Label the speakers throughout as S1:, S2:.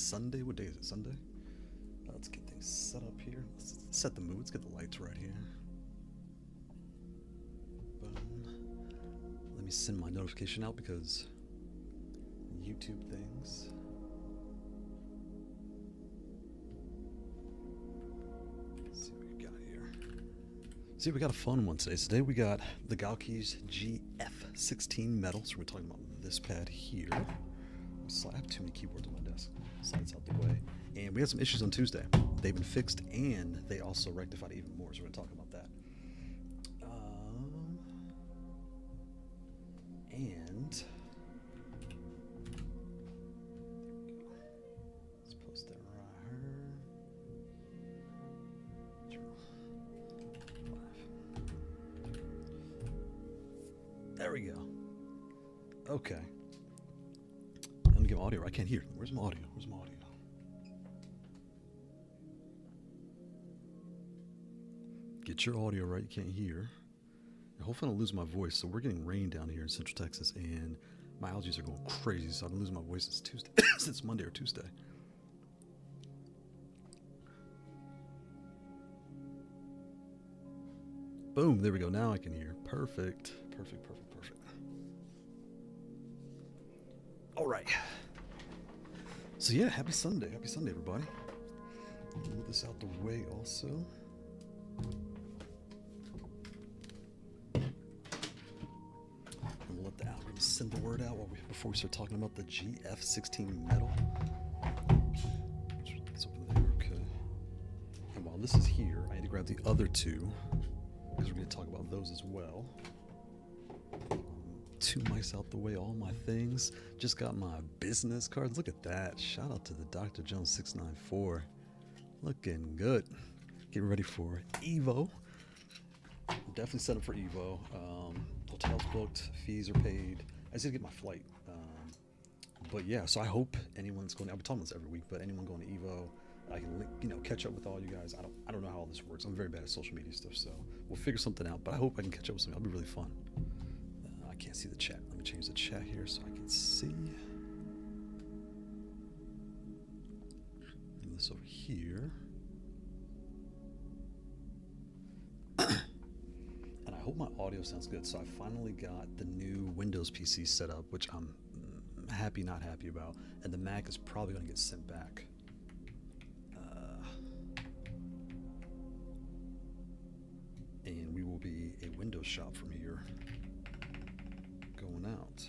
S1: Sunday. What day is it? Sunday? Let's get things set up here. Let's set the mood. Let's get the lights right here. Boom. Let me send my notification out because YouTube things. Let's see what we got here. See, we got a fun one today. Today we got the Guilekeys GF-16 metal. So we're talking about this pad here. I have too many keyboards on my desk. Slides out the way. And we had some issues on Tuesday. They've been fixed and they also rectified even more. So we're going to talk about that. And let's post that right here. There we go. Okay. Let me get my audio. I can't hear. Where's my audio? Where's my audio? Get your audio right. You can't hear. And hopefully I don't lose my voice. So we're getting rain down here in Central Texas, and my allergies are going crazy. So I've been losing my voice since Tuesday, since Monday or Tuesday. Boom. There we go. Now I can hear. Perfect. Perfect. Perfect. Perfect. All right. So yeah, happy Sunday. Happy Sunday, everybody. Move this out the way also. And we'll let the algorithm send the word out before we start talking about the GF-16 metal. It's over there, okay. And while this is here, I need to grab the other two because we're going to talk about those as well. Two mics out the way, all my things. Just got my business cards. Look at that. Shout out to the Dr. Jones 694. Looking good. Getting ready for Evo. Definitely set up for Evo. Hotels booked, fees are paid. I just need to get my flight. But yeah, so I hope anyone's going. I'll be talking about this every week, but anyone going to Evo, I can catch up with all you guys. I don't know how all this works. I'm very bad at social media stuff, so we'll figure something out. But I hope I can catch up with something. It'll be really fun. I can't see the chat. Let me change the chat here so I can see. Move this over here. And I hope my audio sounds good. So I finally got the new Windows PC set up, which I'm happy, not happy about. And the Mac is probably going to get sent back. And we will be a Windows shop from here. Going out.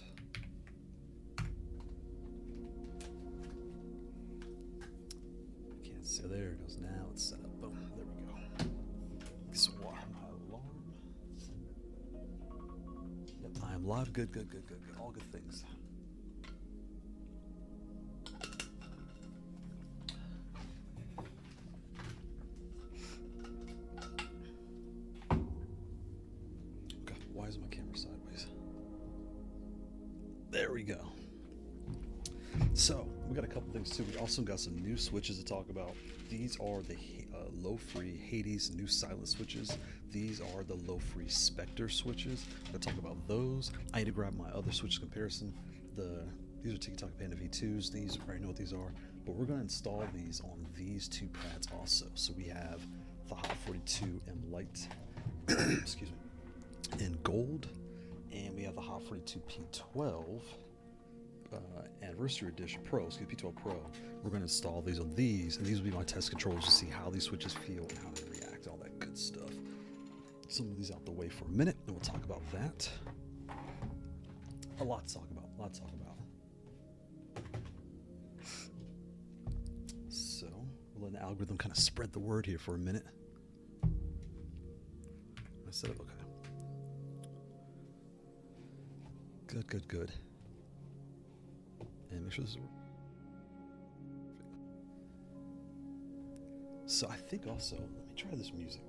S1: Can't see. There it goes. Now it's set up. Boom. There we go. So my alarm. Yep, I am live. Good. All good things. Okay. Why is my camera sideways? There we go. So we got a couple things too. We also got some new switches to talk about. These are the low-free Hades new silent switches. These are the low-free Spectre switches. I'm gonna talk about those. I need to grab my other switch comparison. These are Tikitaka Panda V2s. These, I already know what these are, but we're gonna install these on these two pads also. So we have the Hot 42 M Light, excuse me, in gold. And we have the Hot 42 P12 Anniversary Edition Pro, P12 Pro. We're going to install these on these, and these will be my test controllers to see how these switches feel and how they react, all that good stuff. Some of these out the way for a minute, and we'll talk about that. A lot to talk about, So, we'll let the algorithm kind of spread the word here for a minute. I set up, okay. Good, good, good. And make sure this is working. So I think also, let me try this music.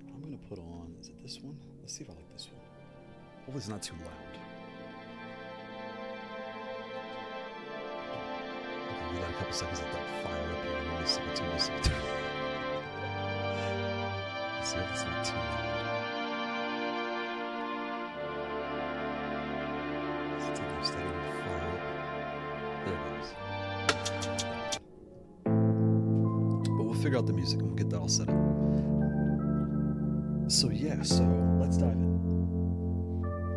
S1: I'm gonna put on, is it this one? Let's see if I like this one. Hopefully it's not too loud. Okay, we got a couple seconds of that fire up here. Let's see if it's too loud. Let's see if it's not too loud. Let's take this thing and fire up. There it goes. But we'll figure out the music and we'll get that all set up. So yeah, so let's dive in.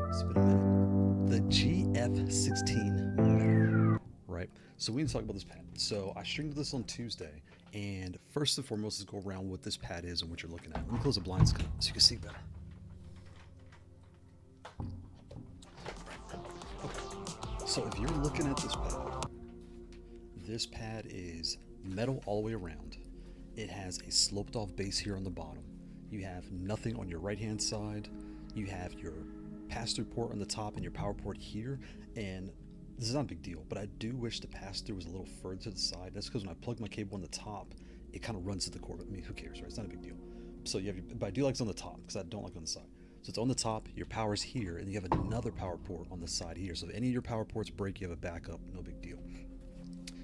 S1: It's been a minute. The GF-16 Metal, right? So we need to talk about this pad. So I streamed this on Tuesday, and first and foremost, let's go around what this pad is and what you're looking at. Let me close the blinds so you can see better. Okay. So if you're looking at this pad is metal all the way around. It has a sloped off base here on the bottom. You have nothing on your right hand side. You have your pass-through port on the top and your power port here, and this is not a big deal, but I do wish the pass-through was a little further to the side. That's because when I plug my cable on the top, it kind of runs to the core, but I mean, who cares, right? It's not a big deal. So you have but I do like it's on the top because I don't like it on the side. So it's on the top, your power's here, and you have another power port on the side here. So if any of your power ports break, you have a backup, no big deal.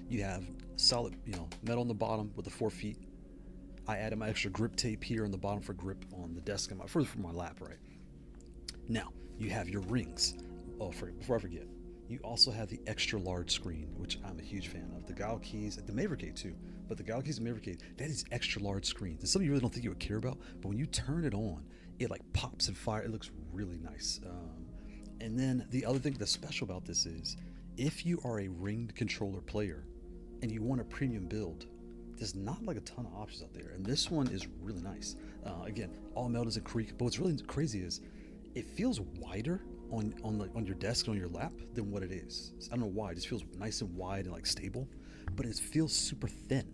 S1: You have solid, metal on the bottom with the 4 feet. I added my extra grip tape here on the bottom for grip on the desk and for my lap, right? Now, you have your rings. Oh, before I forget, you also have the extra large screen, which I'm a huge fan of. The Guilekeys, the Mavericade too, but the Guilekeys and Mavericade, that is extra large screens. And some of you really don't think you would care about, but when you turn it on, it like pops and fire. It looks really nice. And then the other thing that's special about this is, if you are a ringed controller player and you want a premium build, there's not like a ton of options out there, and this one is really nice. Again, all metal doesn't creak, but what's really crazy is it feels wider on your desk and on your lap than what it is. I don't know why, it just feels nice and wide and like stable, but it feels super thin.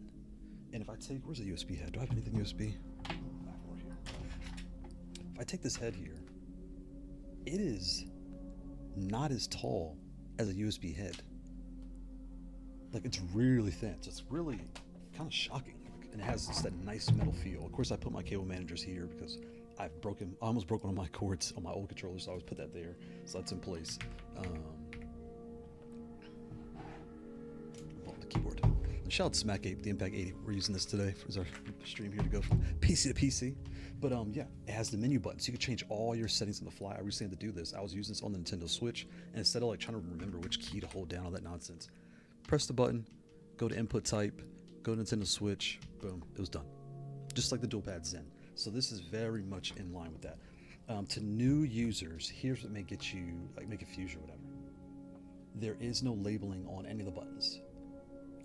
S1: And if I take, where's the USB head? Do I have anything USB? If I take this head here, it is not as tall as a USB head. Like, it's really thin, so it's really kind of shocking, and it has just that nice metal feel. Of course, I put my cable managers here because I almost broke one of my cords on my old controller, so I always put that there, so that's in place. The keyboard. And shout out to SmackApe, the Impact 80. We're using this today for our stream here to go from PC to PC. But yeah, it has the menu button, so you can change all your settings on the fly. I recently had to do this. I was using this on the Nintendo Switch, and instead of like trying to remember which key to hold down, all that nonsense, press the button, go to input type, go to Nintendo Switch, boom, it was done. Just like the DualPad Zen. So this is very much in line with that. To new users, here's what may get you, like make it fuse or whatever. There is no labeling on any of the buttons.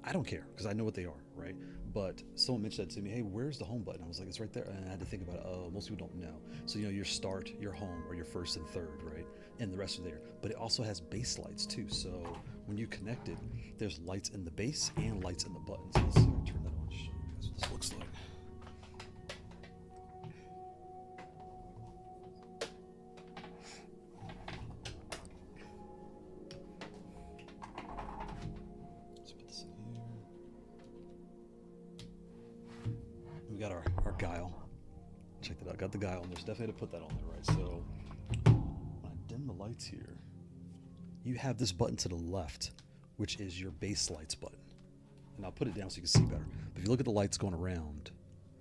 S1: I don't care, because I know what they are, right? But someone mentioned that to me, hey, where's the home button? I was like, it's right there. And I had to think about it. Oh, most people don't know. So, your start, your home, or your first and third, right? And the rest are there. But it also has base lights too. So when you connect it, there's lights in the base and lights in the buttons. Let's see if I can turn that on. Show you guys what this looks like. We got our Guile. Check that out. Got the Guile on. There's definitely to put that on there, right? So when I dim the lights here, you have this button to the left, which is your base lights button. And I'll put it down so you can see better. But if you look at the lights going around,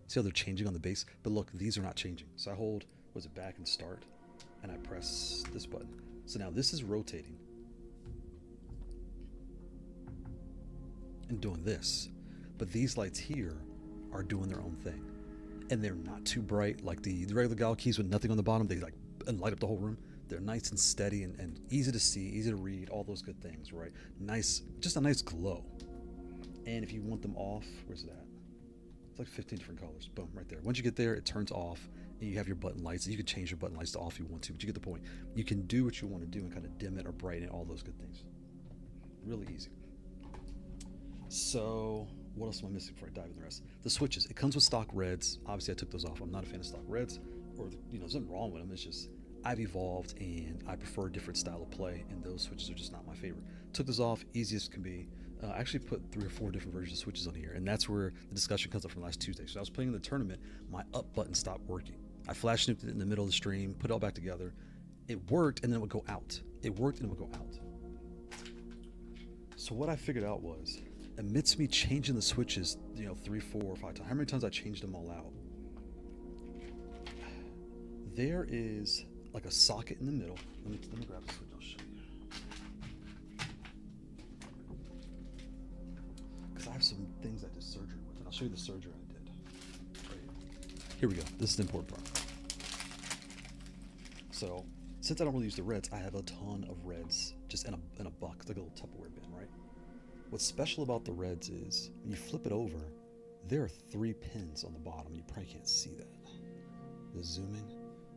S1: see how they're changing on the base? But look, these are not changing. So I hold, was it back and start? And I press this button. So now this is rotating and doing this. But these lights here are doing their own thing, and they're not too bright like the regular Guilekeys with nothing on the bottom. They like light up the whole room. They're nice and steady and easy to see, easy to read, all those good things, right? Nice, just a nice glow. And if you want them off, where's that? It's like 15 different colors. Boom, right there. Once you get there, it turns off, and you have your button lights. You can change your button lights to off if you want to, but you get the point. You can do what you want to do and kind of dim it or brighten it, all those good things. Really easy. So what else am I missing before I dive in the rest? The switches. It comes with stock reds. Obviously, I took those off. I'm not a fan of stock reds, or there's nothing wrong with them. It's just I've evolved and I prefer a different style of play, and those switches are just not my favorite. Took those off, easiest can be. I actually put 3 or 4 different versions of switches on here, and that's where the discussion comes up from last Tuesday. So I was playing in the tournament, my up button stopped working. I flash snooped it in the middle of the stream, put it all back together. It worked, and then it would go out. It worked, and it would go out. So what I figured out was, amidst me changing the switches, 3, 4, or 5 times, how many times I changed them all out? There is like a socket in the middle. Let me grab the switch, I'll show you. Because I have some things I did surgery with, and I'll show you the surgery I did. Right here we go. This is the important part. So, since I don't really use the reds, I have a ton of reds just in a buck, like a little Tupperware bin, right? What's special about the reds is when you flip it over, there are 3 pins on the bottom. You probably can't see that. The zooming,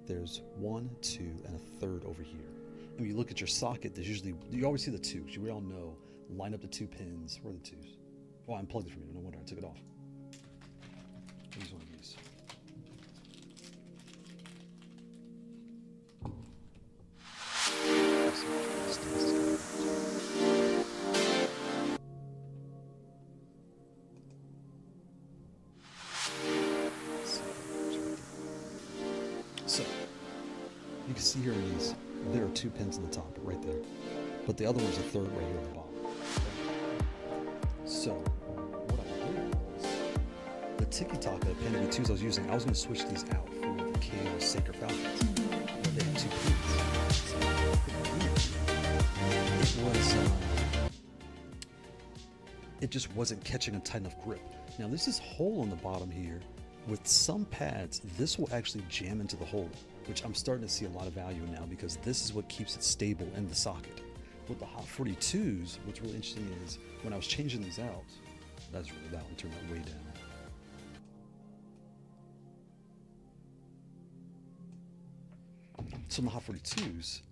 S1: there's 1, 2, and a third over here. And when you look at your socket, there's usually, you always see the 2, because we all know, line up the 2 pins. Where are the 2s? Oh, I unplugged it from you. No wonder I took it off. Use one of these. So, you can see here in these, there are 2 pins on the top, right there. But the other one's a third right here on the bottom. So, what I did was, the Tikitaka Panda V2s I was using, I was going to switch these out for the Kailh Sacred Falcons. But they had 2 pins. So, it just wasn't catching a tight enough grip. Now, this is hole on the bottom here. With some pads, this will actually jam into the hole, which I'm starting to see a lot of value in now, because this is what keeps it stable in the socket. With the Hot 42s, what's really interesting is when I was changing these out, that's really loud, and turn that way down. So in the Hot 42s,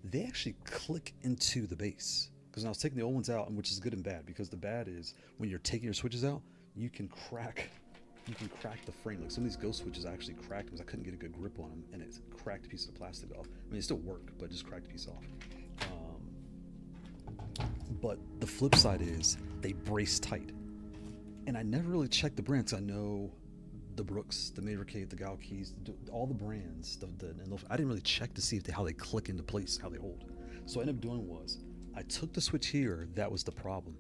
S1: they actually click into the base. Because when I was taking the old ones out, and which is good and bad, because the bad is when you're taking your switches out, you can crack the frame. Like some of these Ghost switches I actually cracked because I couldn't get a good grip on them, and it cracked a piece of plastic off. I mean, it still worked, but it just cracked a piece off. But the flip side is they brace tight. And I never really checked the brands. I know the Brooks, the Cape, the Guilekeys, all the brands. I didn't really check to see how they click into place, how they hold. So what I ended up doing was, I took the switch here, that was the problem.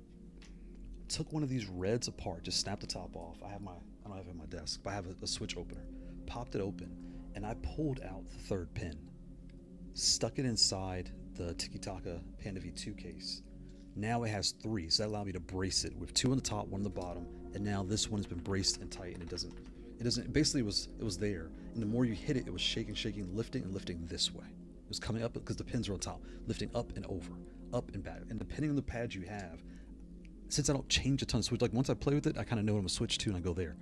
S1: Took one of these reds apart, just snapped the top off. I don't have it on my desk, but I have a switch opener. Popped it open, and I pulled out the 3rd pin. Stuck it inside the Tikitaka Panda V2 case. Now it has 3, so that allowed me to brace it with 2 on the top, 1 on the bottom, and now this one has been braced and tight, and it doesn't, basically it was there, and the more you hit it, it was shaking, lifting, and lifting this way. It was coming up, because the pins are on top, lifting up and over, up and back, and depending on the pads you have, since I don't change a ton of switch, like once I play with it, I kind of know what I'm gonna switch to, and I go there.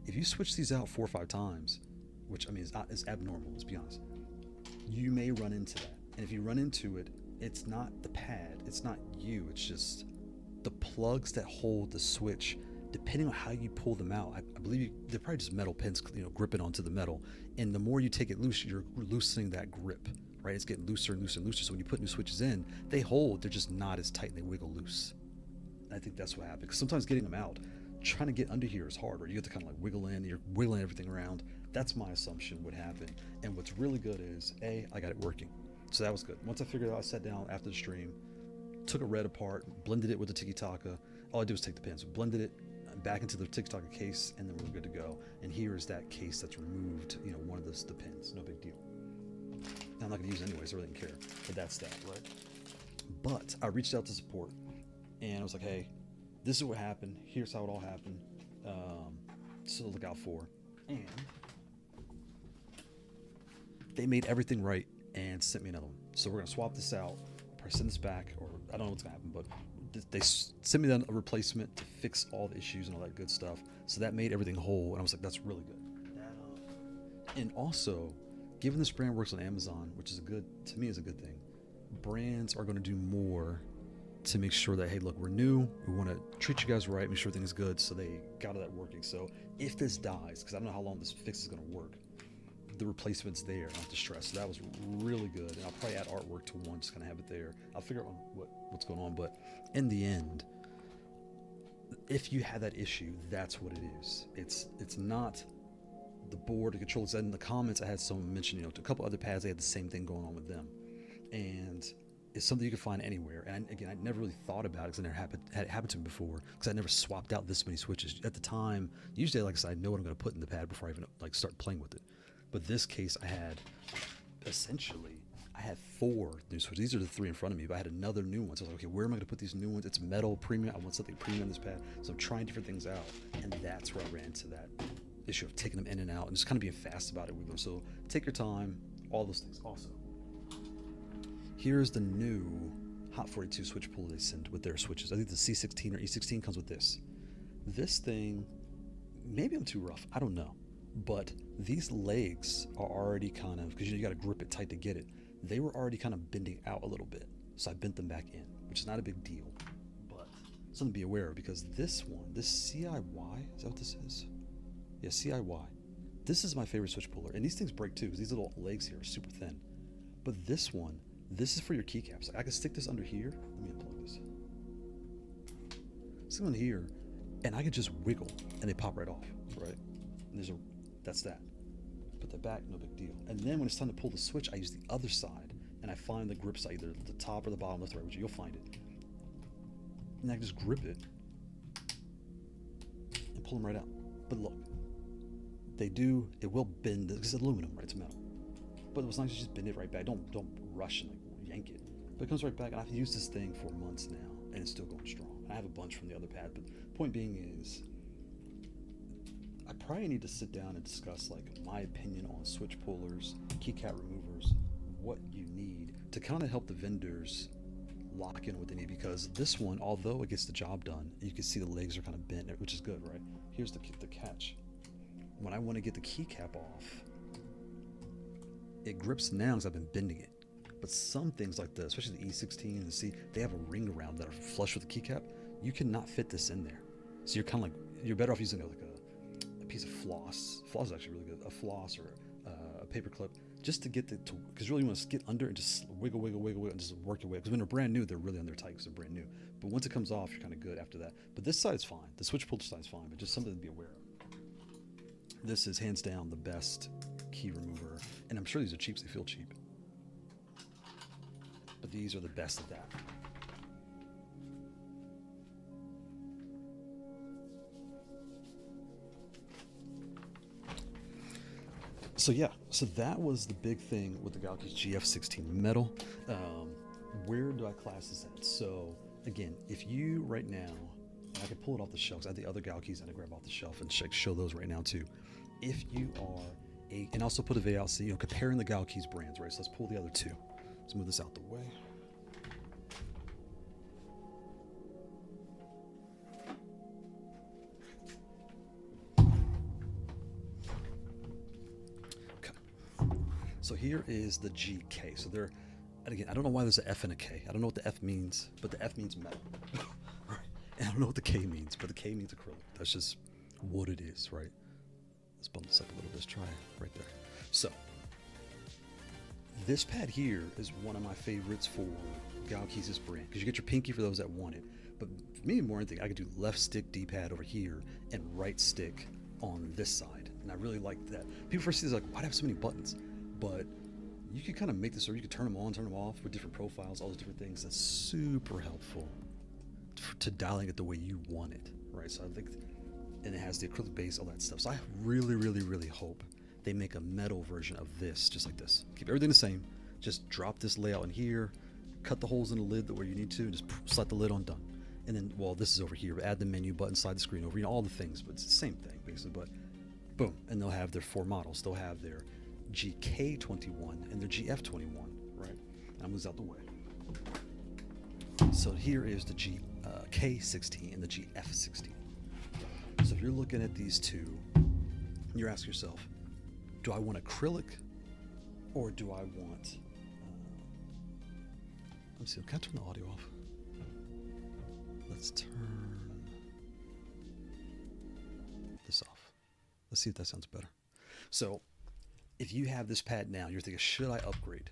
S1: If you switch these out 4 or 5 times, which I mean is abnormal, let's be honest, you may run into that. And if you run into it, it's not the pad, it's not you, it's just the plugs that hold the switch. Depending on how you pull them out, I believe they're probably just metal pins, gripping onto the metal. And the more you take it loose, you're loosening that grip, right? It's getting looser and looser and looser. So when you put new switches in, they hold, they're just not as tight, and they wiggle loose. And I think that's what happened, because sometimes getting them out, trying to get under here is hard, or you have to kind of like wiggle in, you're wiggling everything around. That's my assumption would happen. And what's really good is, I got it working. So that was good. Once I figured it out, I sat down after the stream, took a red apart, blended it with the Tikitaka. All I did was take the pins, blended it back into the Tikitaka case, and then we're good to go. And here is that case that's removed, one of the pins, no big deal. I'm not gonna use it anyway, so I really didn't care. But that's that, right? But I reached out to support, and I was like, hey, this is what happened. Here's how it all happened. So to look out for. And they made everything right and sent me another one. So we're gonna swap this out, probably send this back, or I don't know what's gonna happen, but they sent me then a replacement to fix all the issues and all that good stuff. So that made everything whole, and I was like, that's really good. And also, given this brand works on Amazon, which is to me is a good thing, brands are going to do more to make sure that, hey, look, we're new, we want to treat you guys right, make sure everything's good. So they got that working. So if this dies, because I don't know how long this fix is going to work, the replacement's there, not the stress. So that was really good. And I'll probably add artwork to one, just kind of have it there. I'll figure out what's going on. But in the end, if you have that issue, that's what it is. It's not the board, the controllers. In the comments, I had someone mention, a couple other pads, they had the same thing going on with them. And it's something you can find anywhere. And again, I never really thought about it because I never had it happen to me before, because I never swapped out this many switches. At the time, usually, like I said, I know what I'm going to put in the pad before I even start playing with it. But this case, I had 4 new switches. These are the 3 in front of me, but I had another new one. So I was like, okay, where am I going to put these new ones? It's metal, premium. I want something premium on this pad. So I'm trying different things out. And that's where I ran into that issue of taking them in and out and just kind of being fast about it with them. So take your time, all those things. Also, here's the new Hot 42 switch puller they sent with their switches. I think the C16 or E16 comes with this. This thing, maybe I'm too rough, I don't know. But these legs are already kind of, because you got to grip it tight to get it, they were already kind of bending out a little bit. So I bent them back in, which is not a big deal, but something to be aware of, because this one, this CIY, is that what this is? Yeah, CIY. This is my favorite switch puller, and these things break too, because these little legs here are super thin. But this one, this is for your keycaps. Like I can stick this under here. Let me unplug this. Stick it here, and I could just wiggle, and they pop right off, right? And that's that. Put that back, no big deal. And then when it's time to pull the switch, I use the other side, and I find the grip side, either the top or the bottom, left or right, which you'll find it. And I can just grip it and pull them right out. But look, it will bend, because it's aluminum, right? It's metal. But as long as you just bend it right back, don't rush and yank it. But it comes right back, and I've used this thing for months now, and it's still going strong. I have a bunch from the other pad, but point being is, I probably need to sit down and discuss my opinion on switch pullers, keycap removers, what you need to kind of help the vendors lock in what they need, because this one, although it gets the job done, you can see the legs are kind of bent, which is good, right? Here's the catch. When I want to get the keycap off, it grips now because I've been bending it. But some things like this, especially the E16 and the C, they have a ring around that are flush with the keycap. You cannot fit this in there. So you're kind of you're better off using a piece of floss. Floss is actually really good. A floss or a paper clip, just to get because really you want to get under and just wiggle, and just work your way. Because when they're brand new, they're really under tight because they're brand new. But once it comes off, you're kind of good after that. But this side's fine. The switch puller side's fine, but just something to be aware of. This is hands down the best key remover, and I'm sure these are cheap, so they feel cheap. But these are the best at that. So yeah, so that was the big thing with the Guilekeys GF-16 metal. Where do I class this at? So again, if you right now, I can pull it off the shelves. I have the other Guilekeys I can grab off the shelf and show those right now too. If you are and also put a video out, so comparing the Guilekeys brands, right? So let's pull the other two. Let's move this out the way. So here is the GK. So and again, I don't know why there's an F and a K. I don't know what the F means, but the F means metal. Right? And I don't know what the K means, but the K means acrylic. That's just what it is, right? Let's bump this up a little bit. Let's try right there. So this pad here is one of my favorites for Guilekeys' brand, because you get your pinky for those that want it. But for me, more than anything, I could do left stick D-pad over here and right stick on this side. And I really like that. People first see this like, why do I have so many buttons? But you can kind of make this, or you can turn them on, turn them off with different profiles, all those different things. That's super helpful to dialing it the way you want it, right? So I think, and it has the acrylic base, all that stuff. So I really, really, really hope they make a metal version of this, just like this. Keep everything the same. Just drop this layout in here, cut the holes in the lid where you need to, and just slide the lid on, done. And then, well, this is over here. Add the menu button, slide the screen over, all the things, but it's the same thing, basically. But boom, and they'll have their 4 models. They'll have their GK21 and their GF21, right? And I'll move this out the way. So here is the K16 and the GF16. So if you're looking at these two, you're asking yourself, do I want acrylic or do I want, let me see, can I turn the audio off? let's turn this off. Let's see if that sounds better. So if you have this pad now, you're thinking, should I upgrade?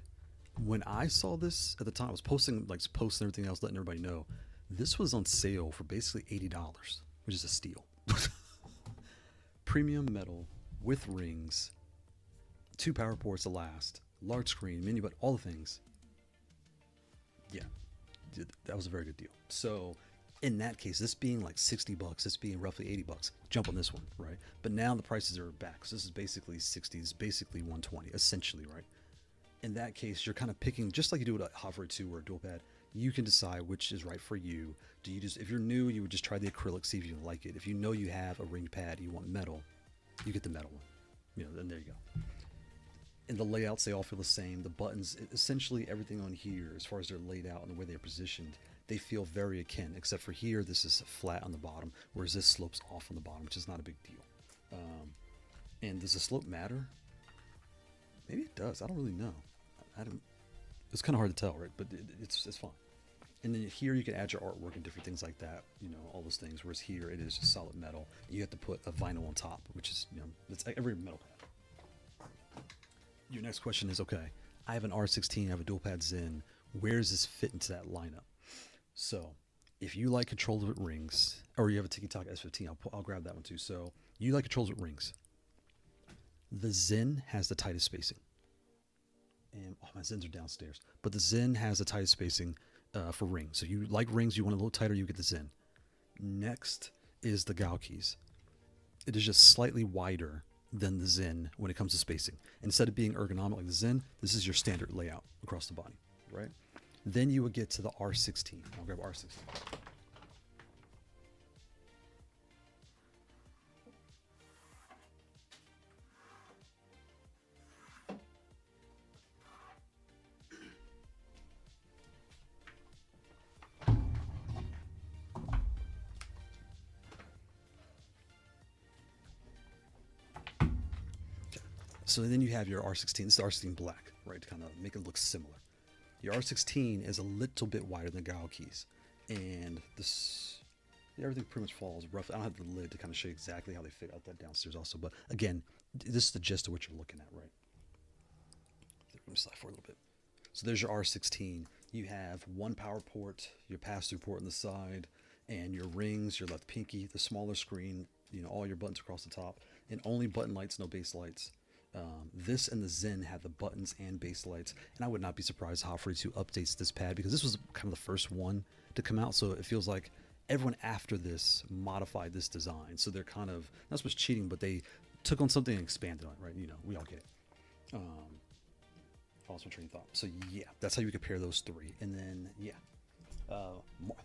S1: When I saw this at the time, I was posting everything else, letting everybody know. This was on sale for basically $80, which is a steal. Premium metal with rings, 2 power ports to last, large screen, menu button, all the things. Yeah, that was a very good deal. So in that case, this being like $60, this being roughly $80, jump on this one, right? But now the prices are back. So this is basically 60, it's basically 120, essentially, right? In that case, you're kind of picking, just like you do with a Hot 2 or a dual pad, you can decide which is right for you. Do you just, if you're new, you would just try the acrylic, see if you like it. If you know you have a ring pad, you want metal, you get the metal one. You know, then there you go. And the layouts, they all feel the same. The buttons, essentially everything on here, as far as they're laid out and the way they're positioned, they feel very akin, except for here, this is flat on the bottom, whereas this slopes off on the bottom, which is not a big deal. And does the slope matter? Maybe it does. I don't really know. It's kind of hard to tell, right? But it's fine. And then here you can add your artwork and different things like that, you know, all those things. Whereas here it is just solid metal. You have to put a vinyl on top, which is, you know, it's every metal pad. Your next question is, okay, I have an R16, I have a dual pad Zen. Where does this fit into that lineup? So if you like controls with rings, or you have a Tikitaka S15, I'll grab that one too. So you like controls with rings. The Zen has the tightest spacing. And my Zens are downstairs, but the Zen has the tightest spacing for rings. So you like rings, you want a little tighter, you get the Zen. Next is the Guilekeys. It is just slightly wider than the Zen when it comes to spacing. Instead of being ergonomic like the Zen, this is your standard layout across the body, right? Then you would get to the R16. I'll grab R16. So then you have your R16. This is the R16 black, right? To kind of make it look similar. Your R16 is a little bit wider than the Guilekeys. And this, everything pretty much falls roughly. I don't have the lid to kind of show you exactly how they fit out that downstairs also. But again, this is the gist of what you're looking at, right? Let me slide forward a little bit. So there's your R16. You have one power port, your pass-through port on the side, and your rings, your left pinky, the smaller screen, you know, all your buttons across the top, and only button lights, no base lights. This and the Zen have the buttons and base lights, and I would not be surprised how Hot 2 updates this pad, because this was kind of the first one to come out, so it feels like everyone after this modified this design. So they're kind of, not so much cheating, but they took on something and expanded on it, right? You know, we all get it. Lost my train of thought. So yeah, that's how you compare those three. And then yeah,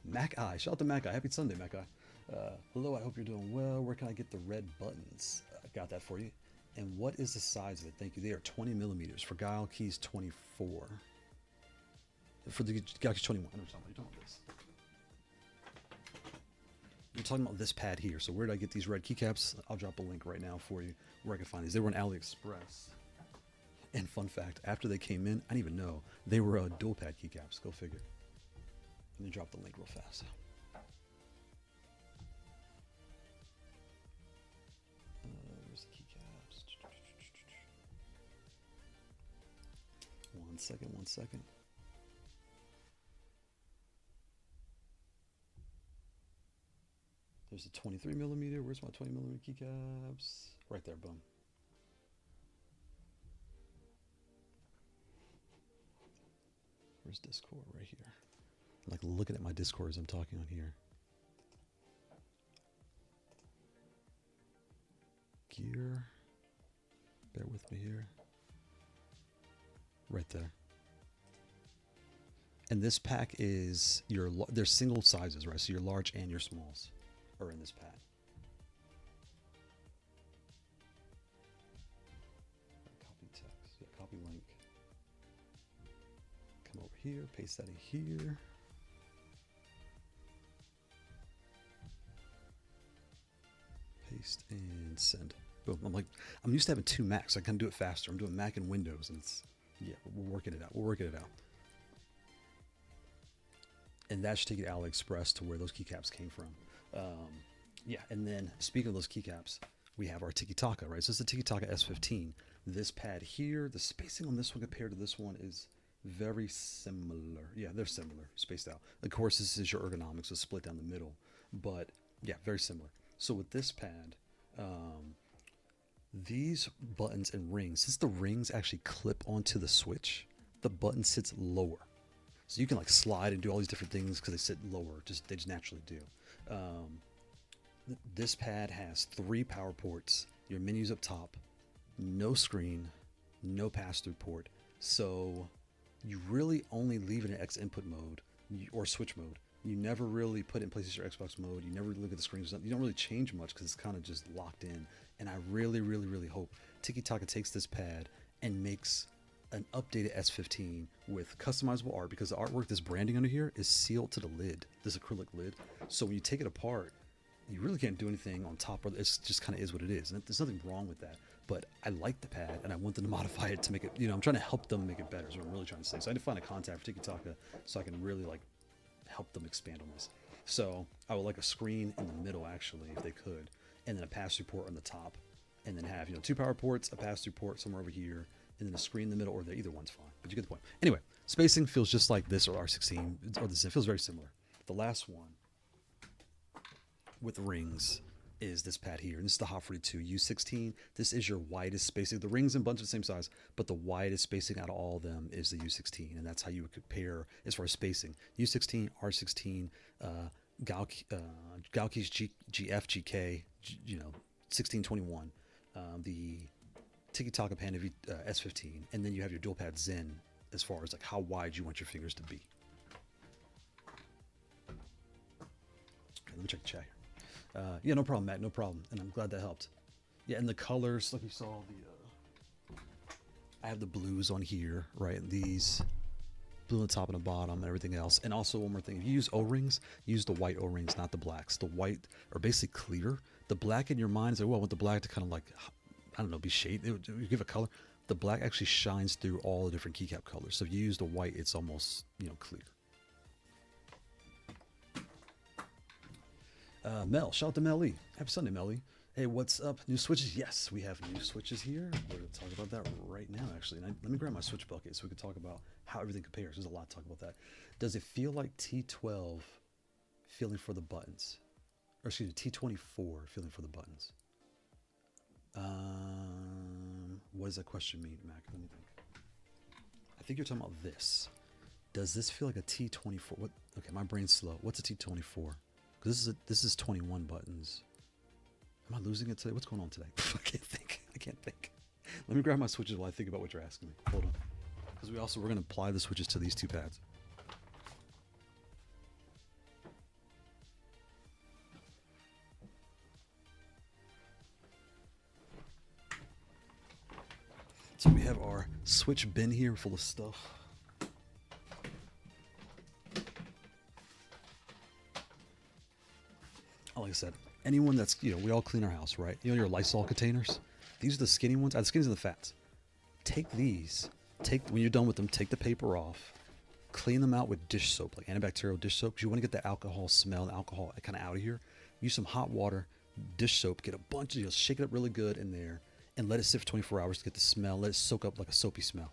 S1: Mac Eye. Shout out to Mac Eye. Happy Sunday, Mac Eye. Hello, I hope you're doing well. Where can I get the red buttons? I got that for you. And what is the size of it? Thank you. They are 20 millimeters. For Guilekeys, 24. For the Guilekeys, 21. I know what you're talking about. This. You're talking about this pad here. So where did I get these red keycaps? I'll drop a link right now for you where I can find these. They were on AliExpress. And fun fact, after they came in, I didn't even know, they were dual pad keycaps. Go figure. Let me drop the link real fast. Where's the keycaps? 1 second. There's a 23 millimeter. Where's my 20 millimeter keycaps? Right there, boom. Where's Discord? Right here. I'm like looking at my Discord as I'm talking on here. Gear. Bear with me here. Right there. And this pack is your, they're single sizes, right? So your large and your smalls are in this pack. Copy text. Yeah, copy link. Come over here, paste that in here. Paste and send. Boom. I'm used to having two Macs. I can do it faster. I'm doing Mac and Windows, and it's, yeah, we're working it out. and that should take you to AliExpress to where those keycaps came from. Yeah, and then speaking of those keycaps, we have our Tikitaka, right? So it's the Tikitaka S15. This pad here, the spacing on this one compared to this one is very similar. Yeah, they're similar, spaced out. Of course, this is your ergonomics, so split down the middle, but yeah, very similar. So with this pad, these buttons and rings, since the rings actually clip onto the Switch, the button sits lower. So you can like slide and do all these different things because they sit lower, they just naturally do. This pad has 3 power ports, your menu's up top, no screen, no pass-through port. So you really only leave it in X input mode or switch mode. You never really put it in PlayStation or Xbox mode. You never look at the screen. You don't really change much because it's kind of just locked in. And I really, really, really hope Tikitaka takes this pad and makes an updated S15 with customizable art, because the artwork, this branding under here is sealed to the lid, this acrylic lid. So when you take it apart, you really can't do anything on top, or it's just kind of is what it is. And there's nothing wrong with that. But I like the pad and I want them to modify it to make it, you know, I'm trying to help them make it better, is what I'm really trying to say. So I need to find a contact for Tikitaka so I can really like help them expand on this. So I would like a screen in the middle, actually, if they could, and then a pass-through port on the top, and then have, you know, 2 power ports, a pass-through port somewhere over here, and then a screen in the middle, or either one's fine, but you get the point. Anyway, spacing feels just like this or R16, or this, it feels very similar. The last one with rings is this pad here, and this is the Hot 42 U16. This is your widest spacing. The rings and bunch are the same size, but the widest spacing out of all of them is the U16, and that's how you would compare as far as spacing. U16, R16, Guilekeys GF-GK, you know, 1621, the Tikitaka Panda S15, and then you have your dual pad Zen as far as like how wide you want your fingers to be. Okay, let me check the chat here. Yeah, no problem, Matt, no problem, and I'm glad that helped. Yeah, and the colors, like you saw, I have the blues on here, right? These blue on the top and the bottom and everything else. And also one more thing, if you use O-rings, use the white O-rings, not the blacks. The white are basically clear. The black in your mind is like, well, I want the black to kind of like, I don't know, be shaded, you give a color. The black actually shines through all the different keycap colors. So if you use the white, it's almost, you know, clear. Mel, shout out to Mel Lee. Happy Sunday, Mel Lee. Hey, what's up? New switches? Yes, we have new switches here. We're going to talk about that right now, actually. And let me grab my switch bucket so we can talk about how everything compares. There's a lot to talk about that. Does it feel like T12 feeling for the buttons? Or excuse me, T24 feeling for the buttons? What does that question mean, Mac? Let me think. I think you're talking about this. Does this feel like a T24? What? Okay, my brain's slow. What's a T24? Because this is 21 buttons. Am I losing it today? What's going on today? I can't think. I can't think. Let me grab my switches while I think about what you're asking me. Hold on. Because we're going to apply the switches to these 2 pads. So we have our switch bin here full of stuff. Like I said, anyone that's, you know, we all clean our house, right? You know, your Lysol containers, these are the skinny ones. The skinnies are the fats. Take these, when you're done with them, take the paper off, clean them out with dish soap, like antibacterial dish soap, because you want to get the alcohol smell, the alcohol kind of out of here. Use some hot water, dish soap, get a bunch of, you know, shake it up really good in there, and let it sit for 24 hours to get the smell. Let it soak up like a soapy smell.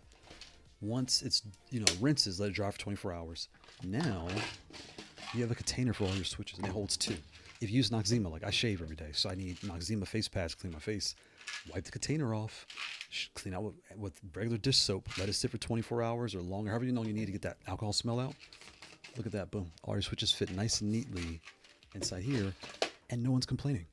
S1: Once it's, you know, rinses, let it dry for 24 hours. Now, you have a container for all your switches, and it holds 2. If you use Noxzema, like I shave every day, so I need Noxzema face pads to clean my face. Wipe the container off, clean out with regular dish soap, let it sit for 24 hours or longer, however you know you need to get that alcohol smell out. Look at that, boom. All your switches fit nice and neatly inside here, and no one's complaining.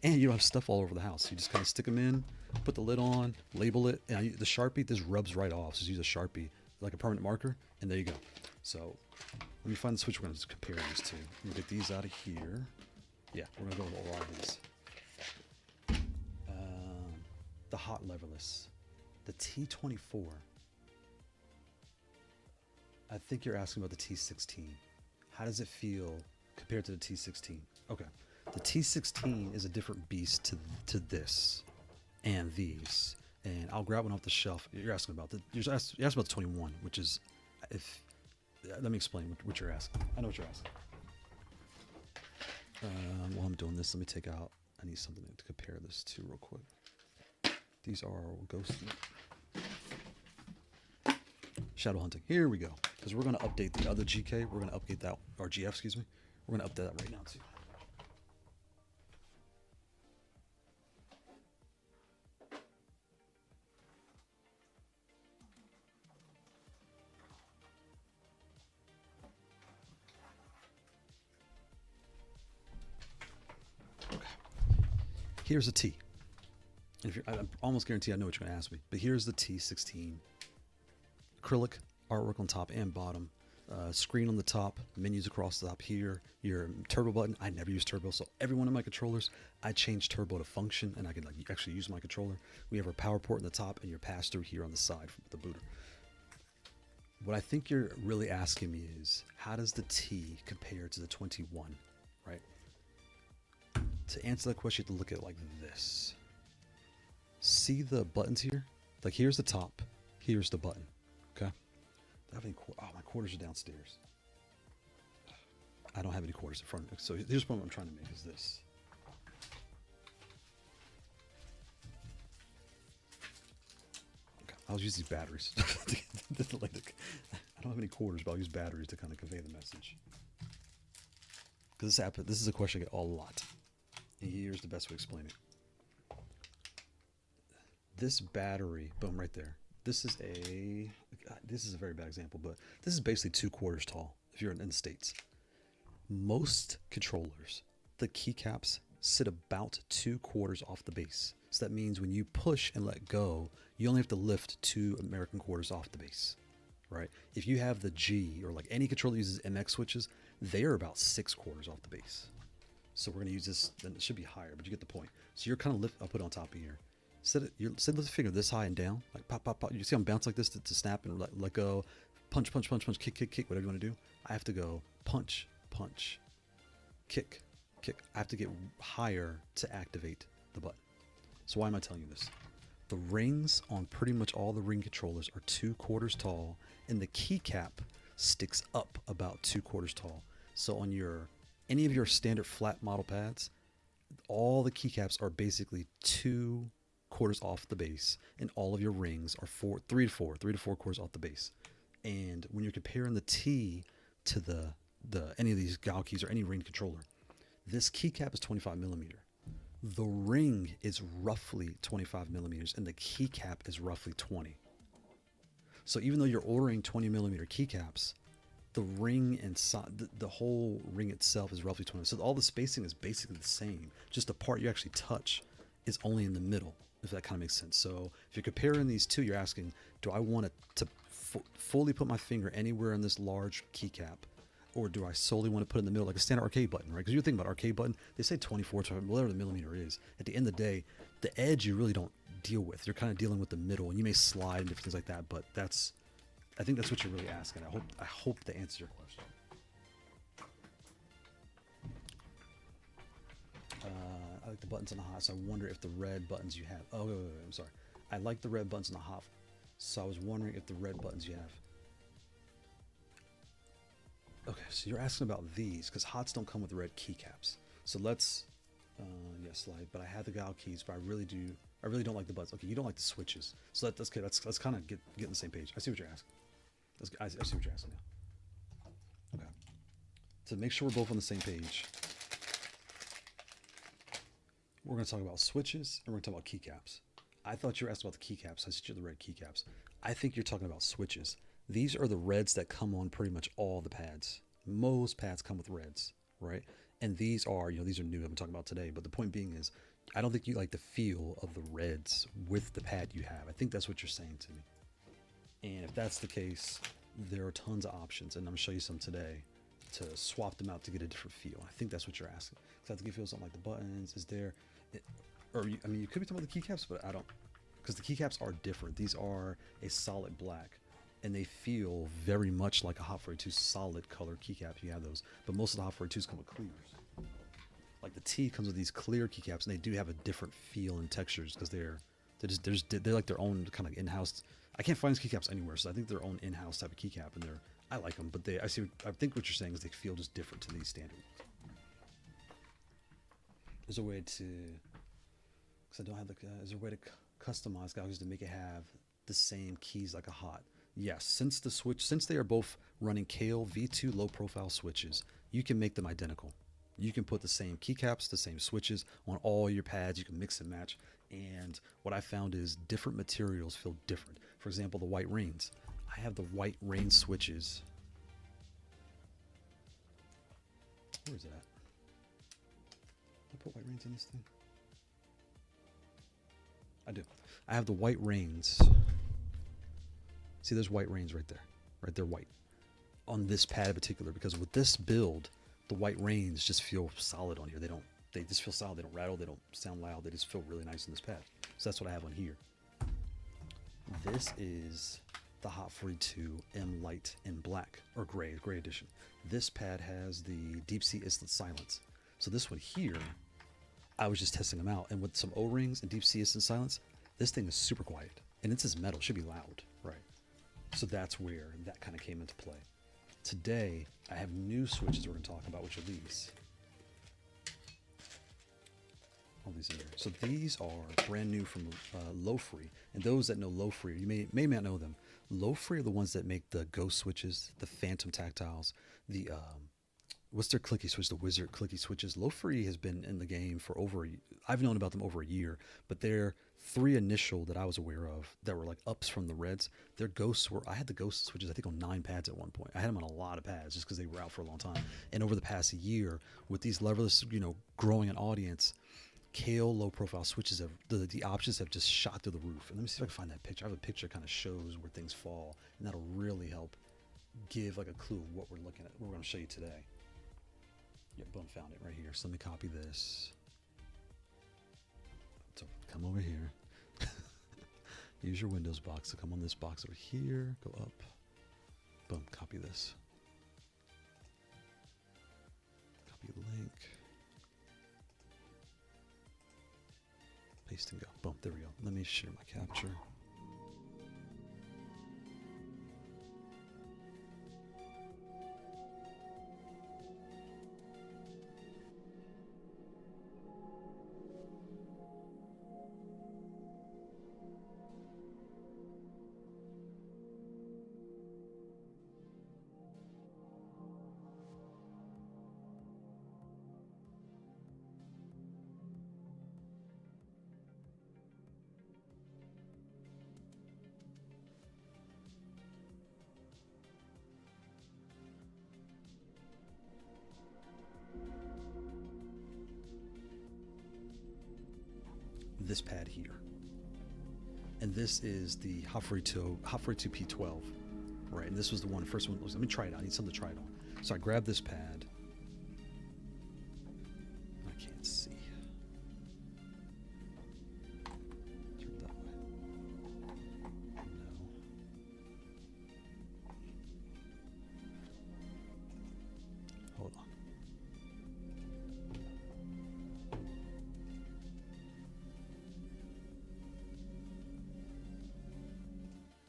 S1: And you don't have stuff all over the house. You just kind of stick them in, put the lid on, label it, and the Sharpie, this rubs right off. So just use a Sharpie, like a permanent marker, and there you go. So let me find the switch we're going to compare these to. We'll get these out of here. Yeah, we're going to go with a lot of these. The hot leverless. The T24. I think you're asking about the T16. How does it feel compared to the T16? Okay. The T16 is a different beast to this and these. And I'll grab one off the shelf. You're asking about you're asking about the 21, which is, if let me explain what you're asking. I know what you're asking. While I'm doing this, let me take out. I need something to compare this to real quick. These are ghost shadow hunting. Here we go. Because we're going to update the other GK. We're going to update that, or GF, excuse me. We're going to update that right now too. Here's a T. And if you're, I'm almost guarantee I know what you're going to ask me. But here's the T16. Acrylic artwork on top and bottom. Screen on the top. Menus across the top here. Your turbo button. I never use turbo. So every one of my controllers, I change turbo to function. And I can actually use my controller. We have our power port in the top and your pass-through here on the side from the booter. What I think you're really asking me is, how does the T compare to the 21? Right? To answer that question, you have to look at it like this. See the buttons here? Like here's the top, here's the button. Okay. I have any oh, my quarters are downstairs. I don't have any quarters in front of me. So here's what I'm trying to make is this. Okay. I'll use these batteries. I don't have any quarters, but I'll use batteries to kind of convey the message. Because this is a question I get a lot. Here's the best way to explain it. This battery, boom, right there. This is a very bad example, but this is basically 2 quarters tall if you're in the States. Most controllers, the keycaps sit about 2 quarters off the base. So that means when you push and let go, you only have to lift 2 American quarters off the base, right? If you have the G, or like any controller that uses MX switches, they are about 6 quarters off the base. So we're going to use this, then it should be higher, but you get the point. So you're kind of I'll put it on top of here. Set the finger this high and down, like pop, pop, pop. You see I'm bounce like this to snap and let go. Punch, punch, punch, punch, kick, kick, kick, whatever you want to do. I have to go punch, punch, kick, kick. I have to get higher to activate the button. So why am I telling you this? The rings on pretty much all the ring controllers are 2 quarters tall, and the keycap sticks up about 2 quarters tall. So on any of your standard flat model pads, all the keycaps are basically 2 quarters off the base, and all of your rings are 3 to 4 quarters off the base. And when you're comparing the T to the any of these Guilekeys or any ring controller, this keycap is 25 millimeter. The ring is roughly 25 millimeters, and the keycap is roughly 20. So even though you're ordering 20 millimeter keycaps, the ring inside, the whole ring itself is roughly 20. So all the spacing is basically the same. Just the part you actually touch is only in the middle, if that kind of makes sense. So if you're comparing these two, you're asking, do I want to fully put my finger anywhere in this large keycap, or do I solely want to put it in the middle like a standard arcade button, right? Because you're thinking about arcade button, they say 24, whatever the millimeter is. At the end of the day, the edge you really don't deal with. You're kind of dealing with the middle, and you may slide and different things like that, but I think that's what you're really asking. I hope to answer your question. I like the buttons on the hot, so I wonder if the red buttons you have. Oh, wait, I'm sorry. I like the red buttons on the hot, so I was wondering if the red buttons you have. Okay, so you're asking about these because hots don't come with red keycaps. So let's, yes, slide. But I have the Guilekeys, but I really don't like the buttons. Okay, you don't like the switches, so that's okay. Let's kind of get on the same page. I see what you're asking. I see what you're asking now. Okay, to make sure we're both on the same page, we're going to talk about switches and we're going to talk about keycaps. I thought you were asking about the keycaps. I see you the red keycaps. I think you're talking about switches. These are the reds that come on pretty much all the pads. Most pads come with reds, right? And these are, these are new. I'm talking about today. But the point being is, I don't think you like the feel of the reds with the pad you have. I think that's what you're saying to me. And if that's the case, there are tons of options, and I'm gonna show you some today to swap them out to get a different feel. I think that's what you're asking. Because I think it feels something like the buttons. Is there, I mean, you could be talking about the keycaps, but I don't, because the keycaps are different. These are a solid black, and they feel very much like a Hot 42 solid color keycap. You have those, but most of the Hot 42s come with clears. Like the T comes with these clear keycaps, and they do have a different feel and textures because they're like their own kind of in-house. I can't find these keycaps anywhere, so I think their own in-house type of keycap, and I like them, but I think what you're saying is they feel just different to these standard ones. There's a way to, because I don't have the, is there a way to customize goggles to make it have the same keys like a hot? Yes, since they are both running Kailh V2 low profile switches, you can make them identical. You can put the same keycaps, the same switches on all your pads. You can mix and match. And what I found is different materials feel different. For example, the white reins. I have the white rein switches. Where is it at? Did I put white reins in this thing? I do. I have the white reins. See, there's white reins right there. Right there, white. On this pad in particular, because with this build, the white reins just feel solid on here. They just feel solid. They don't rattle. They don't sound loud. They just feel really nice on this pad. So that's what I have on here. This is the Hot 42 M Light in black, or gray edition. This pad has the Deep Sea Islet Silence. So this one here, I was just testing them out. And with some O-rings and Deep Sea Islet Silence, this thing is super quiet. And it's metal. It should be loud, right? So that's where that kind of came into play. Today, I have new switches we're going to talk about, which are these. All these in there. So these are brand new from Low-Free. And those that know Low-Free, you may not know them. Low-Free are the ones that make the Ghost switches, the Phantom tactiles, the what's their clicky switch, the Wizard clicky switches. Low-Free has been in the game for I've known about them over a year, but they're 3 initial that I was aware of that were like ups from the Reds. Their Ghosts I had the Ghost switches I think on 9 pads at one point. I had them on a lot of pads just because they were out for a long time. And over the past year, with these leverless, growing an audience, Kailh low profile switches the options have just shot through the roof. And let me see if I can find that picture. I have a picture that kind of shows where things fall, and that'll really help give like a clue of what we're looking at. What we're going to show you today. Yep, boom, found it right here. So let me copy this. So come over here. Use your Windows box to come on this box over here. Go up. Boom, copy this. Copy the link. Paste and go. Boom, there we go. Let me share my capture. This pad here, and this is the Hot 42 P12, right? And this was the first one. Let me try it out. I need something to try it on. So I grabbed this pad. I can't see. Turn it that way. No. Hold on.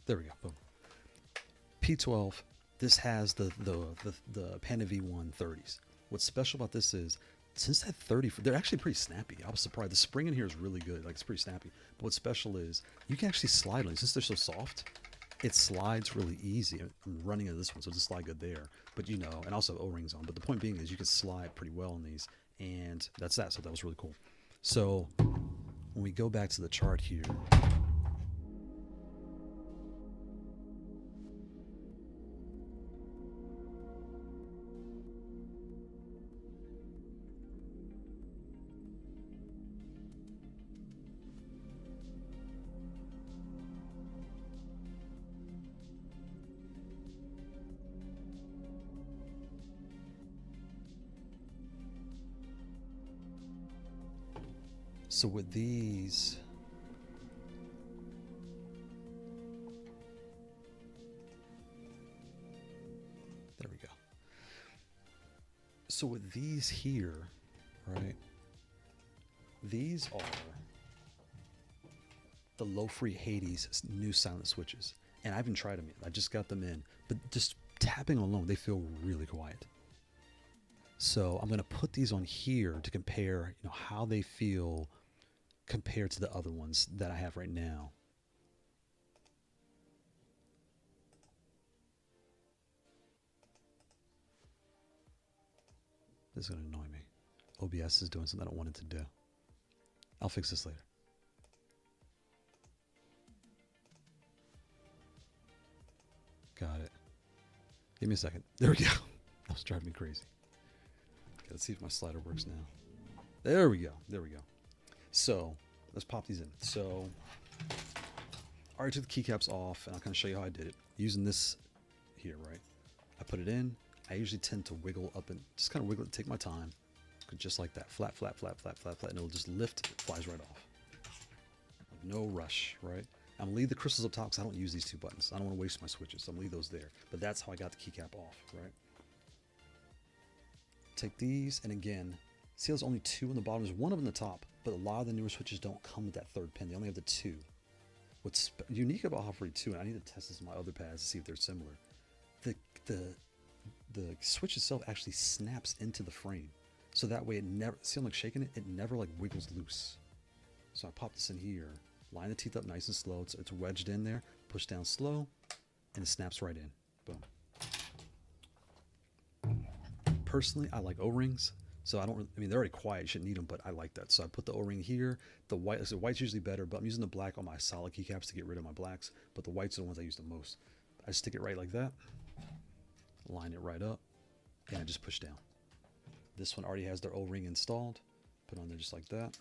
S1: There we go. Boom. P12. This has the Panda V1 30s. What's special about this is, since that 30, they're actually pretty snappy. I was surprised. The spring in here is really good. Like, it's pretty snappy. But what's special is you can actually slide on it. Since they're so soft, it slides really easy. I'm running into this one, so it'll slide good there. But and also O-rings on. But the point being is you can slide pretty well on these, and that's that. So that was really cool. So when we go back to the chart here. So with these, there we go. So with these here, right, these are the Low-Free Hades new silent switches. And I haven't tried them yet. I just got them in. But just tapping alone, they feel really quiet. So I'm going to put these on here to compare, you know, how they feel compared to the other ones that I have right now. This is going to annoy me. OBS is doing something I don't want it to do. I'll fix this later. Got it. Give me a second. There we go. That was driving me crazy. Okay, let's see if my slider works now. There we go. There we go. So let's pop these in. So I already took the keycaps off, and I'll kind of show you how I did it. Using this here, right? I put it in. I usually tend to wiggle up and just kind of wiggle it, take my time. Just like that. Flat, flat, flat, flat, flat, flat. And it'll just lift, it flies right off. No rush, right? I'm going to leave the crystals up top because I don't use these two buttons. I don't want to waste my switches, so I'm going to leave those there. But that's how I got the keycap off, right? Take these, and again, see there's only two on the bottom. There's one of them on the top, but a lot of the newer switches don't come with that third pin. They only have the two. What's unique about Kailh V2, and I need to test this on my other pads to see if they're similar, the switch itself actually snaps into the frame. So that way it never, see I'm like shaking it, it never like wiggles loose. So I pop this in here, line the teeth up nice and slow. It's wedged in there, push down slow, and it snaps right in. Boom. Personally, I like O-rings. So I mean, they're already quiet, you shouldn't need them, but I like that. So I put the O-ring here. The white, so white's usually better, but I'm using the black on my solid keycaps to get rid of my blacks, but the whites are the ones I use the most. I stick it right like that, line it right up, and I just push down. This one already has their O-ring installed. Put on there just like that.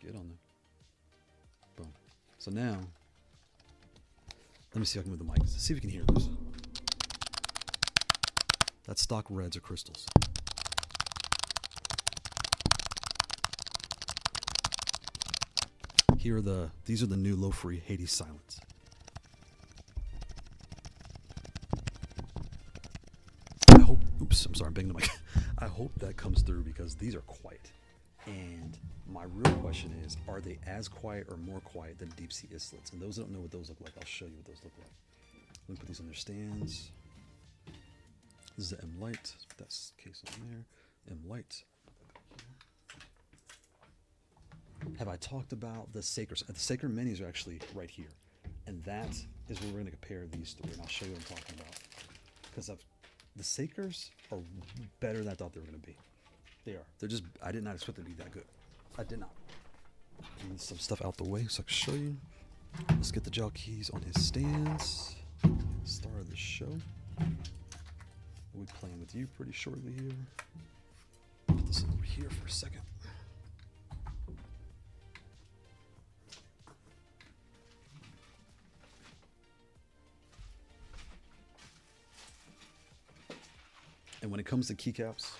S1: Get on there. Boom. So now, let me see if I can move the mic. See if you can hear this. That's stock reds or crystals. These are the new low-free Hades Silence. Oops, I'm sorry, I'm banging the mic. I hope that comes through because these are quiet. And my real question is, are they as quiet or more quiet than deep sea islets? And those that don't know what those look like, I'll show you what those look like. Let me put these on their stands. This is the M Light. That's case on there. M Light. Have I talked about the Sacred? The Sacred Minis are actually right here. And that is where we're going to compare these three. And I'll show you what I'm talking about. Because the Sacres are better than I thought they were going to be. They are. They're just, I did not expect them to be that good. I did not. Get some stuff out the way so I can show you. Let's get the Guilekeys on his stands. Star of the show. We'll be playing with you pretty shortly here. Put this over here for a second. And when it comes to keycaps,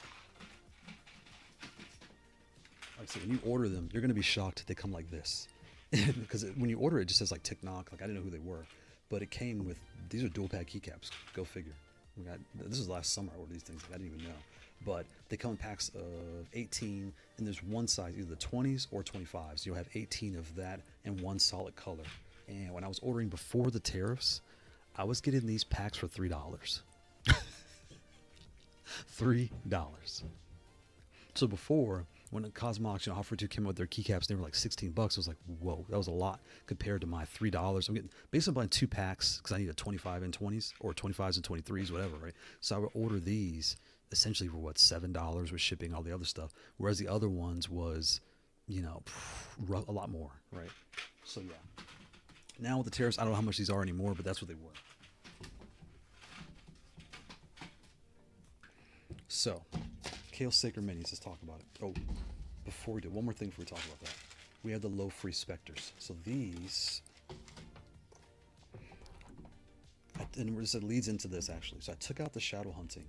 S1: like I said, when you order them, you're going to be shocked they come like this. Because when you order it, it just says like Tikitaka. Like I didn't know who they were. But it came with, these are dual pad keycaps. Go figure. This was last summer I ordered these things. Like, I didn't even know. But they come in packs of 18, and there's one size, either the 20s or 25s. You'll have 18 of that and one solid color. And when I was ordering before the tariffs, I was getting these packs for $3. $3. So before, when the COSMOX, Kailh V2 came out with their keycaps, they were like 16 bucks. I was like, whoa, that was a lot compared to my $3. I'm getting basically buying 2 packs because I need a 25 and 20s or 25s and 23s, whatever, right? So I would order these essentially for what, $7 with shipping, all the other stuff, whereas the other ones was, you know, a lot more, right? So yeah. Now with the tariffs, I don't know how much these are anymore, but that's what they were. So, Kailh Sacred Minis, let's talk about it. Oh, before we do, one more thing before we talk about that. We have the low-free Spectres. So these, and it leads into this actually. So I took out the shadow hunting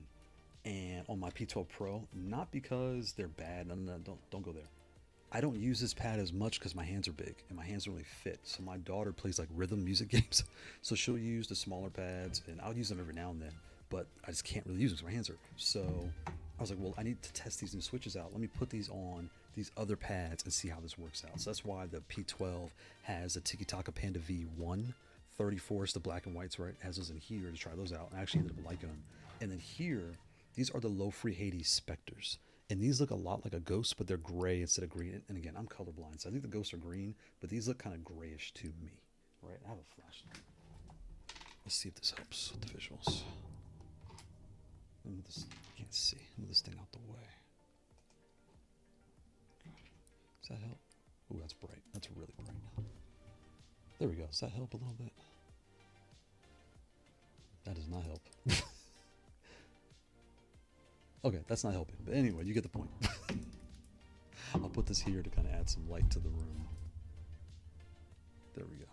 S1: and on my P12 Pro, not because they're bad, no, don't go there. I don't use this pad as much because my hands are big and my hands don't really fit. So my daughter plays like rhythm music games. So she'll use the smaller pads and I'll use them every now and then, but I just can't really use them because my hands are. So I was like, well, I need to test these new switches out. Let me put these on these other pads and see how this works out. So that's why the P12 has a Tikitaka Panda V1 34 is the black and whites, right? It has those in here to try those out. I actually ended up liking them. And then here, these are the low free Hades Spectres. And these look a lot like a ghost, but they're gray instead of green. And again, I'm colorblind, so I think the ghosts are green, but these look kind of grayish to me, right? I have a flashlight. Let's see if this helps with the visuals. Move this, I can't see. Move this thing out the way. Does that help? Ooh, that's bright. That's really bright. There we go. Does that help a little bit? That does not help. Okay, that's not helping. But anyway, you get the point. I'll put this here to kind of add some light to the room. There we go.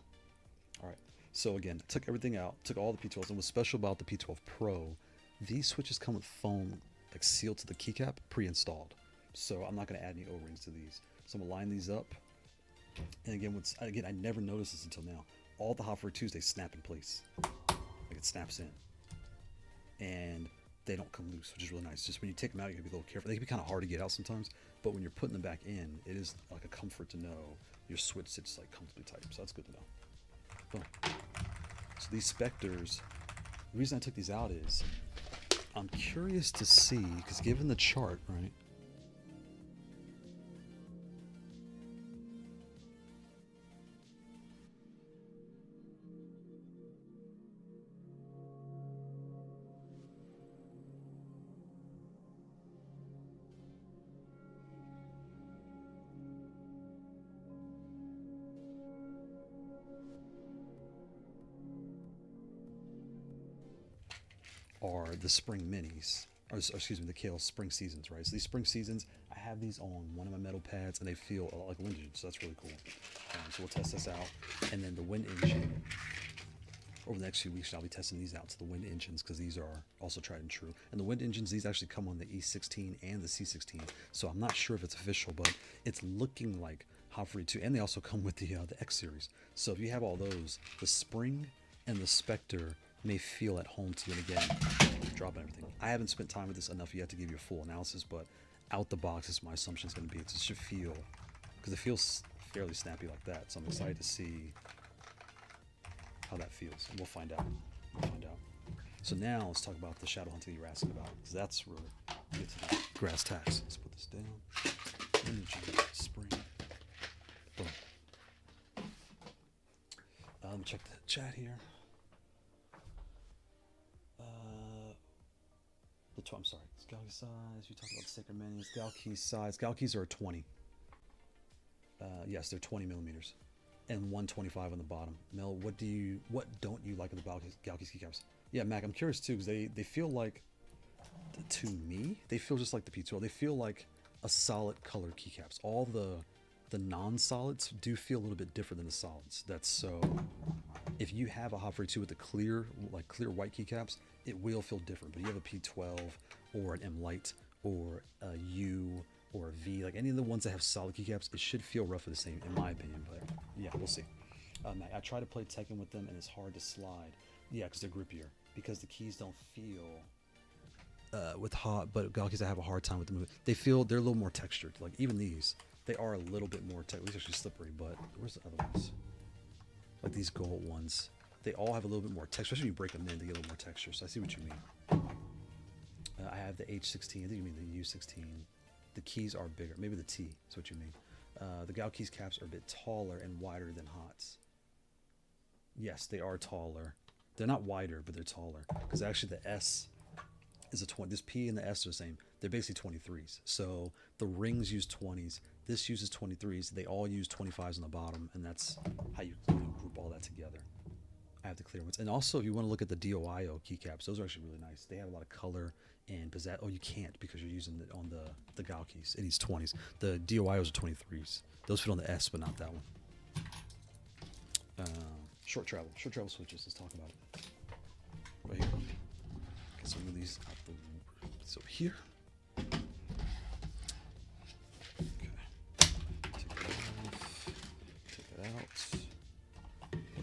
S1: All right. So again, took everything out, took all the P12s, and what's special about the P12 Pro, these switches come with foam like sealed to the keycap, pre-installed. So I'm not going to add any O-rings to these. So I'm going to line these up. And again, I never noticed this until now. All the Hot for Tuesday snap in place. Like it snaps in. And they don't come loose, which is really nice. Just when you take them out, you gotta be a little careful. They can be kind of hard to get out sometimes, but when you're putting them back in, it is like a comfort to know your switch sits like comfortably tight. So that's good to know. Boom. So these Spectres, the reason I took these out is I'm curious to see, because given the chart, right? Are the spring minis, or excuse me, the Kailh spring seasons, right? So these spring seasons, I have these on one of my metal pads, and they feel a lot like wind engines, so that's really cool. So we'll test this out, and then the wind engine. Over the next few weeks, I'll be testing these out to the wind engines because these are also tried and true. And the wind engines, these actually come on the E16 and the C16, so I'm not sure if it's official, but it's looking like Hot for V2, and they also come with the X series. So if you have all those, the spring and the Spectre may feel at home to you. And again, dropping everything. I haven't spent time with this enough yet to give you a full analysis, but out the box is my assumption is going to be. It should feel, because it feels fairly snappy like that. So I'm excited to see how that feels. And we'll find out. We'll find out. So now let's talk about the shadow hunting you were asking about, because that's where we get to the grass tacks. Let's put this down. Energy, spring. Boom. Let me check the chat here. I'm sorry, it's Guilekeys size. You talked about the sacred minis. Guilekeys size. Guilekeys are a 20. Yes, they're 20 millimeters, and 125 on the bottom. Mel, what don't you like in the Guilekeys keycaps? Yeah, Mac, I'm curious too, because they feel like, to me, they feel just like the P12. They feel like a solid color keycaps. All the non-solids do feel a little bit different than the solids. That's so. If you have a Hot for V2 with the clear white keycaps, it will feel different. But you have a P12 or an M Lite or a U or a V, like any of the ones that have solid keycaps, it should feel roughly the same, in my opinion. But yeah, we'll see. I try to play Tekken with them, and it's hard to slide. Yeah, because they're grippier. Because the keys don't feel with hot, but Guilekeys, I have a hard time with them. They're a little more textured. Like even these, they are a little bit more these are actually slippery. But where's the other ones? Like these gold ones, they all have a little bit more texture, especially when you break them in, they get a little more texture. So I see what you mean. I have the H16, I think you mean the U16. The keys are bigger, maybe the T is what you mean. The Guilekeys caps are a bit taller and wider than Hot's. Yes, they are taller. They're not wider, but they're taller. Because actually the S is a 20. This P and the S are the same. They're basically 23s. So the rings use 20s. This uses 23s. They all use 25s on the bottom, and that's how you group all that together. I have the clear ones. And also, if you want to look at the DOIO keycaps, those are actually really nice. They have a lot of color and pizzazz. Oh, you can't because you're using it on the Guilekeys. It needs 20s. The DOIOs are 23s. Those fit on the S, but not that one. Short travel switches. Let's talk about it. Right here. Get some of these out the. So here. What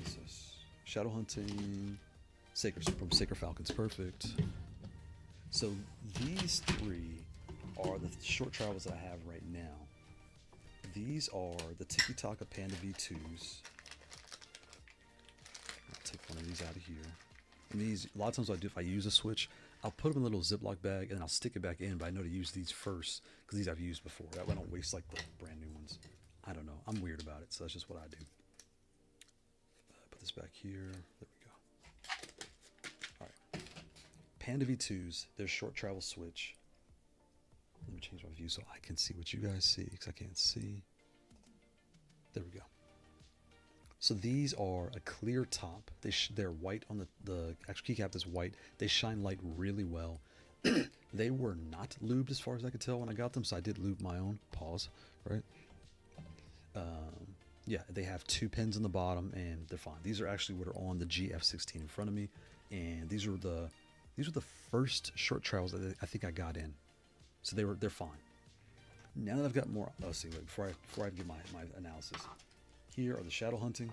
S1: is this? Shadow hunting. From Sacred Falcons. Perfect. So these three are the short travels that I have right now. These are the Tikitaka Panda V2s. take one of these out of here. And these, a lot of times what I do, if I use a switch, I'll put them in a little Ziploc bag and I'll stick it back in, but I know to use these first because these I've used before. That way I don't waste like the brand new ones. I don't know. I'm weird about it, so that's just what I do. Put this back here. There we go. All right. Panda V2s, their short travel switch. Let me change my view so I can see what you guys see because I can't see. There we go. So these are a clear top. They're white on the actual keycap is white. They shine light really well. They were not lubed as far as I could tell when I got them, so I did lube my own. Pause. Right. Yeah, they have 2 pins in the bottom, and they're fine. These are actually what are on the GF-16 in front of me, and these are the first short travels that I think I got in. So they're fine. Now that I've got more, let's see. Wait, before I give my analysis. Here are the shadow hunting.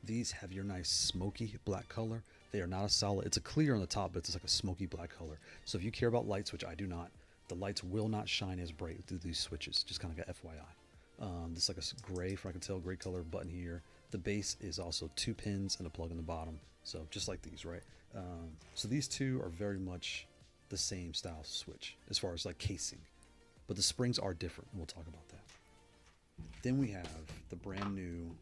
S1: These have your nice smoky black color. They are not a solid. It's a clear on the top, but it's like a smoky black color. So if you care about lights, which I do not, the lights will not shine as bright through these switches. Just kind of got FYI. This is like a gray, from I can tell, gray color button here. The base is also 2 pins and a plug in the bottom. So just like these, right? So these two are very much the same style switch as far as like casing, but the springs are different. We'll talk about that. Then we have the brand new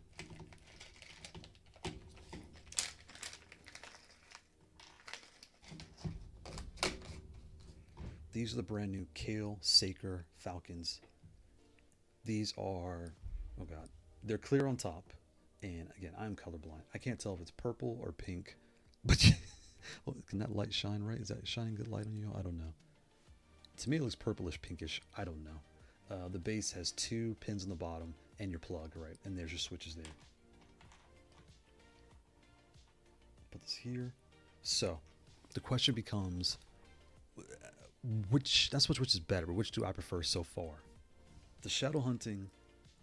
S1: these are the brand new Kailh Seasons Falcons. These are, oh god, they're clear on top, and again, I'm colorblind. I can't tell if it's purple or pink, but well, can that light shine right? Is that shining good light on you? I don't know. To me, it looks purplish, pinkish. I don't know. The base has 2 pins in the bottom and your plug, right? And there's your switches there. Put this here. So the question becomes, which is better, but which do I prefer so far? The shadow hunting,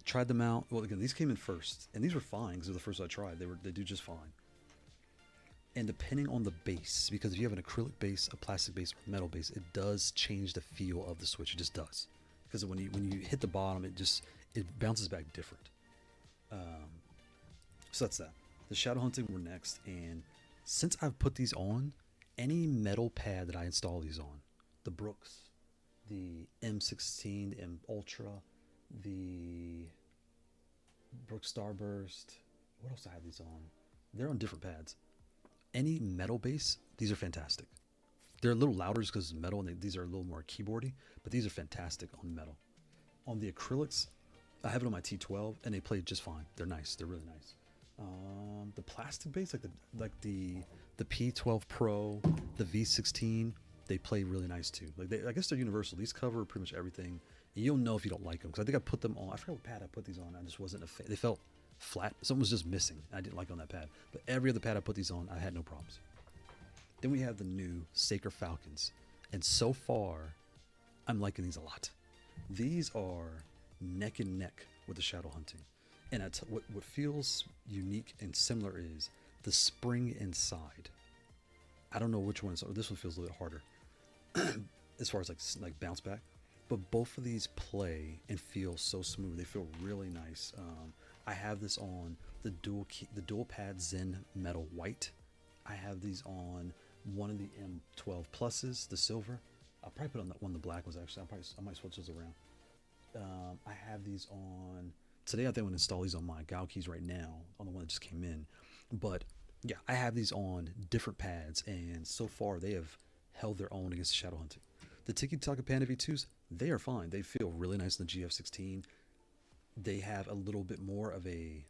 S1: tried them out. Well, again, these came in first, and these were fine because they're the first I tried. They do just fine. And depending on the base, because if you have an acrylic base, a plastic base, or metal base, it does change the feel of the switch. It just does. Because when you hit the bottom, it bounces back different. So that's that. The shadow hunting were next, and since I've put these on, any metal pad that I install these on, the Brooks, the M16, the M Ultra, the Brooks Starburst, what else do I have these on? They're on different pads. Any metal base, these are fantastic. They're a little louder just because it's metal, and these are a little more keyboardy, but these are fantastic on metal. On the acrylics, I have it on my T12, and they play just fine. They're nice. They're really nice. The plastic base, like the P12 Pro, the V16, they play really nice too. I guess they're universal. These cover pretty much everything. And you'll know if you don't like them, because I think I put them on. I forgot what pad I put these on. I just wasn't a fan. They felt flat. Something was just missing. I didn't like on that pad. But every other pad I put these on, I had no problems. Then we have the new Seasons Falcons, and so far, I'm liking these a lot. These are neck and neck with the shadow hunting, and what feels unique and similar is the spring inside. I don't know which one. This one feels a little bit harder as far as like bounce back, but both of these play and feel so smooth. They feel really nice. I have this on the dual pad Zen metal white. I have these on one of the M12 pluses, the silver. I'll probably put on that one, the black ones actually. I might switch those around. I have these on today. I think I'm gonna install these on my Guilekeys right now, on the one that just came in. But yeah, I have these on different pads, and so far they have held their own against the shadow hunting. The Tikitaka Panda V2s, they are fine. They feel really nice in the GF-16. They have a little bit more of a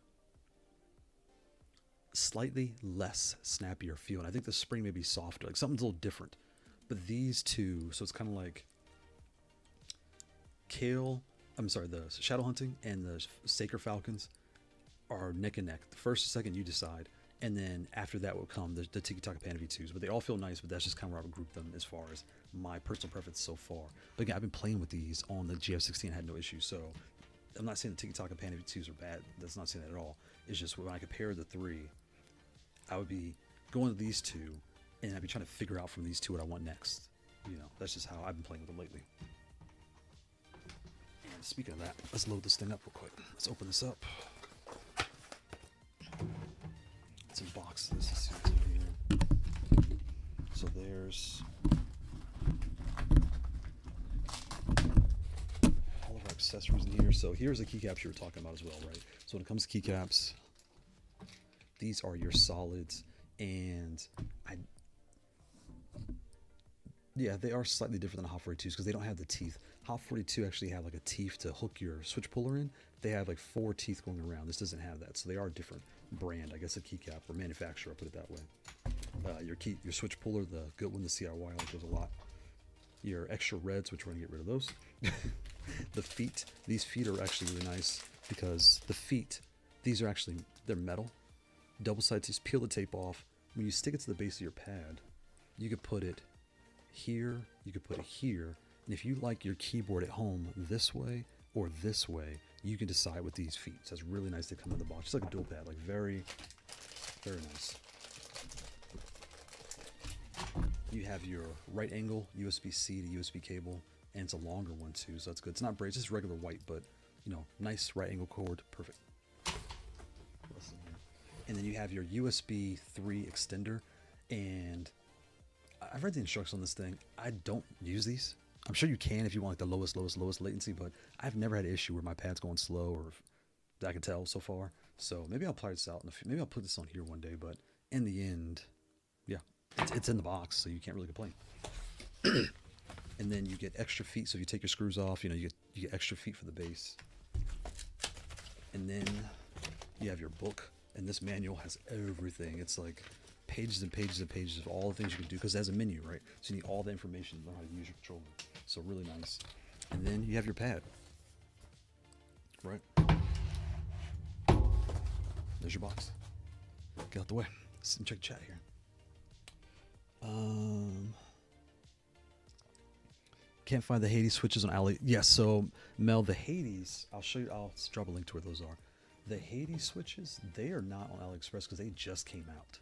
S1: slightly less snappier feel, and I think the spring may be softer, like something's a little different. But these two, so it's kind of like the shadow hunting and the Seasons Falcons are neck and neck. The first and second you decide, and then after that will come the Tikitaka Panda V2s. But they all feel nice, but that's just kind of where I would group them as far as my personal preference so far. But again, I've been playing with these on the GF-16, I had no issues. So I'm not saying the Tikitaka Panda V2s are bad. That's not saying that at all. It's just when I compare the three, I would be going to these two, and I'd be trying to figure out from these two what I want next. You know, that's just how I've been playing with them lately. And speaking of that, let's load this thing up real quick. Let's open this up. box. Let's just see what's in here. So there's all of our accessories in here. So here's the keycaps you were talking about as well, right? So when it comes to keycaps, these are your solids, and yeah, they are slightly different than Hot 42s because they don't have the teeth. Hot 42 actually have like a teeth to hook your switch puller in. They have like 4 teeth going around. This doesn't have that, so they are a different brand, I guess, a keycap or manufacturer. I'll put it that way. Your switch puller, the good one, the CIY, I like those a lot. Your extra reds, which we're gonna get rid of those. The feet, these feet are actually really nice because the feet, these are actually, they're metal. Double sided, just peel the tape off. When you stick it to the base of your pad, you could put it here, you could put it here, and if you like your keyboard at home this way or this way, you can decide with these feet. So it's really nice to come in the box. It's like a dual pad, like very, very nice. You have your right angle USB-C to USB cable, and it's a longer one too, so that's good. It's not braided, it's just regular white, but you know, nice right angle cord, perfect. And then you have your USB 3 extender, and I've read the instructions on this thing. I don't use these. I'm sure you can if you want like the lowest latency, but I've never had an issue where my pad's going slow, or that I can tell so far. So maybe I'll apply this out. Maybe I'll put this on here one day, but in the end, yeah, it's in the box, so you can't really complain. And then you get extra feet. So if you take your screws off, you know, you get extra feet for the base. And then you have your book, and this manual has everything. It's like pages and pages and pages of all the things you can do because it has a menu, right? So you need all the information to learn how to use your controller. So really nice. And then you have your pad, right? There's your box. Get out the way. Let's check chat here. Can't find the Hades switches on Ali. Yes, yeah, so Mel, the Hades, I'll show you. I'll drop a link to where those are. The Hades switches, they are not on AliExpress because they just came out.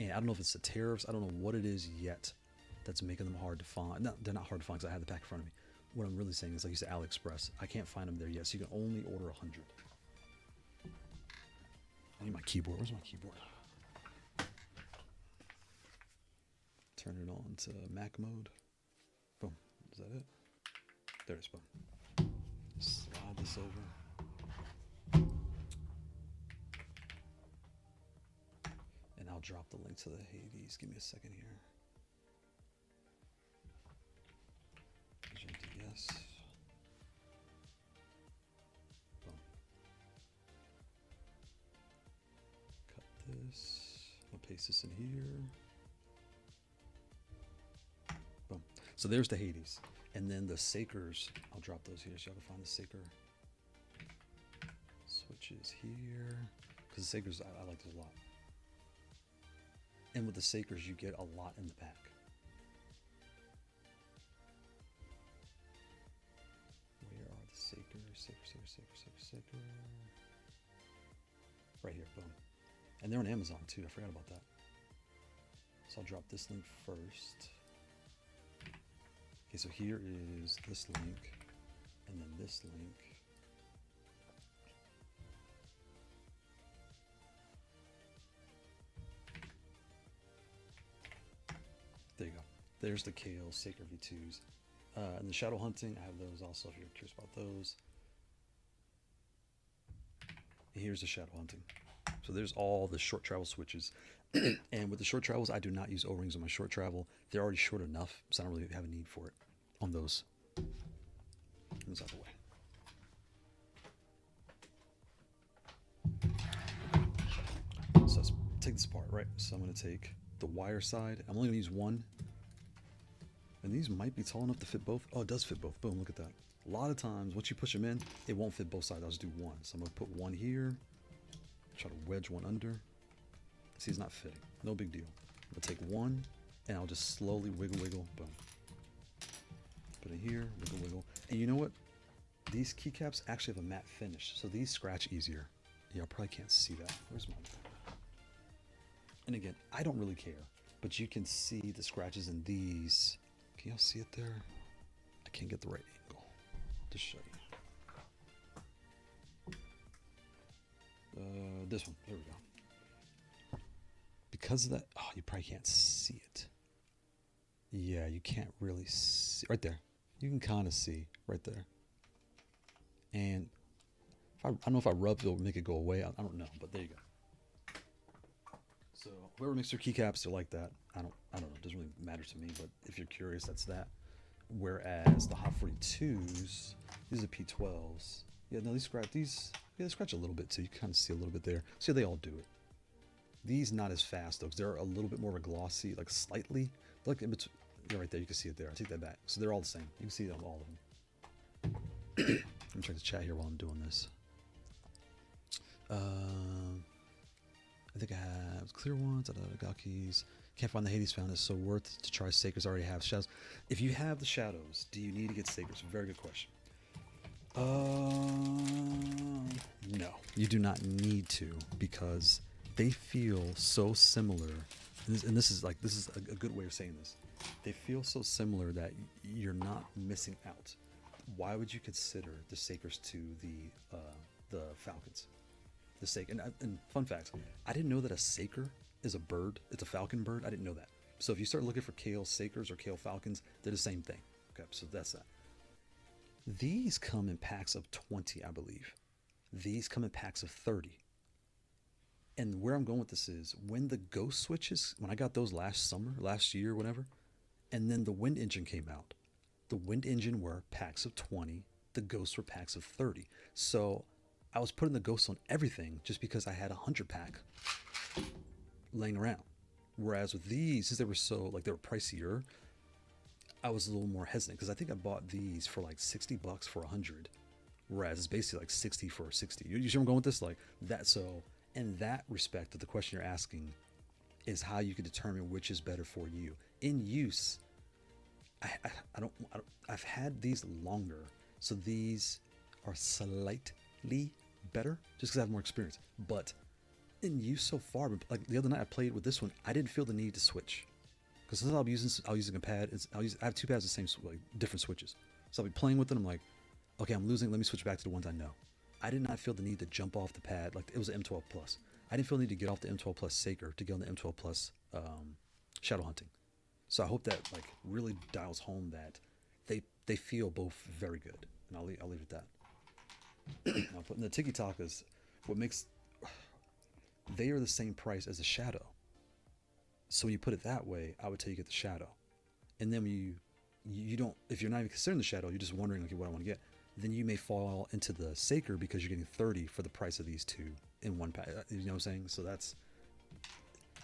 S1: And I don't know if it's the tariffs. I don't know what it is yet that's making them hard to find. No, they're not hard to find because I have the pack in front of me. What I'm really saying is, like you said, AliExpress. I can't find them there yet, so you can only order 100. I need my keyboard. Where's my keyboard? Turn it on to Mac mode. Boom. Is that it? There it is. Boom. Slide this over. And I'll drop the link to the Hades. Give me a second here. Yes. Boom. Cut this. I'll paste this in here. Boom. So there's the Hades. And then the Sakers, I'll drop those here so y'all can find the Saker switches here. Because the Sakers, I like those a lot. And with the Sakers, you get a lot in the pack. Where are the Sakers? Saker. Right here, boom. And they're on Amazon too, I forgot about that. So I'll drop this link first. Okay, so here is this link, and then this link. There you go. There's the Kailh Saker V2s. And the Shadow Hunting, I have those also if you're curious about those. And here's the Shadow Hunting. So there's all the short travel switches. And with the short travels, I do not use O-rings on my short travel. They're already short enough, so I don't really have a need for it on those. Move out of the way. So let's take this apart, right? So I'm going to take the wire side. I'm only going to use one. And these might be tall enough to fit both. Oh, it does fit both. Boom, look at that. A lot of times, once you push them in, it won't fit both sides. I'll just do one. So I'm going to put one here. Try to wedge one under. See, it's not fitting. No big deal. I'll take one, and I'll just slowly wiggle, boom. Put it here, wiggle. And you know what? These keycaps actually have a matte finish, so these scratch easier. Yeah, I probably can't see that. Where's my... And again, I don't really care, but you can see the scratches in these. Can y'all see it there? I can't get the right angle. Just show you. This one. There we go. because of that, oh, you probably can't see it. Yeah, you can't really see right there. You can kind of see right there. And if I don't know if I rub it'll make it go away. I don't know, but there you go. So whoever makes their keycaps, they're like that. I don't know. It doesn't really matter to me. But if you're curious, that's that. Whereas the Hot 42s, these are P12s. Yeah, no, these scratch these. Yeah, they scratch a little bit too. You can kind of see a little bit there. See, they all do it. These not as fast though, because they're a little bit more of a glossy, like slightly. Look in between. Yeah, right there. You can see it there. I take that back. So they're all the same. You can see it on all of them. Let me check the chat here while I'm doing this. I think I have clear ones. Guilekeys. Can't find the Hades found. It's so worth to try Sakers. Already have shadows. If you have the shadows, do you need to get Sakers? Very good question. No, you do not need to, because they feel so similar. And this is a good way of saying this. They feel so similar that you're not missing out. Why would you consider the Sakers to the Falcons? The Saker. And fun fact, I didn't know that a Saker is a bird. It's a falcon bird. I didn't know that. So if you start looking for Kailh Sakers or Kailh Falcons, they're the same thing. Okay, so that's that. These come in packs of 20, I believe. These come in packs of 30. And where I'm going with this is, when the Ghost Switches, when I got those last year, whatever, and then the Wind Engine came out. The Wind Engine were packs of 20. The Ghosts were packs of 30. So I was putting the Ghosts on everything just because I had a 100-pack laying around. Whereas with these, since they were so, like, they were pricier, I was a little more hesitant, because I think I bought these for like $60 for 100, whereas it's basically like 60 for 60. You see where I'm going with this? Like that. So in that respect, of the question you're asking is how you can determine which is better for you in use. I've had these longer, so these are slightly better just because I have more experience. But in use so far, like the other night I played with this one, I didn't feel the need to switch. Because since I'll be using a pad, I have two pads the same, like different switches. So I'll be playing with it. I'm like, okay, I'm losing. Let me switch back to the ones I know. I did not feel the need to jump off the pad. Like it was an M12 Plus. I didn't feel the need to get off the M12 Plus Saker to get on the M12 Plus Shadow Hunting. So I hope that like really dials home that they feel both very good. And I'll leave it at that. Now putting the Tikitakas, what makes they are the same price as the Shadow. So when you put it that way, I would tell you get the Shadow. And then when you don't, if you're not even considering the Shadow, you're just wondering, okay, what I want to get, then you may fall into the Saker because you're getting 30 for the price of these two in one pack. You know what I'm saying? So that's,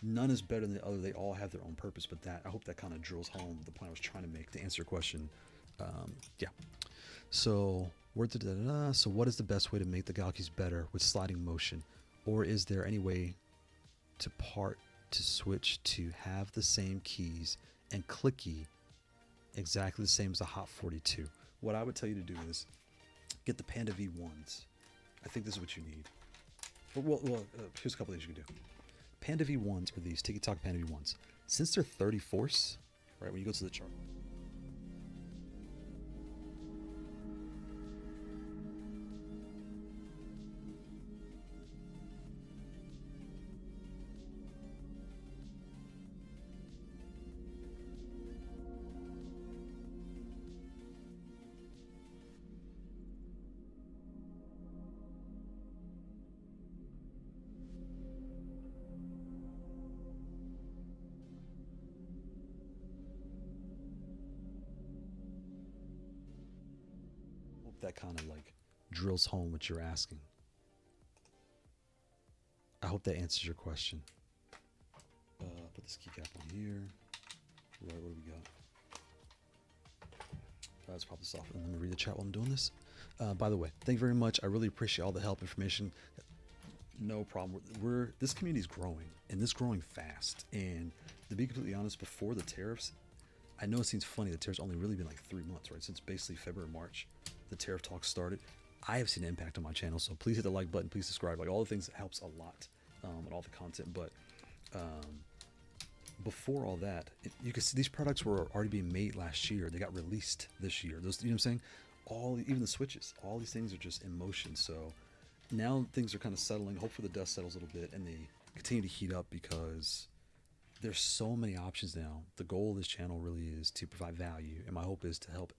S1: none is better than the other. They all have their own purpose, but I hope that kind of drills home the point I was trying to make to answer your question. Yeah. So so what is the best way to make the Guilekeys better with sliding motion? Or is there any way to switch to have the same keys and clicky exactly the same as the Hot 42? What I would tell you to do is get the Panda V1s. I think this is what you need. But well, here's a couple things you can do. Panda V1s are these Tikitaka Panda V1s. Since they're 30 force, right, when you go to the chart. That kind of like drills home what you're asking. I hope that answers your question. Put this keycap on here. Right, what do we got? Let's pop this off and let me read the chat while I'm doing this. By the way, thank you very much. I really appreciate all the help, information. No problem. This community is growing, and this growing fast. And to be completely honest, before the tariffs, I know it seems funny, the tariffs only really been like 3 months, right? Since basically February, March, the tariff talks started. I have seen an impact on my channel, so please hit the like button, please subscribe. Like all the things helps a lot, and all the content. But before all that, you can see these products were already being made last year. They got released this year. Those, you know what I'm saying? Even the switches, all these things are just in motion. So now things are kind of settling. Hopefully the dust settles a little bit and they continue to heat up, because there's so many options now. The goal of this channel really is to provide value, and my hope is to help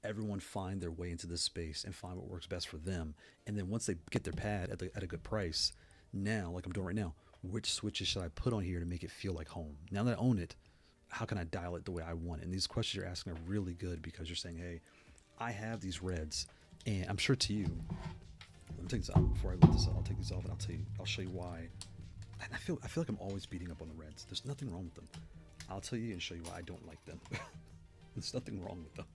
S1: everyone find their way into this space and find what works best for them. And then once they get their pad at a good price, now, like I'm doing right now, which switches should I put on here to make it feel like home? Now that I own it, how can I dial it the way I want? And these questions you're asking are really good, because you're saying, hey, I have these reds, and I'm sure to you, let me take this out before I let this out. I'll take these off and I'll show you why. And I feel like I'm always beating up on the reds. There's nothing wrong with them. I'll tell you and show you why I don't like them. There's nothing wrong with them.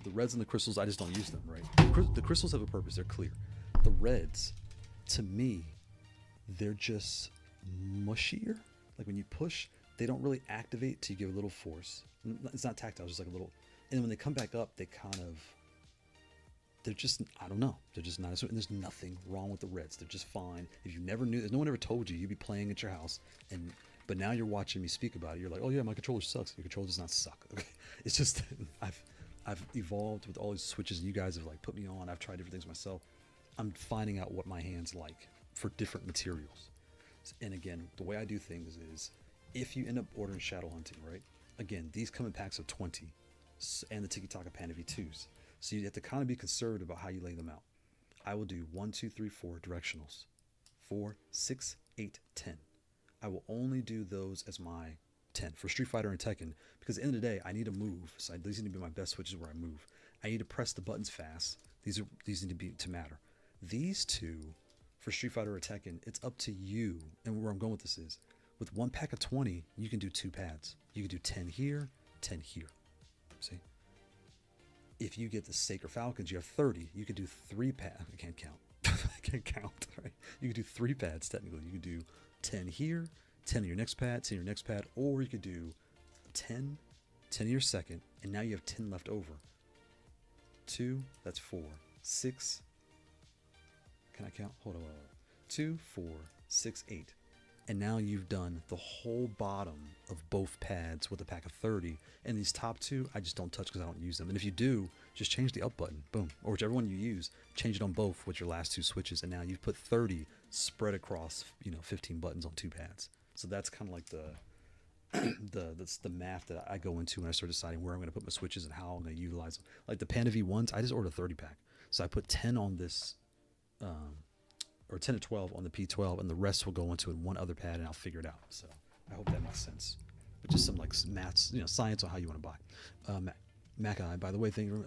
S1: The reds and the crystals, I just don't use them, right? The crystals have a purpose. They're clear. The reds, to me, they're just mushier. Like when you push, they don't really activate till you give a little force. It's not tactile, it's just like a little. And then when they come back up, they're just, I don't know. They're just not, and there's nothing wrong with the reds. They're just fine. If you never knew, no one ever told you, you'd be playing at your house, but now you're watching me speak about it. You're like, oh yeah, my controller sucks. Your controller does not suck. Okay? It's just, I've evolved with all these switches, and you guys have like put me on. I've tried different things myself. I'm finding out what my hands like for different materials. And again, the way I do things is, if you end up ordering shadow hunting, right? Again, these come in packs of 20, and the Tikitaka Panda V2s. So you have to kind of be conservative about how you lay them out. I will do 1, 2, 3, 4 directionals, 4, 6, 8, 10. I will only do those as my 10 for Street Fighter and Tekken, because at the end of the day, I need to move. So these need to be my best switches where I move. I need to press the buttons fast. These need to be to matter. These two for Street Fighter or Tekken, it's up to you. And where I'm going with this is, with one pack of 20, you can do 2 pads. You can do 10 here, 10 here. See? If you get the Sacred Falcons, you have 30. You can do 3 pads. I can't count. I can't count. Right? You can do 3 pads technically. You can do 10 here, 10 in your next pad, 10 in your next pad, or you could do 10, 10 in your second, and now you have 10 left over. 2, that's 4, 6. Can I count? Hold on. 2, 4, 6, 8. And now you've done the whole bottom of both pads with a pack of 30. And these top 2, I just don't touch because I don't use them. And if you do, just change the up button. Boom. Or whichever one you use, change it on both with your last 2 switches. And now you've put 30 spread across, 15 buttons on 2 pads. So that's kind of like that's the math that I go into when I start deciding where I'm going to put my switches and how I'm going to utilize them. Like the Panda V1s, I just ordered a 30 pack. So I put 10 on this, or 10 to 12 on the P12, and the rest will go into one other pad, and I'll figure it out. So I hope that makes sense. But just some like maths, science on how you want to buy. Mac-Eye, by the way, thank you.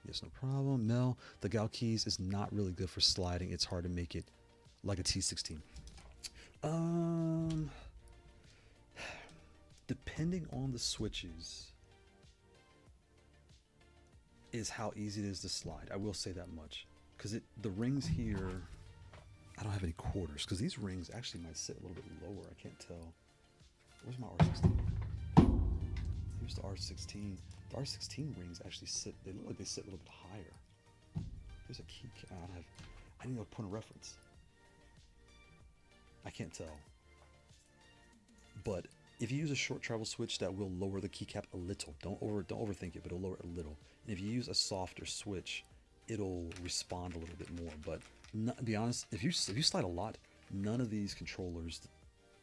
S1: Yes, no problem. Mel, the Guilekeys is not really good for sliding. It's hard to make it like a T16. Depending on the switches is how easy it is to slide. I will say that much, because the rings here, I don't have any quarters, because these rings actually might sit a little bit lower. I can't tell. Where's my R16? Here's the R16. The R16 rings actually they look like they sit a little bit higher. There's a key. I need a point of reference. I can't tell. But if you use a short travel switch, that will lower the keycap a little. Don't overthink it, but it'll lower it a little. And if you use a softer switch, it'll respond a little bit more. But to be honest, if you slide a lot, none of these controllers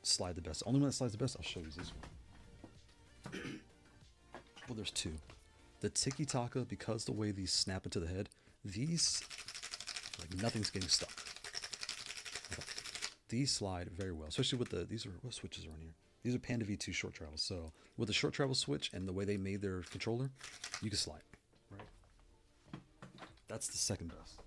S1: slide the best. The only one that slides the best, I'll show you, is this one. Well, there's 2. The Tikitaka, because the way these snap into the head, these, like, nothing's getting stuck. Okay. These slide very well, especially with what switches are on here? These are Panda V2 short travel. So with the short travel switch and the way they made their controller, you can slide. Right. That's the second best.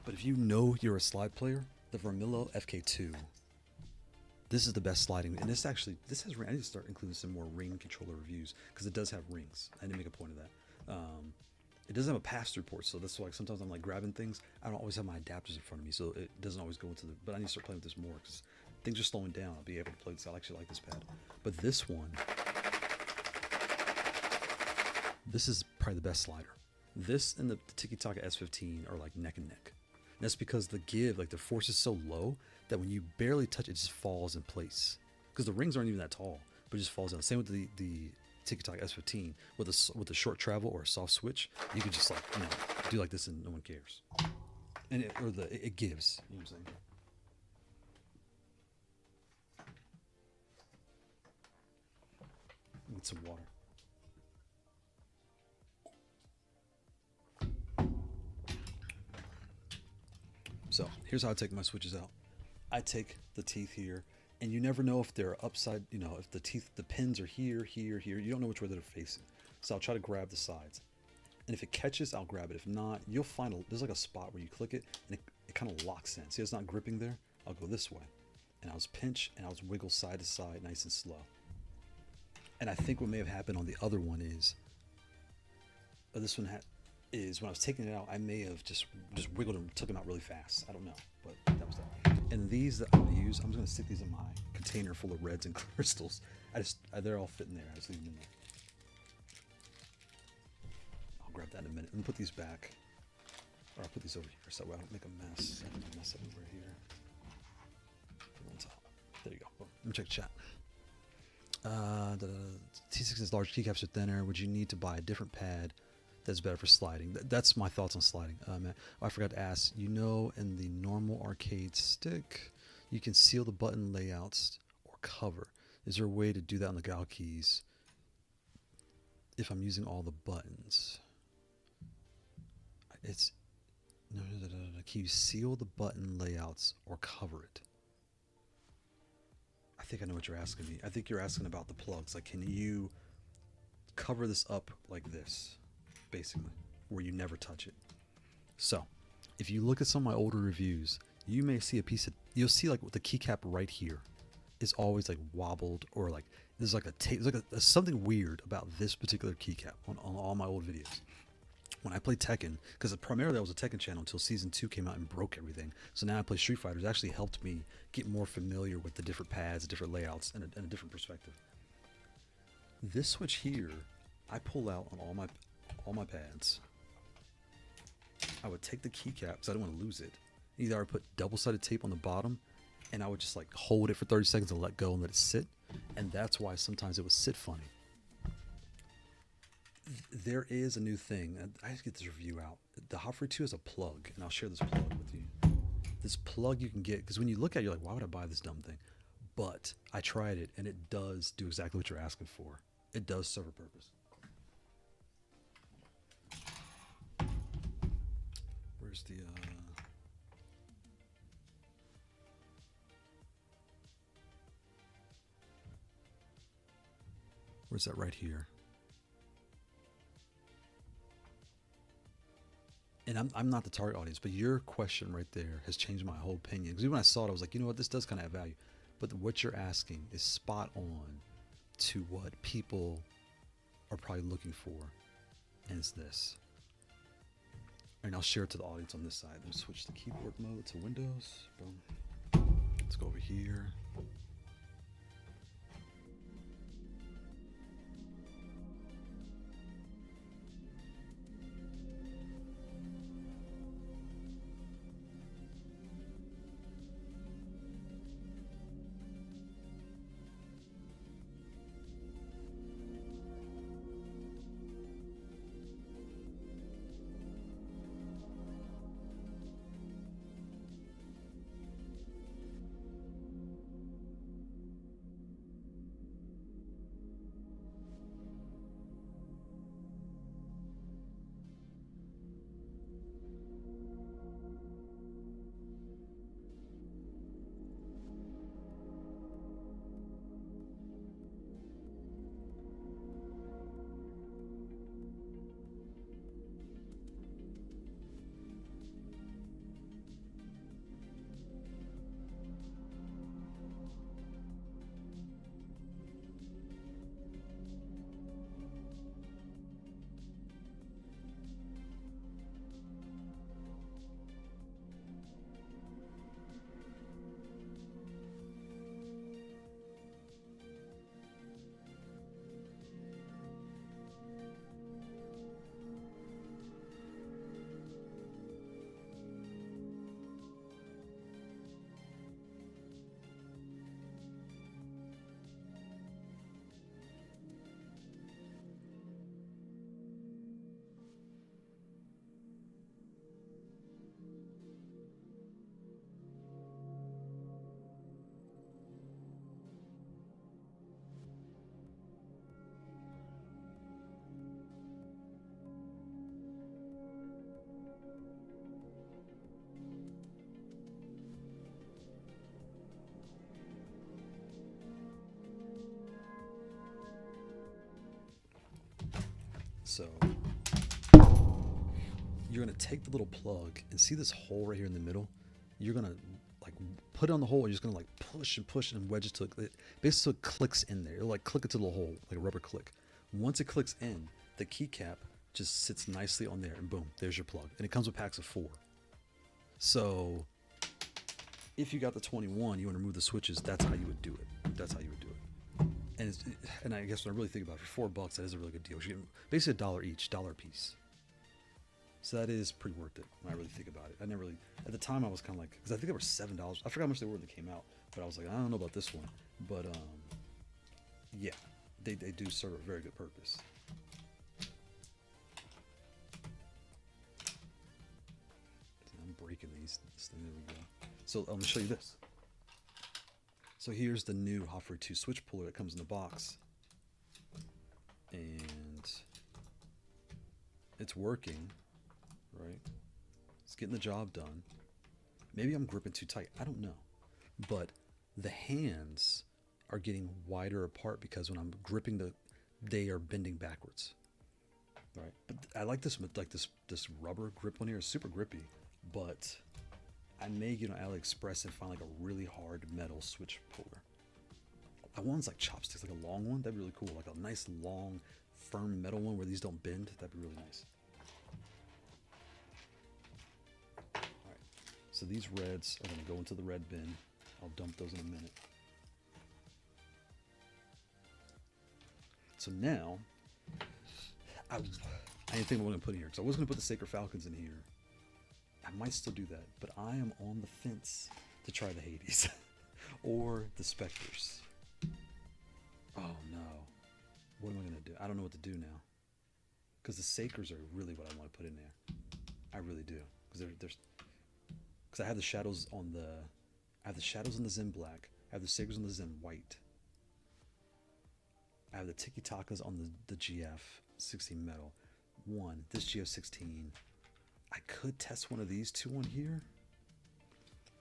S1: But if you know you're a slide player, the Vermillo FK2, this is the best sliding. And this has ring. I need to start including some more ring controller reviews, because it does have rings. I didn't make a point of that. It doesn't have a pass-through port, so that's why sometimes I'm like grabbing things. I don't always have my adapters in front of me, so it doesn't always go into but I need to start playing with this more, because things are slowing down. I'll be able to play this. I actually like this pad. But this one, this is probably the best slider. This and the Tikitaka S15 are like neck and neck. And that's because the force is so low that when you barely touch it, it just falls in place. Because the rings aren't even that tall, but it just falls down. Same with the Tikitaka S15 with a short travel or a soft switch, you can just like do like this and no one cares, and it gives. You know what I'm saying? Get some water. So here's how I take my switches out. I take the teeth here, and you never know if they're upside, if the pins are here, here, here. You don't know which way they're facing. So I'll try to grab the sides. And if it catches, I'll grab it. If not, you'll find there's like a spot where you click it, and it kind of locks in. See, it's not gripping there. I'll go this way. And I'll just pinch, and I'll just wiggle side to side, nice and slow. And I think what may have happened on the other one is, this one is when I was taking it out, I may have just wiggled and took them out really fast. I don't know, but that was that. And these that I'm gonna use, I'm just gonna stick these in my container full of reds and crystals. They're all fitting there. I just leave them in there. I'll grab that in a minute. Let me put these back, or I'll put these over here so I don't make a mess. I don't make a mess everywhere here. Put it on top. There you go. Boom. Let me check the chat. T6 is large, keycaps are thinner. Would you need to buy a different pad that's better for sliding? That's my thoughts on sliding. I forgot to ask, in the normal arcade stick, you can seal the button layouts or cover. Is there a way to do that on the Guilekeys if I'm using all the buttons? Can you seal the button layouts or cover it? I think I know what you're asking me. I think you're asking about the plugs. Like, can you cover this up like this, basically, where you never touch it? So, if you look at some of my older reviews, you may see you'll see like the keycap right here is always like wobbled, or like there's like there's something weird about this particular keycap on all my old videos. When I play Tekken, because primarily I was a Tekken channel until Season 2 came out and broke everything. So now I play Street Fighter. It actually helped me get more familiar with the different pads, different layouts, and a different perspective. This switch here, I pull out on all my pads. I would take the keycap because I don't want to lose it. Either I would put double-sided tape on the bottom, and I would just like hold it for 30 seconds and let go and let it sit. And that's why sometimes it would sit funny. There is a new thing. I have to get this review out. The Hot Free 2 is a plug, and I'll share this plug with you. This plug you can get, because when you look at it, you're like, why would I buy this dumb thing? But I tried it, and it does do exactly what you're asking for. It does serve a purpose. Where's the... Where's that right here? And I'm not the target audience, but your question right there has changed my whole opinion. Because when I saw it, I was like, you know what, this does kind of have value. But what you're asking is spot on to what people are probably looking for. And it's this. And I'll share it to the audience on this side. Let's switch the keyboard mode to Windows. Boom. Let's go over here. So you're gonna take the little plug and see this hole right here in the middle. You're gonna like put it on the hole. And you're just gonna like push and push and wedge it till it basically clicks in there. It'll like click it to the hole like a rubber click. Once it clicks in, the keycap just sits nicely on there, and boom, there's your plug. And it comes with packs of 4. So if you got the 21, you want to remove the switches. That's how you would do it. That's how you would do it. And I guess when I really think about it, for $4, that is a really good deal. You get basically $1 each, $1 a piece. So that is pretty worth it when I really think about it. I never really, at the time I was kind of like, because I think they were $7. I forgot how much they were when they came out, but I was like, I don't know about this one. But yeah, they do serve a very good purpose. I'm breaking these. There we go. So I'm gonna show you this. So here's the new Kailh V2 switch puller that comes in the box, and it's working. Right? It's getting the job done. Maybe I'm gripping too tight. I don't know. But the hands are getting wider apart because when I'm gripping they are bending backwards. Right? But I like this with like this rubber grip one here. It's super grippy. But I may get on AliExpress and find like a really hard metal switch puller. I want like chopsticks, like a long one. That'd be really cool. Like a nice long, firm metal one where these don't bend. That'd be really nice. So these reds are going to go into the red bin. I'll dump those in a minute. So now, I didn't think what I'm going to put in here, because I was going to put the Sacred Falcons in here. I might still do that, but I am on the fence to try the Hades or the Spectres. Oh no. What am I going to do? I don't know what to do now. Because the Sacres are really what I want to put in there. I really do. Because I have the shadows on the Zen black. I have the Sacres on the Zen white. I have the Tikitakas on the GF-16 metal. This GF-16. I could test one of these two on here,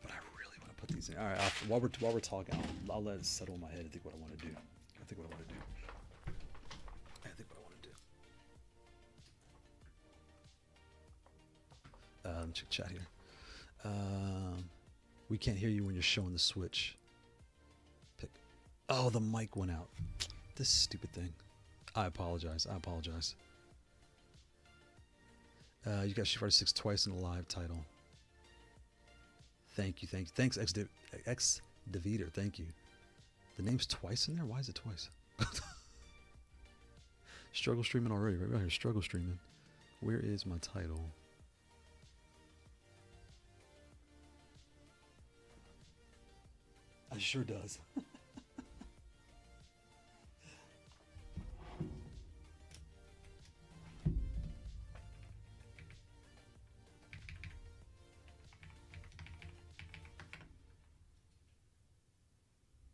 S1: but I really want to put these in. All right, while we're talking, I'll let it settle in my head and think what I want to do. Check chat here. We can't hear you when you're showing the switch. Oh, the mic went out. This stupid thing. I apologize. You got Street Fighter 6 twice in a live title. Thank you. Thanks, X Deveter. Thank you. The name's twice in there? Why is it twice? Struggle streaming already. Right here, struggle streaming. Where is my title? It sure does.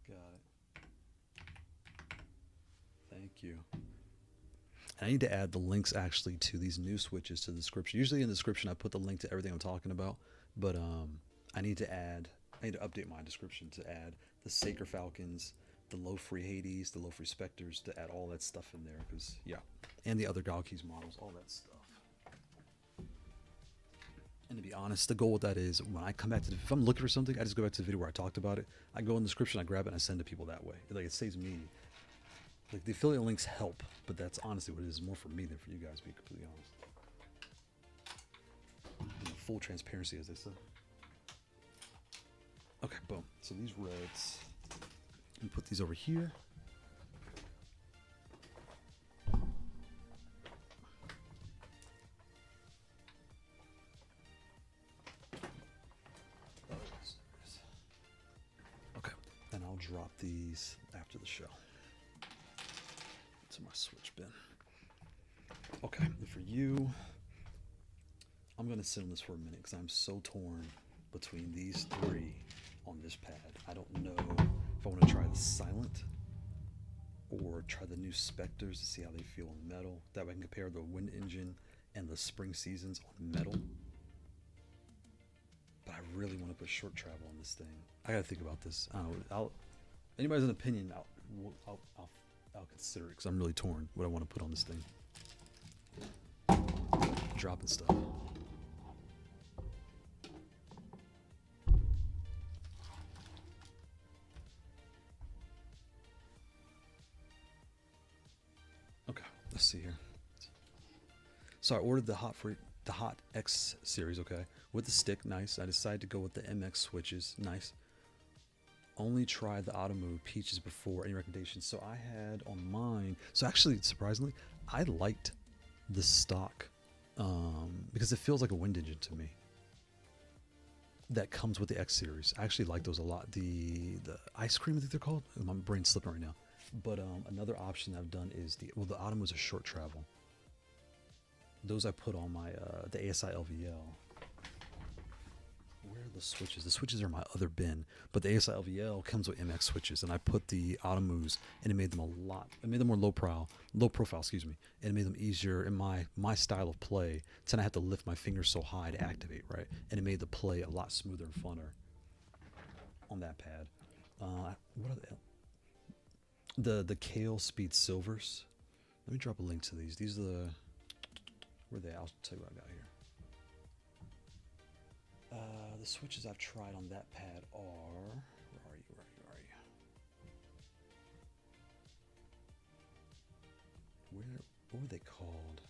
S1: Got it. Thank you. I need to add the links actually to these new switches to the description. Usually in the description I put the link to everything I'm talking about, but I need to update my description to add the Sacred Falcons, the low free Hades, the low free Spectres, to add all that stuff in there, because yeah, and the other Guilekeys models, all that stuff. And to be honest, the goal with that is when I come back to if I'm looking for something, I just go back to the video where I talked about it. I go in the description, I grab it, and I send it to people that way. Like, it saves me. Like, the affiliate links help, but that's honestly what it is, more for me than for you guys, to be completely honest. You know, full transparency, as they say. Okay, boom. So these reds, and put these over here. Okay, and I'll drop these after the show. To my switch bin. Okay, and for you, I'm gonna sit on this for a minute because I'm so torn between these three on this pad. I don't know if I want to try the Silent or try the new Spectres to see how they feel on metal. That way I can compare the Wind Engine and the Spring Seasons on metal. But I really want to put short travel on this thing. I gotta think about this. I don't know. Anybody has an opinion, I'll consider it because I'm really torn what I want to put on this thing. dropping stuff. Okay, let's see here. So I ordered the Hot X series, okay, with the stick, nice. I decided to go with the MX switches, nice. Only tried the Automu Peaches before. Any recommendations? So I had on mine. So actually, surprisingly, I liked the stock because it feels like a wind engine to me. That comes with the X series. I actually like those a lot. The ice cream, I think they're called. My brain's slipping right now. But another option I've done is the Automu is a short travel. Those I put on my the ASI LVL. Where are the switches? The switches are my other bin, but the ASI LVL comes with MX switches, and I put the Automus, and it made them it made them more low profile, excuse me, and it made them easier in my style of play. So I have to lift my fingers so high to activate, right? And it made the play a lot smoother and funner on that pad. What are the Kailh Speed Silvers? Let me drop a link to these. These are where are they? I'll tell you what I got here. The switches I've tried on that pad are... Where are you? What were they called?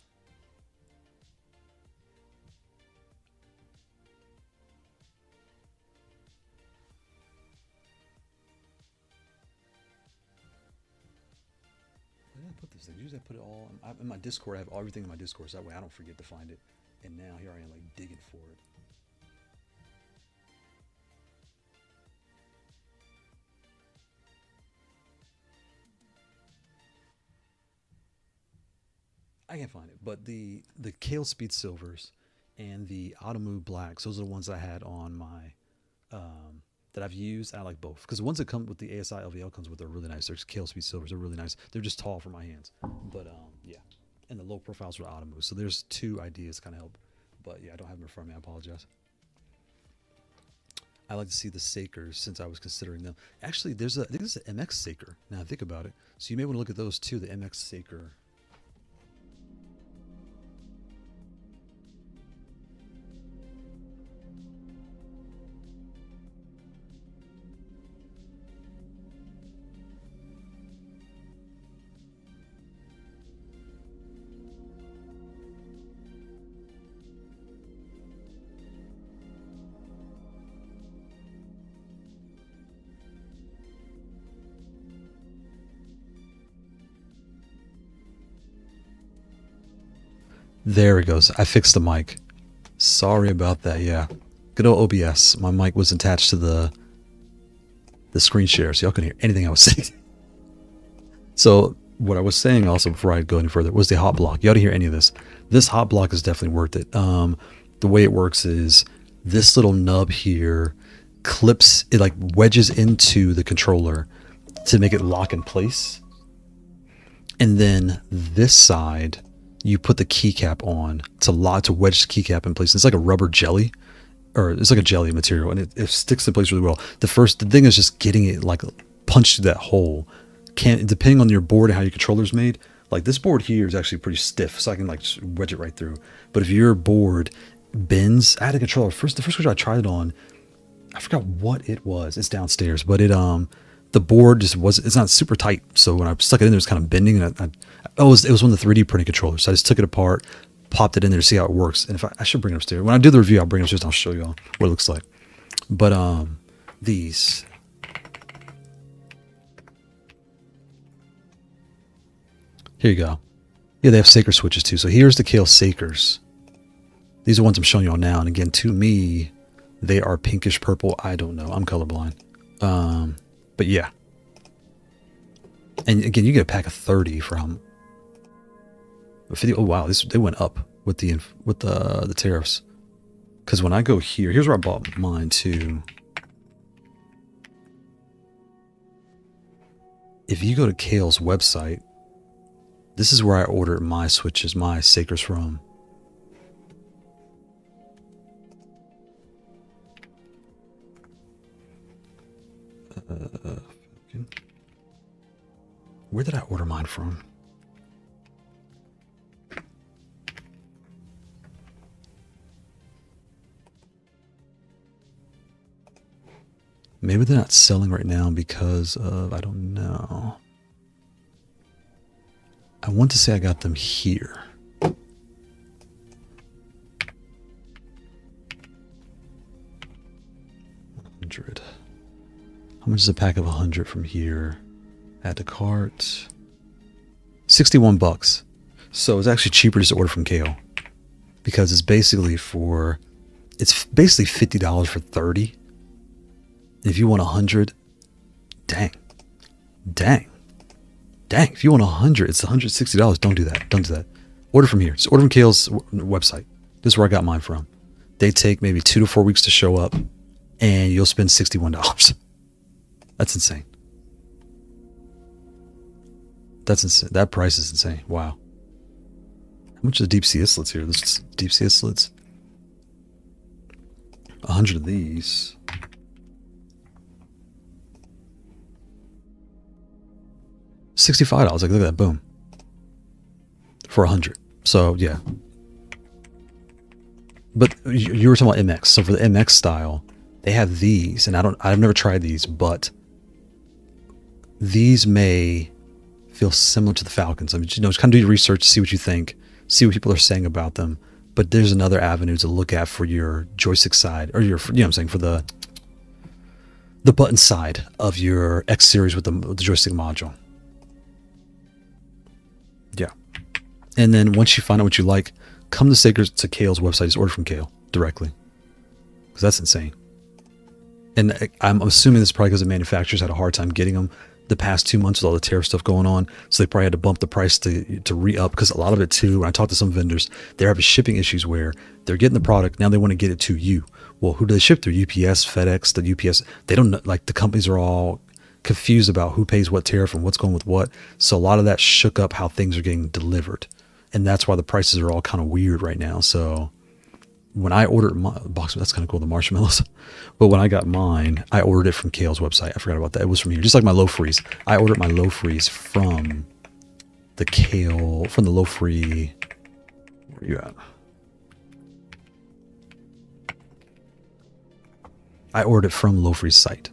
S1: Where did I put this thing? Usually I put it all... In my Discord, I have everything in my Discord, so that way I don't forget to find it. And now here I am, like, digging for it. I can't find it, but the Kailh Speed Silvers and the Automu Blacks, those are the ones I had on my that I've used. I like both because the ones that come with the ASI LVL comes with are really nice. There's Kailh Speed Silvers, they're really nice. They're just tall for my hands, but yeah. And the low profiles with Automu. So there's two ideas kind of help, but yeah, I don't have them in front of me. I apologize. I like to see the Sakers since I was considering them. Actually, I think there's an MX Saker. Now I think about it, so you may want to look at those too. The MX Saker. There it goes. I fixed the mic. Sorry about that. Yeah, good old OBS. My mic was attached to the screen share, so y'all couldn't hear anything I was saying. So what I was saying also before I go any further was the hot block. You ought to hear any of this. This hot block is definitely worth it. The way it works is this little nub here clips, it like wedges into the controller to make it lock in place. And then this side, you put the keycap on to wedge the keycap in place. It's like a rubber jelly, or it's like a jelly material, and it sticks in place really well. The thing is just getting it like punched through that hole. Depending on your board and how your controller's made, like this board here is actually pretty stiff, so I can like just wedge it right through. But if your board bends, I had a controller. The first controller I tried it on, I forgot what it was. It's downstairs, but the board just it's not super tight. So when I stuck it in there, it was kind of bending, and it was one of the 3D printing controllers. So I just took it apart, popped it in there to see how it works. And if I should bring it upstairs. When I do the review, I'll bring it upstairs and I'll show y'all what it looks like. But these. Here you go. Yeah, they have Saker switches too. So here's the Kailh Sakers. These are ones I'm showing y'all now. And again, to me, they are pinkish purple. I don't know. I'm colorblind. But yeah. And again, you get a pack of 30 from 50. Oh wow, they went up with the tariffs. Because when I go here's where I bought mine too. If you go to Kailh's website, this is where I order my switches, my Sakers from. Where did I order mine from? Maybe they're not selling right now because of, I don't know. I want to say I got them here. 100. How much is a pack of 100 from here? Add to cart. 61 bucks. So it's actually cheaper just to order from Kailh. Because it's basically $50 for 30. If you want 100, dang. If you want 100, it's $160. Don't do that. Order from here. Just order from Kailh's website. This is where I got mine from. They take maybe 2 to 4 weeks to show up, and you'll spend $61. That's insane. That's insane. That price is insane. Wow. How much are the deep sea islets here? This deep sea islets. 100 of these. $65. Like, look at that. Boom. For 100. So, yeah. But you were talking about MX. So for the MX style, they have these, and I've never tried these, but these may feel similar to the Falcons. I mean, just kind of do your research, see what you think, see what people are saying about them. But there's another avenue to look at for your joystick side, or your, what I'm saying, for the button side of your X series with the joystick module. Yeah. And then once you find out what you like, come to Kailh's website, just order from Kailh directly. Because that's insane. And I'm assuming this is probably because the manufacturers had a hard time getting them the past 2 months with all the tariff stuff going on. So they probably had to bump the price to re-up, because a lot of it too, when I talked to some vendors, they're having shipping issues where they're getting the product, now they want to get it to you. Well, who do they ship through? UPS, FedEx, the UPS. They don't know, like, the companies are all confused about who pays what tariff and what's going with what. So a lot of that shook up how things are getting delivered. And that's why the prices are all kind of weird right now. So when I ordered my box, that's kind of cool, the marshmallows. But when I got mine, I ordered it from Kailh's website. I forgot about that. It was from here, just like my low freeze. I ordered my low freeze from the Kailh, from the low free. Where are you at? I ordered it from low freeze site.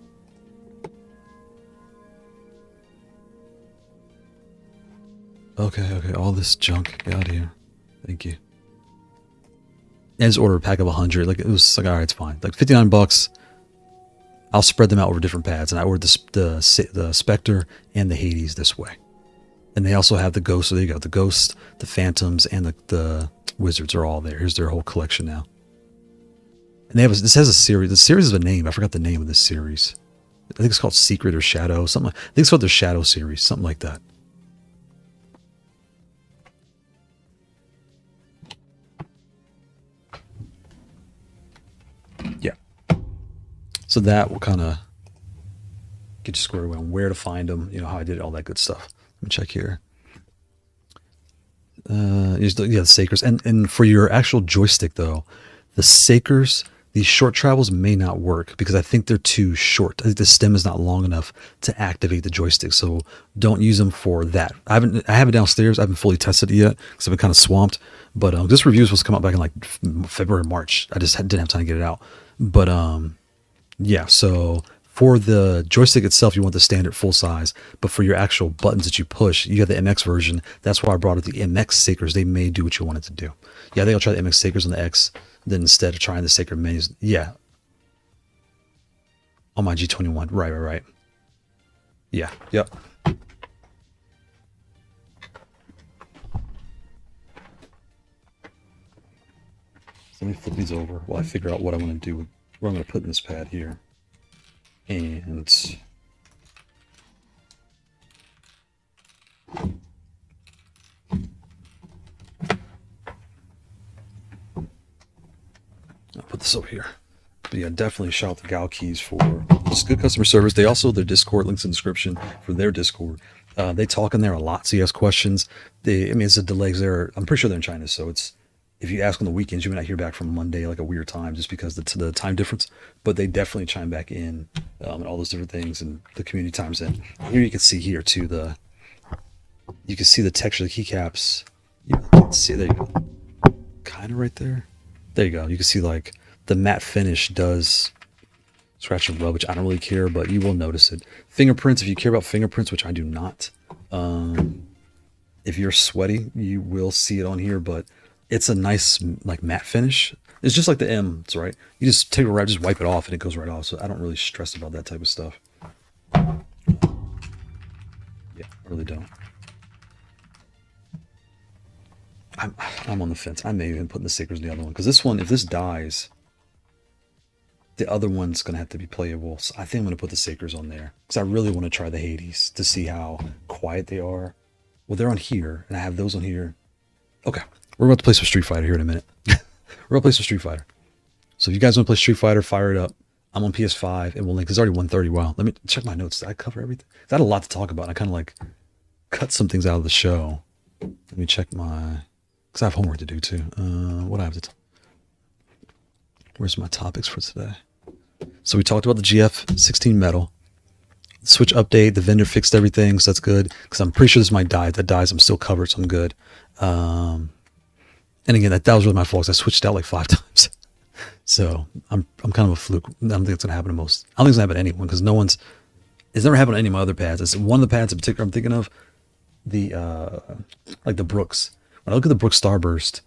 S1: Okay. All this junk, get out of here. Thank you. I just ordered a pack of 100. Like, it was like, all right, it's fine. Like, 59 bucks. I'll spread them out over different pads. And I ordered the Spectre and the Hades this way. And they also have the Ghost. So there you go. The Ghost, the Phantoms, and the Wizards are all there. Here's their whole collection now. And they have this has a series. The series is a name. I forgot the name of this series. I think it's called Secret or Shadow. Something. I think it's called their Shadow series. Something like that. Yeah. So that will kind of get you squared away on where to find them, you know, how I did it, all that good stuff. Let me check here. The Sakers. And for your actual joystick, though, the Sakers, these short travels may not work because I think they're too short. I think the stem is not long enough to activate the joystick. So don't use them for that. I have it downstairs. I haven't fully tested it yet because I've been kind of swamped. But this review was supposed to come out back in like February, March. I just didn't have time to get it out. But yeah, so for the joystick itself, you want the standard full size. But for your actual buttons that you push, you have the MX version. That's why I brought it the MX Sakers. They may do what you want it to do. Yeah, I think I'll try the MX Sakers on the X. Then instead of trying the Sacred menus, yeah. On my G21, right. Yeah, yep. Let me flip these over while I figure out what I want to do, what I'm going to put in this pad here. And I'll put this over here. But yeah, definitely shout out to Guilekeys for just good customer service. They also, their Discord, links in the description for their Discord. They talk in there a lot, so you ask questions. It's a delay there. I'm pretty sure they're in China, so it's, if you ask on the weekends, you may not hear back from Monday, like a weird time, just because the time difference. But they definitely chime back in and all those different things, and the community times in. Here you can see here too you can see the texture of the keycaps. You can see, there you go, kind of right there. There you go. You can see like the matte finish does scratch and rub, which I don't really care, but you will notice it. Fingerprints, if you care about fingerprints, which I do not. If you're sweaty, you will see it on here, but it's a nice like matte finish. It's just like the M's, right? You just take a wrap, just wipe it off, and it goes right off. So I don't really stress about that type of stuff. Yeah, I really don't. I'm on the fence. I may even put the stickers in the other one, because this one, if this dies, the other one's gonna have to be playable. So I think I'm gonna put the stickers on there, because I really want to try the Hades to see how quiet they are. Well, they're on here, and I have those on here. Okay, we're about to play some Street Fighter here in a minute. We're gonna play some Street Fighter. So if you guys want to play Street Fighter, fire it up. I'm on PS5, and we'll link. It's already 1:30. Wow, let me check my notes. Did I cover everything? I had a lot to talk about. I kind of like cut some things out of the show. Let me check my, because I have homework to do too. What I have to. Where's my topics for today? So we talked about the GF-16 metal. Switch update, the vendor fixed everything, so that's good, because I'm pretty sure this might die. If that dies, I'm still covered, so I'm good. And again, that was really my fault, because I switched out like 5 times. So I'm kind of a fluke. I don't think it's gonna happen to most. I don't think it's gonna happen to anyone, because it's never happened to any of my other pads. It's one of the pads in particular I'm thinking of, the like the Brooks. When I look at the Brooks Starburst,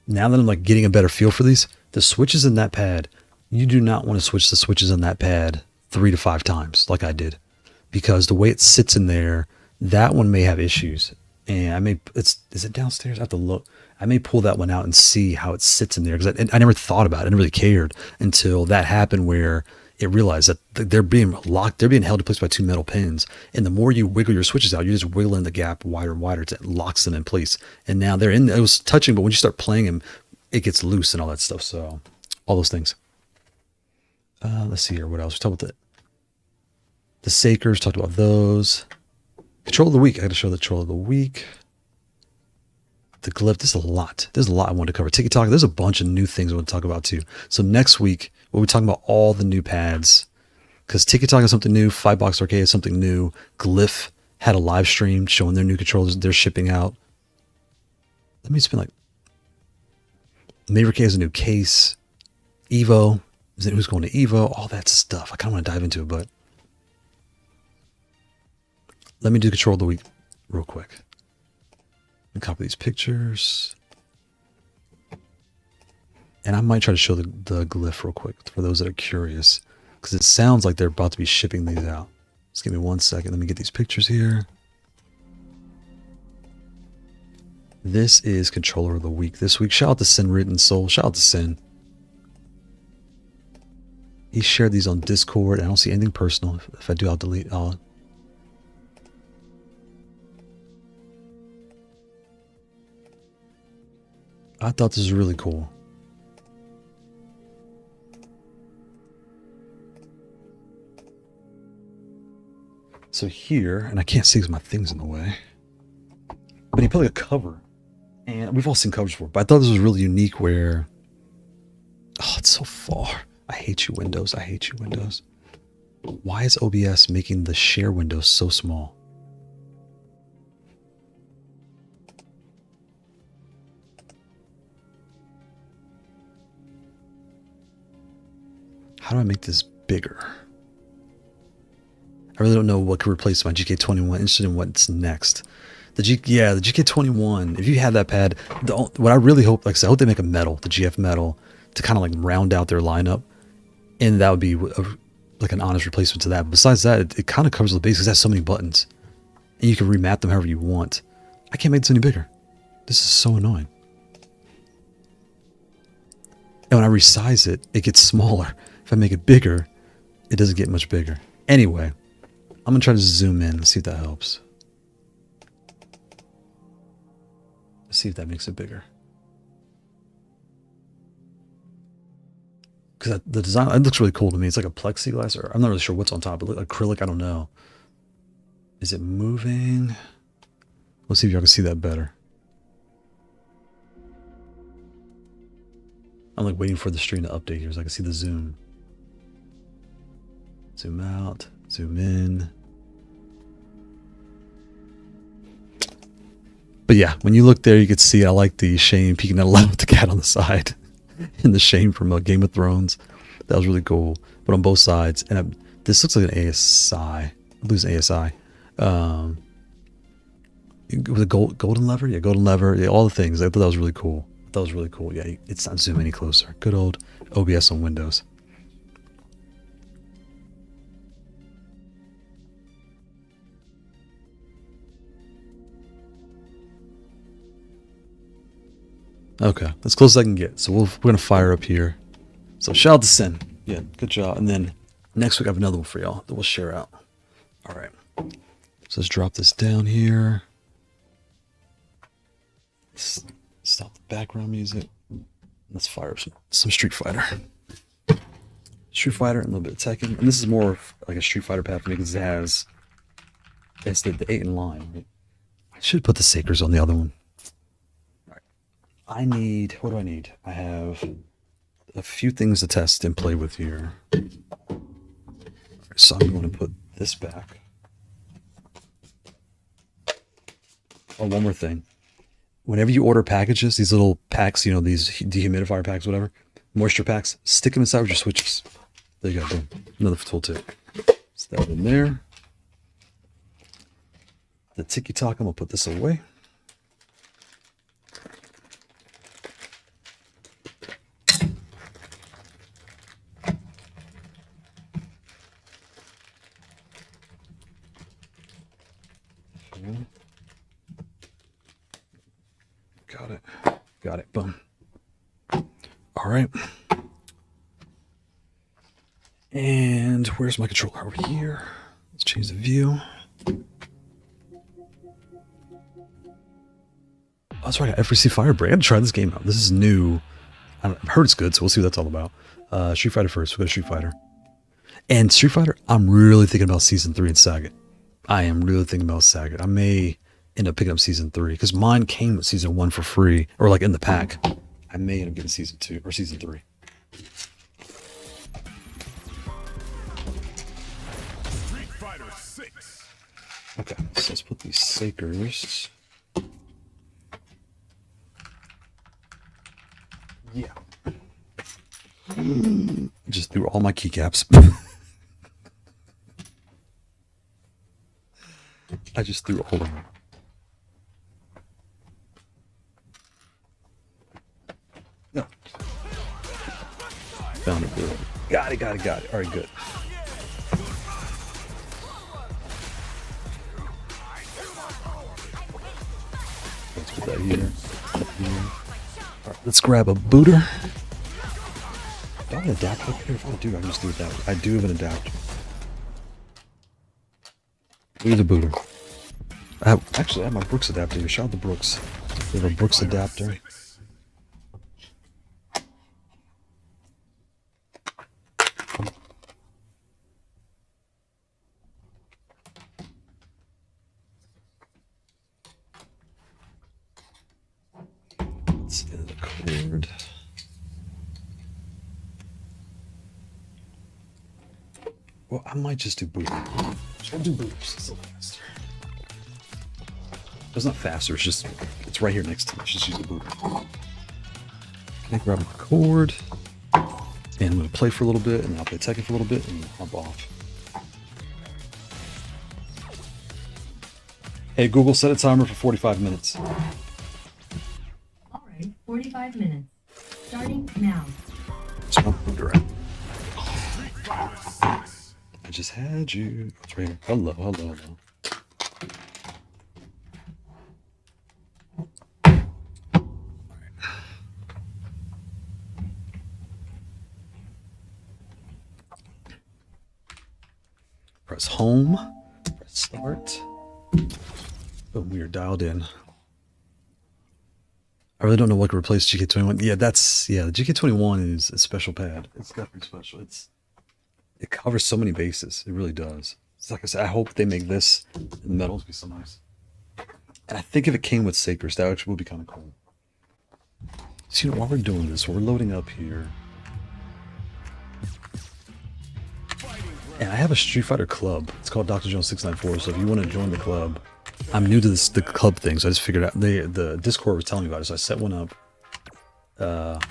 S1: now that I'm like getting a better feel for these, the switches in that pad, you do not want to switch the switches in that pad 3 to 5 times like I did. Because the way it sits in there, that one may have issues. And I may, is it downstairs? I have to look. I may pull that one out and see how it sits in there. Because I never thought about it. I never really cared until that happened, where it realized that they're being locked. They're being held in place by 2 metal pins. And the more you wiggle your switches out, you're just wiggling the gap wider and wider until it locks them in place. And now they're in, it was touching, but when you start playing them, it gets loose and all that stuff. So all those things. Let's see here. What else? We talked about the Sakers, talked about those. Control of the week. I got to show the control of the week. The glyph. There's a lot. There's a lot I wanted to cover. Tikitaka. There's a bunch of new things I want to talk about too. So next week, we'll be talking about all the new pads, because Tikitaka is something new. Fightbox Arcade is something new. Glyph had a live stream showing their new controllers they're shipping out. Let me spin like. Maverick has a new case. Evo. Who's going to Evo? All that stuff. I kind of want to dive into it, but. Let me do control of the week real quick. And copy these pictures. And I might try to show the glyph real quick for those that are curious, because it sounds like they're about to be shipping these out. Just give me 1 second. Let me get these pictures here. This is controller of the week this week. Shout out to Sin Written Soul. Shout out to Sin. He shared these on Discord. I don't see anything personal. If I do, I'll delete. I thought this was really cool. So here, and I can't see because my thing's in the way, but he put like a cover, and we've all seen covers before, but I thought this was really unique where, oh, it's so far. I hate you, Windows. I hate you, Windows. Why is OBS making the share window so small? How do I make this bigger? I really don't know what could replace my GK21. Interested in what's next. The GK21. If you have that pad, what I really hope, like I said, I hope they make a metal, the GF metal, to kind of like round out their lineup, and that would be like an honest replacement to that. But besides that, it kind of covers the base because it has so many buttons, and you can remap them however you want. I can't make this any bigger. This is so annoying. And when I resize it, it gets smaller. If I make it bigger, it doesn't get much bigger. Anyway, I'm going to try to zoom in and see if that helps. Let's see if that makes it bigger. Because the design, it looks really cool to me. It's like a plexiglass, or I'm not really sure what's on top. It looks like acrylic, I don't know. Is it moving? Let's see if y'all can see that better. I'm like waiting for the stream to update here so I can see the zoom. Zoom out, zoom in. But yeah, when you look there, you can see I like the Shane peeking out loud with the cat on the side. And the Shane from Game of Thrones. That was really cool. But on both sides, and this looks like an ASI. I lose an ASI. With a golden lever, yeah, golden lever, yeah, all the things. I thought that was really cool. That was really cool. Yeah, it's not zooming any closer. Good old OBS on Windows. Okay, as close as I can get. So we're gonna fire up here. So shout out to Sin. Yeah, good job. And then next week I have another one for y'all that we'll share out. All right. So let's drop this down here. Stop the background music. Let's fire up some Street Fighter. Street Fighter and a little bit of Tekken. And this is more like a Street Fighter path for me because it's the 8 in line. Right? I should put the Sakers on the other one. What do I need? I have a few things to test and play with here. So I'm going to put this back. Oh, one more thing. Whenever you order packages, these little packs, you know, these dehumidifier packs, whatever, moisture packs, stick them inside with your switches. There you go. Boom. Another tool tip. Set that in there. The Tikitaka, I'm going to put this away. Got it. Boom. All right. And where's my controller? Over here. Let's change the view. Oh, that's right. I got FRC Firebreak. I gotta try this game out. This is new. I've heard it's good, so we'll see what that's all about. Street Fighter first. We'll go to Street Fighter. And Street Fighter, I'm really thinking about Season 3 and Sagat. I am really thinking about Sagat. I may end up picking up Season 3 because mine came with Season 1 for free, or like in the pack. I may end up getting Season 2 or Season 3.
S2: Street Fighter 6.
S1: Okay, so let's put these Sakers. Yeah. Just threw all my keycaps. I just threw all of them. No. Found it. Good. Got it. All right, good. Let's put that here. All right, let's grab a booter. Do I have an adapter up here? If I do, I can just do it that way. I do have an adapter. Here's a booter. Actually, I have my Brooks adapter here. Shout out to Brooks. We have a Brooks adapter. Let's get the cord. Well, I might just do booter. I'll do booters. It's a little faster. It's not faster. It's right here next to me. Let's just use the booter. Okay, grab my cord, and I'm going to play for a little bit, and I'll play Tekken for a little bit, and hop off. Hey Google, set a timer for 45 minutes.
S3: All right, 45 minutes. Starting now.
S1: Let's my booter out. I just had you. It's right here. Hello. Press home. Press start. Boom, we are dialed in. I really don't know what could replace GK21. Yeah, the GK21 is a special pad. It's definitely special. It covers so many bases. It really does. It's like I said, I hope they make this and the metals be so nice. And I think if it came with Sakers, that actually would be kind of cool. So, while we're doing this, we're loading up here. And I have a Street Fighter club. It's called Dr. Jones 694. So if you want to join the club, I'm new to the club thing, so I just figured out the Discord was telling me about it, so I set one up.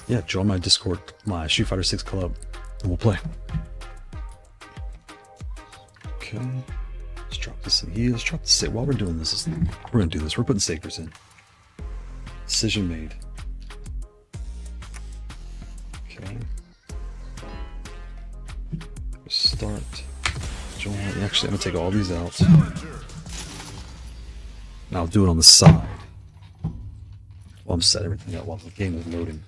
S1: Yeah, join my Discord, my Street Fighter 6 club. and we'll play. Okay. Let's drop this in here. Let's drop the while we're doing this, we're gonna do this. We're putting sakers in. Decision made. Okay. Start. Join. Actually, I'm gonna take all these out. Now I'll do it on the side. While I'm setting everything up while the game is loading.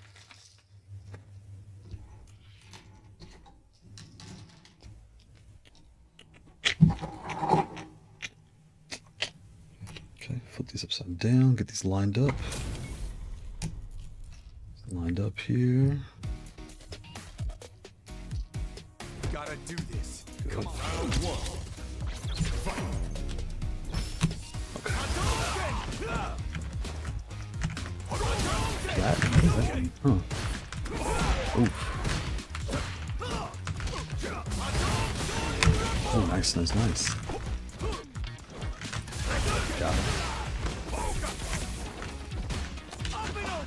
S1: Okay, flip these upside down, get these lined up. Lined up here.
S2: Gotta do this.
S1: Good.
S2: Come on. Round one. Fight.
S1: That, huh. Oof. Oh, nice, nice, nice. Got it.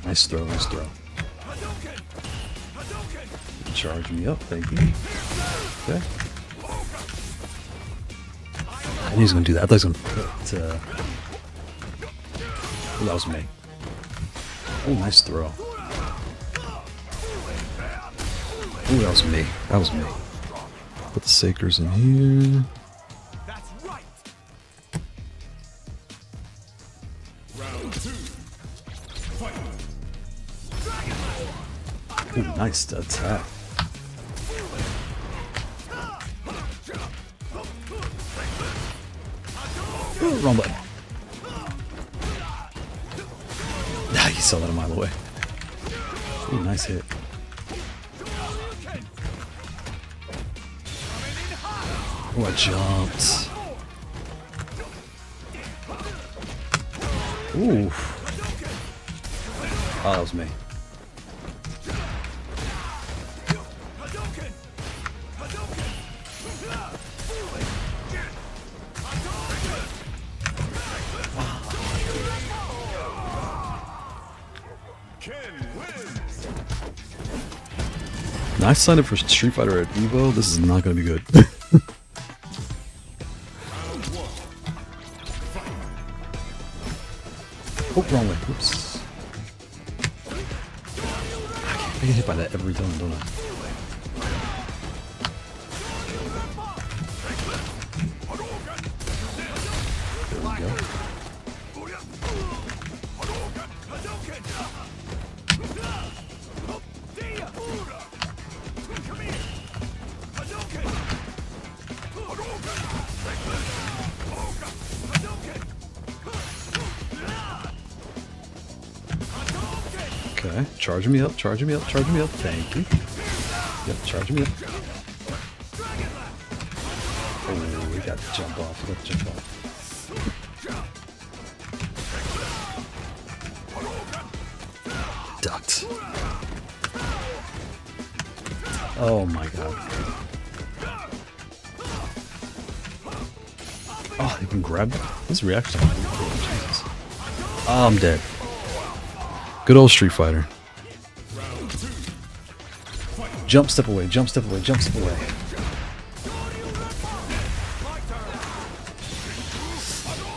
S1: Nice throw, nice throw. Charge me up, thank you. Okay. I knew he was gonna do that. I thought he was gonna put, oh, that was me. Oh, nice throw. Oh, that was me. That was me. Put the sakers in here.
S2: That's right. Round two. Fight.
S1: Oh, nice attack. Ooh, wrong button. Ah, you saw that a mile away. Ooh, nice hit. Oh, I jumped. Ooh. Oh, that was me. I signed up for Street Fighter at Evo. This is not going to be good. Oh, wrong way. Oops. I get hit by that every time, don't I? There we go. Okay, charging me up, charging me up, charging me up. Thank you. Yep, charging me up. Oh, we got to jump off. We got to jump off. Ducked. Oh my god. Oh, you can grab that? This reaction time. Jesus. Oh, I'm dead. Good old Street Fighter. Jump, step away, jump, step away, jump, step away.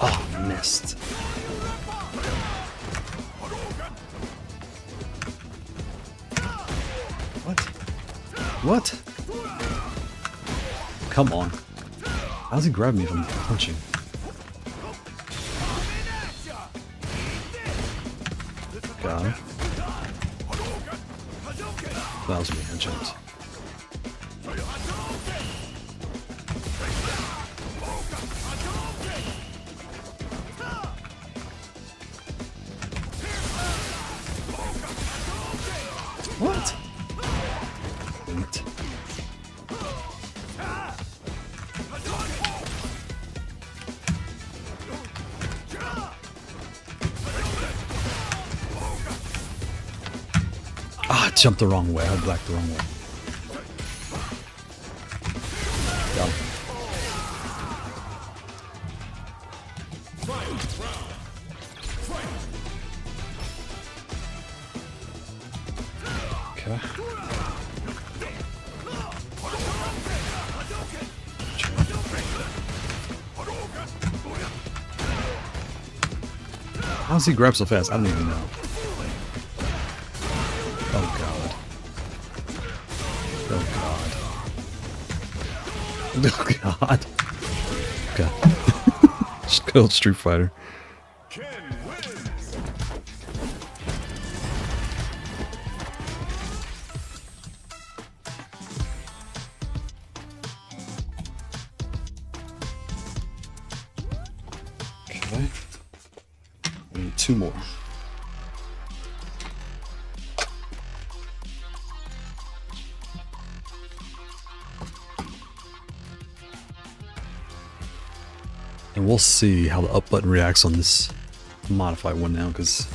S1: Oh, missed. What? What? Come on. How's he grab me if I'm punching? Got him. That was me, I jumped. What? Wait. Ah, I jumped the wrong way. I blacked the wrong way. Got him. Okay. How does he grab so fast? I don't even know. Oh god. Oh god. Oh god. God. Just good old Street Fighter.
S2: Ken wins.
S1: Okay. We need 2 more. And we'll see how the up button reacts on this modified one now, because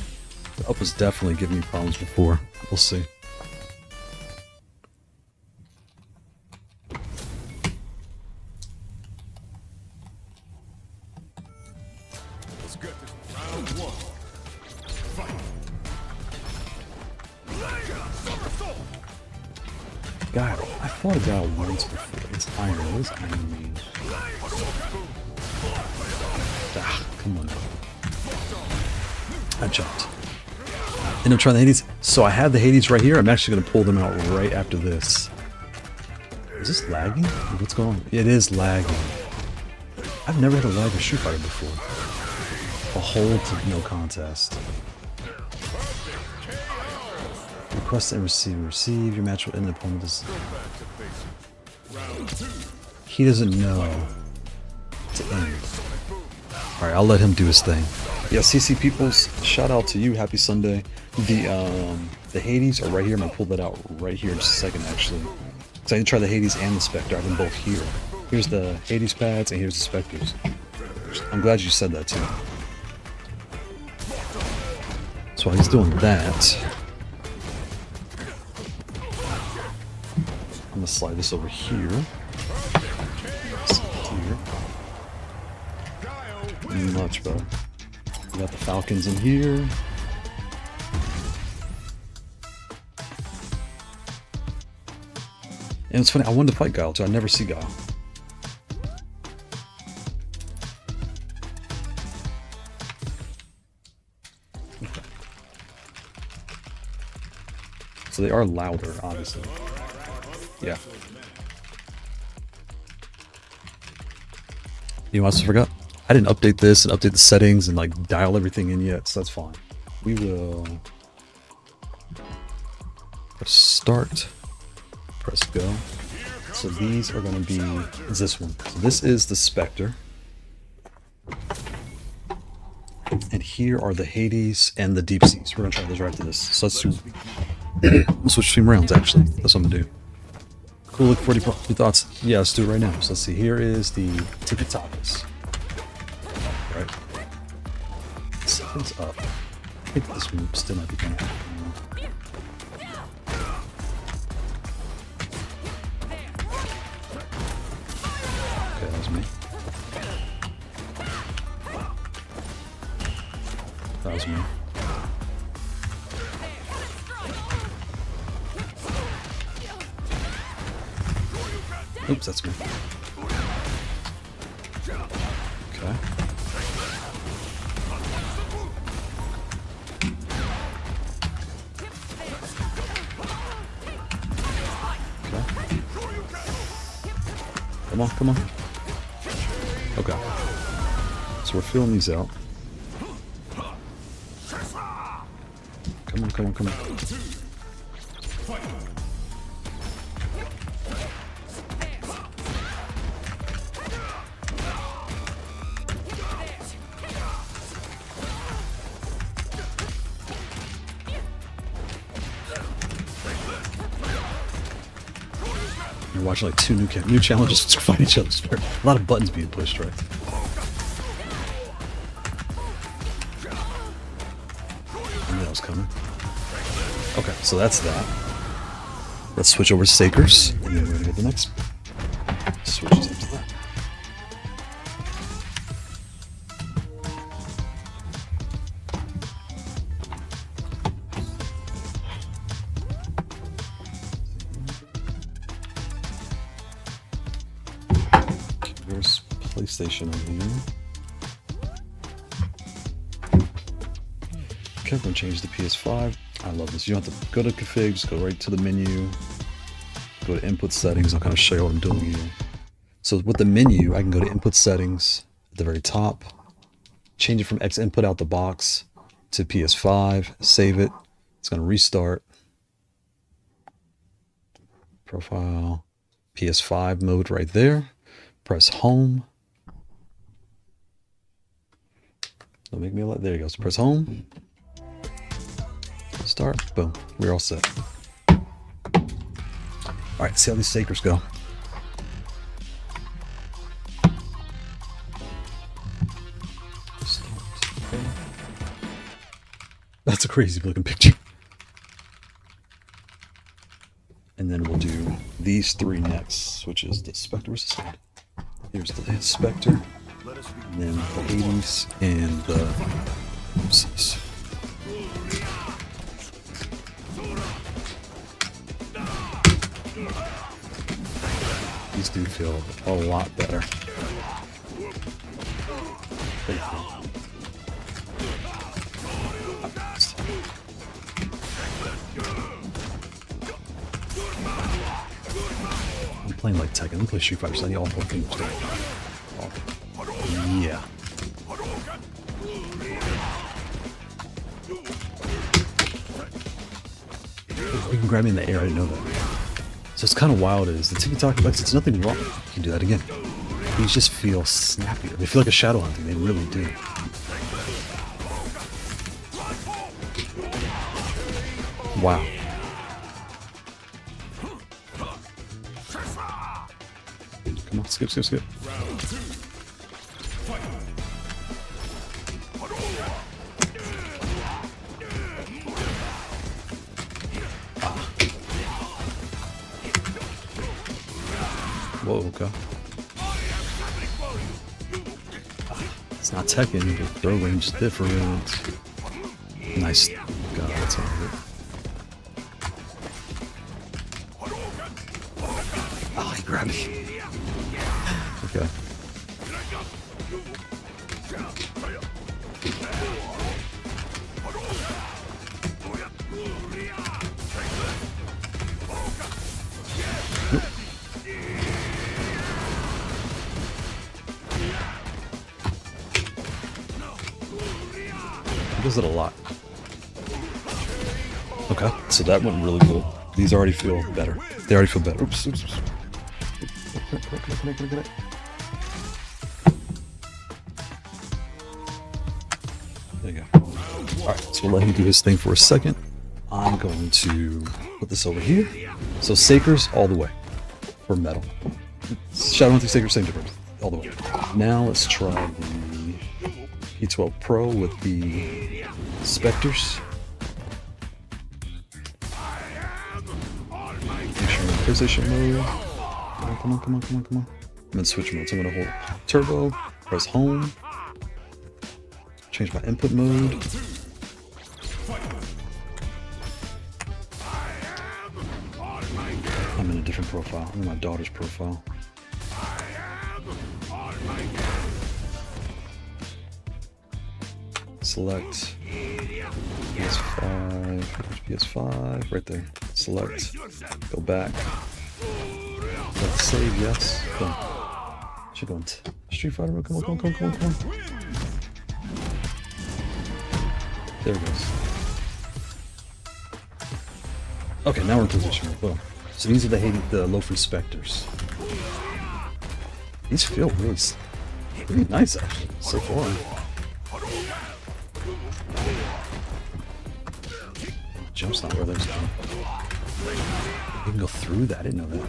S1: the up was definitely giving me problems before. We'll see.
S2: Let's get this. Round 1. Fight.
S1: God, I fought a guy once before. It's iron. What does iron mean? Ah, come on now. I jumped. End up trying the Hades. So I have the Hades right here. I'm actually going to pull them out right after this. Is this lagging? What's going on? It is lagging. I've never had a lag of Street Fighter before. A hold to no contest. Request and receive. Receive. Your match will end upon this. He doesn't know to end. Alright, I'll let him do his thing. Yeah, CC Peoples, shout out to you. Happy Sunday. The Hades are right here. I'm gonna pull that out right here in just a second, actually. Because I can try the Hades and the Spectre. I have them both here. Here's the Hades pads and here's the Spectres. I'm glad you said that too. So while he's doing that, I'm gonna slide this over here. Much better. We got the Falcons in here. And it's funny, I wanted to fight Guile too. I never see Guile. Okay. So they are louder, obviously. Yeah. You know what else I forgot? I didn't update this and update the settings and like dial everything in yet, so that's fine. We will press start, press go. So these are going to be this one. So this is the Spectre. And here are the Hades and the Deep Seas. We're going to try those right after this. So let's do, we'll switch between rounds actually. That's what I'm going to do. Cool, look for your thoughts. Yeah, let's do it right now. So let's see, here is the Tikitakas. Right. Something's up. I think this one still might be kind of. Okay, that was me. That was me. Oops, that's me. Okay. Come on, come on. Okay. So we're filling these out. Come on, come on, come on. You're watching like 2 new challenges to fight each other. A lot of buttons being pushed, right? I knew that was coming. Okay, so that's that. Let's switch over to Sakers, and then we're gonna get the next switches into that. There's PlayStation over here. Okay, I'm gonna change the PS5. I love this. You don't have to go to config, just go right to the menu. Go to input settings. I'll kind of show you what I'm doing here. So with the menu, I can go to input settings at the very top, change it from X input out the box to PS5, save it. It's gonna restart. Profile, PS5 mode right there. Press home. Don't make me let. There you go. So press home. Start. Boom. We're all set. All right. See how these Sakers go. That's a crazy looking picture. And then we'll do these three next, which is the Spectre. Where's the stand? Here's the Spectre, and then the Hades and the Oopsies. These do feel a lot better. I'm playing like Tekken. I'm playing Street Fighter, so I need all four fingers. Yeah. You can grab me in the air, I didn't know that. So it's kind of wild is the Tikitaka legs, it's nothing wrong. You can do that again. These just feel snappier. They feel like a shadow hunting, they really do. Wow. Come on, skip, skip, skip. Whoa, okay. It's not Tekken, but throw range is different. Nice. God, that's all right. Oh, he grabbed me. Okay. He does it a lot. Okay, so that went really cool. These already feel better. They already feel better. Oops, oops, oops. Get it. There you go. Alright, so we'll let him do his thing for a second. I'm going to put this over here. So Sakers all the way for metal. Shadow Hunting Sakers, same difference. All the way. Now let's try the P12 Pro with the Spectres. Make sure I'm in PlayStation mode. Come on. I'm in switch mode, so I'm gonna hold turbo, press home, change my input mode. I'm in a different profile. I'm in my daughter's profile. Select PS5, PS5, right there. Select, go back. Let's save, yes. Boom. Should go into Street Fighter mode. Come on. There it goes. Okay, now we're in position. Boom. So these are the low-free Spectres. These feel really nice, actually, so far. Jump's not where there's going. You can go through that, I didn't know that.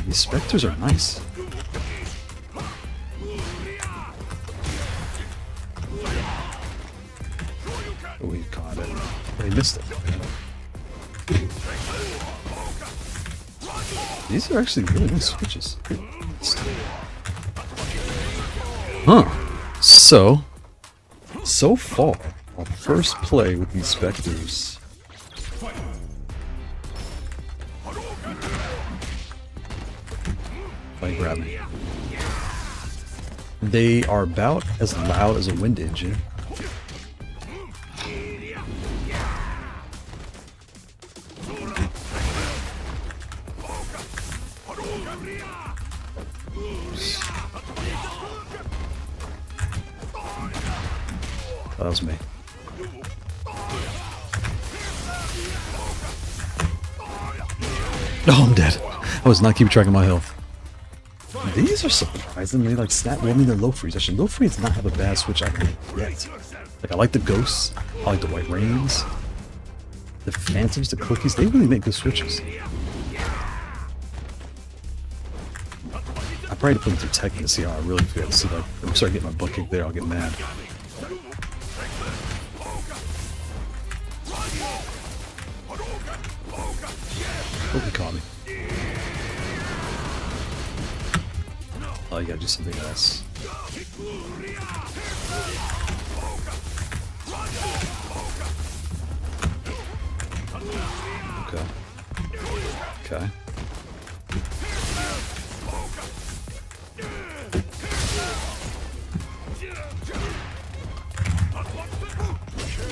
S1: These Spectres are nice. Oh, he caught it. Oh, he missed it. These are actually really nice switches. Huh. So far, our first play with these Spectres. If I grab me. They are about as loud as a wind engine. Oh, that was me. Oh, I'm dead. I was not keeping track of my health. These are surprisingly like snap. Well, I mean, they're low freeze. Actually, low freeze does not have a bad switch I can get. Like, I like the ghosts. I like the white rains. The phantoms, the cookies. They really make good switches. I probably put them through Tekken to see how I really feel. See, like, if I start getting my butt kicked there, I'll get mad. Oh, he caught me. Oh, you gotta do something else. Okay. Okay.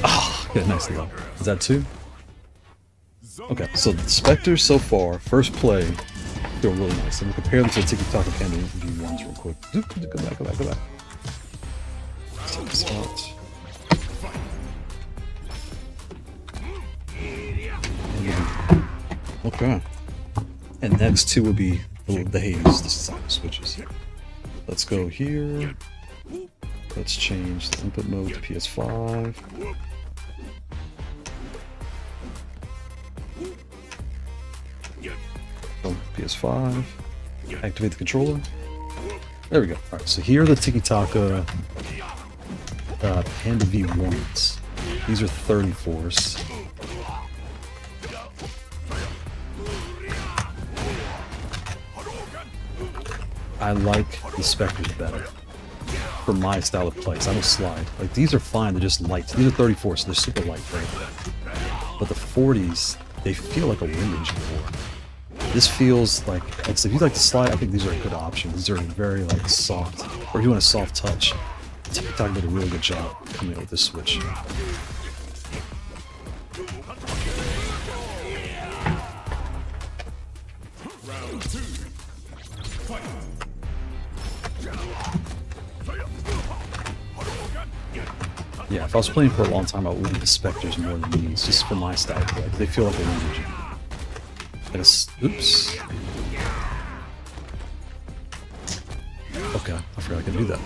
S1: Ah, yeah, nice low. Is that 2? Okay, so the Spectres so far, first play, feel really nice. And we'll compare them to the Tikitaka Panda V1s real quick. Go back, go back, go back. Check this out. Okay. And next 2 would be the Hades, the silent switches. Let's go here. Let's change the input mode to PS5. PS5. Activate the controller. There we go. Alright, so here are the Tikitaka Panda V1s. These are 34s. I like the Spectres better for my style of play. I don't slide. Like, these are fine, they're just light. These are 34s, so they're super light, right? But the 40s, they feel like a wind engine core. This feels like, if you like to slide, I think these are a good option. These are very like soft, or if you want a soft touch. Tikitaka did a really good job coming up with this switch. Yeah, if I was playing for a long time, I would leave the Spectres more than these, just for my style of play. They feel like a wind engine. Oops. Okay, I forgot I could do that.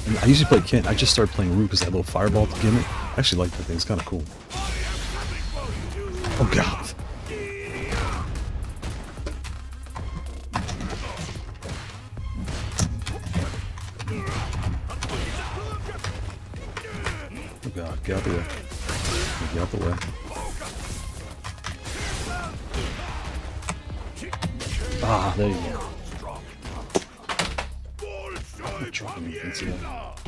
S1: And I usually play Kent. I just started playing Root because that little fireball gimmick. I actually like that thing. It's kind of cool. Oh god. Oh god, get out the way. Get out the way. Ah, there you go. I'm dropping me into that.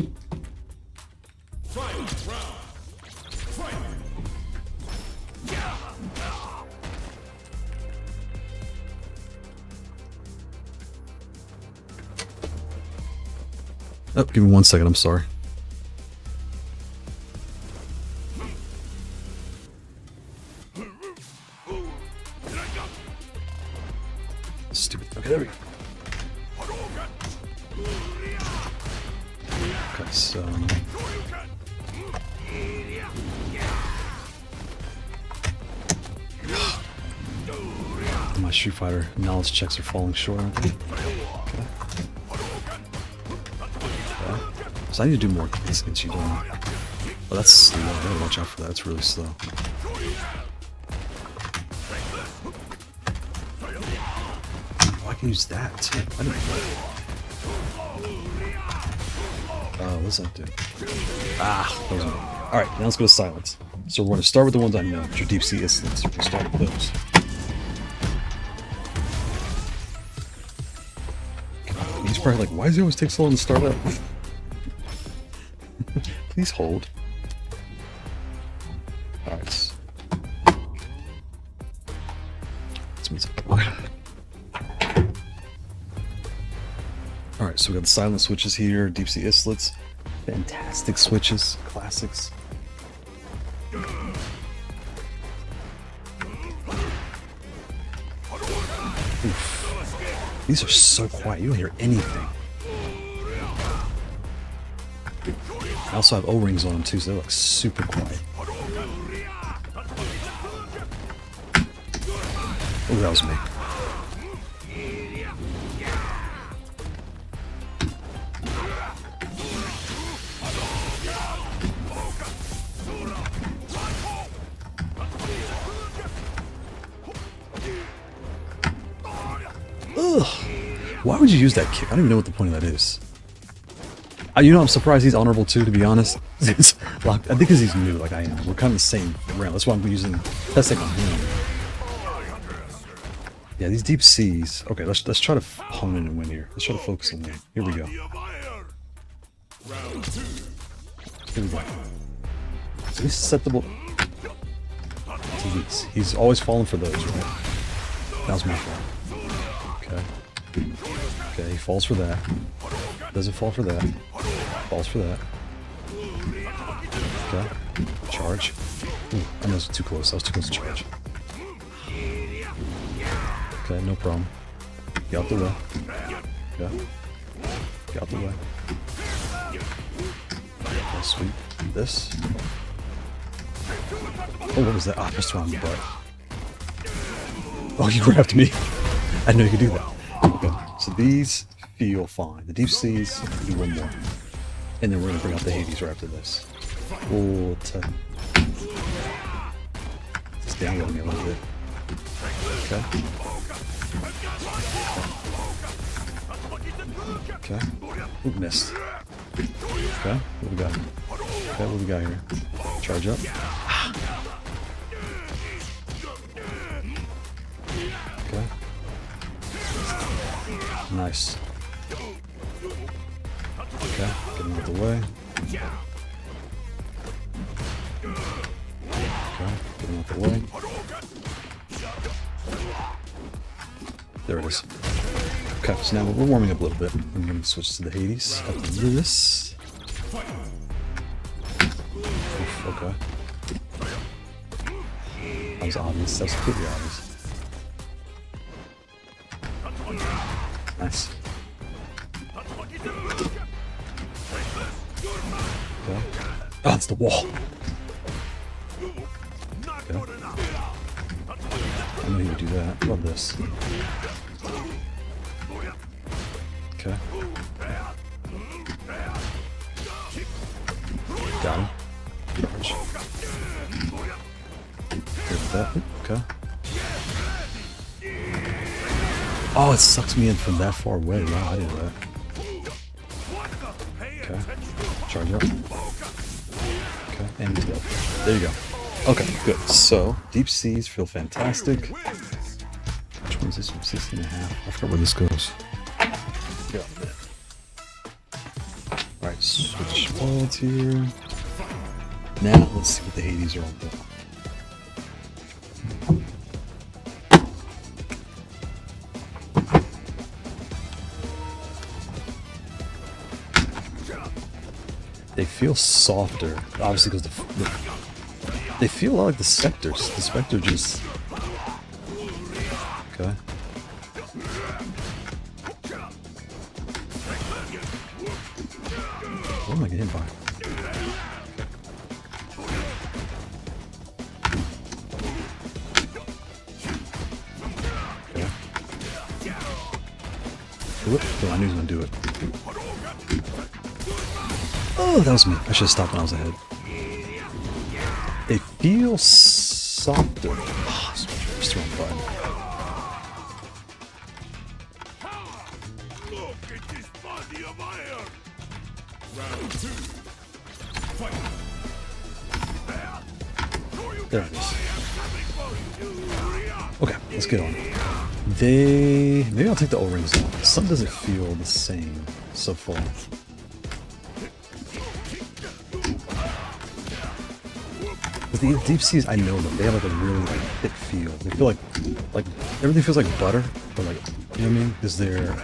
S1: Oh, give me 1 second, I'm sorry. Stupid. Okay, there we go. Okay, so... My Street Fighter knowledge checks are falling short, aren't they? Okay. So I need to do more things against you, don't I? Oh, that's slow. I gotta watch out for that. It's really slow. Oh, I can use that too. I didn't know. What's that do? Ah, that was me. Alright, now let's go to silence. So we're going to start with the ones I know, which are deep sea incidents. We're going to start with those. God, he's probably like, why does he always take so long to start up? Please hold. Alright. Let's move Alright, so we got the silent switches here, deep sea islets. Fantastic switches, classics. Oof. These are so quiet, you don't hear anything. I also have O-rings on them too, so they're like super quiet. Oh, that was me. Ugh. Why would you use that kick? I don't even know what the point of that is. You know, I'm surprised he's honorable too, to be honest. It's like, I think because he's new, like I am. We're kind of the same round. That's why I'm using testing on him. Yeah, these deep seas. Okay, let's try to hone in and win here. Let's try to focus and win. Here we go. Here we go. So he's susceptible to these. He's always falling for those, right? That was my fault. Okay. Okay, he falls for that. Doesn't fall for that. Falls for that. Okay. Charge. Ooh, I know it's too close. I was too close to charge. Okay, no problem. Get out the way. Yeah. Get out the way. Okay, sweet. This. Oh, what was that? Ah, just around the butt. Oh, you grabbed me. I didn't know you could do that. Okay, so these feel fine. The deep seas, do one more. And then we're going to bring out the Hades right after this. Oh, it's downloading me a little bit. Okay. Okay. Ooh, missed. Okay, what we got? Okay, what we got here? Charge up. Okay. Nice. Okay, get him out the way. Okay, get him out the way. There it is. Okay, so now we're warming up a little bit. I'm going to switch to the Hades after this. Oof, okay. That was obvious. That was completely obvious. Nice. Okay. Oh, it's the wall. Okay. I know you would do that. Love this. Okay. Got him. Charge. Good with that. Okay. Oh, it sucks me in from that far away. Wow, I did that. Okay. Charge up. Okay, and he's dead. There you go. Okay, good. So, deep seas feel fantastic. Which one's this one? 16.5. I forgot where this goes. Yeah. Alright, switch modes here. Now, let's see what the Hades are all about. They feel softer, obviously, because they feel a lot like the Spectres. The Spectre just... Okay. What am I getting by? Okay. Whoop. Oh, I knew he was going to do it. Oh, that was me. I should have stopped when I was ahead. They feel softer. Oh, it's the wrong button.
S2: Look at this body of iron. Round 2. Fight.
S1: There it is. Okay, let's get on. Maybe I'll take the O-rings off. Some doesn't feel the same so far. But the deep seas, I know them. They have like a really like thick feel. They feel like everything feels like butter, but like, you know what I mean? Because they're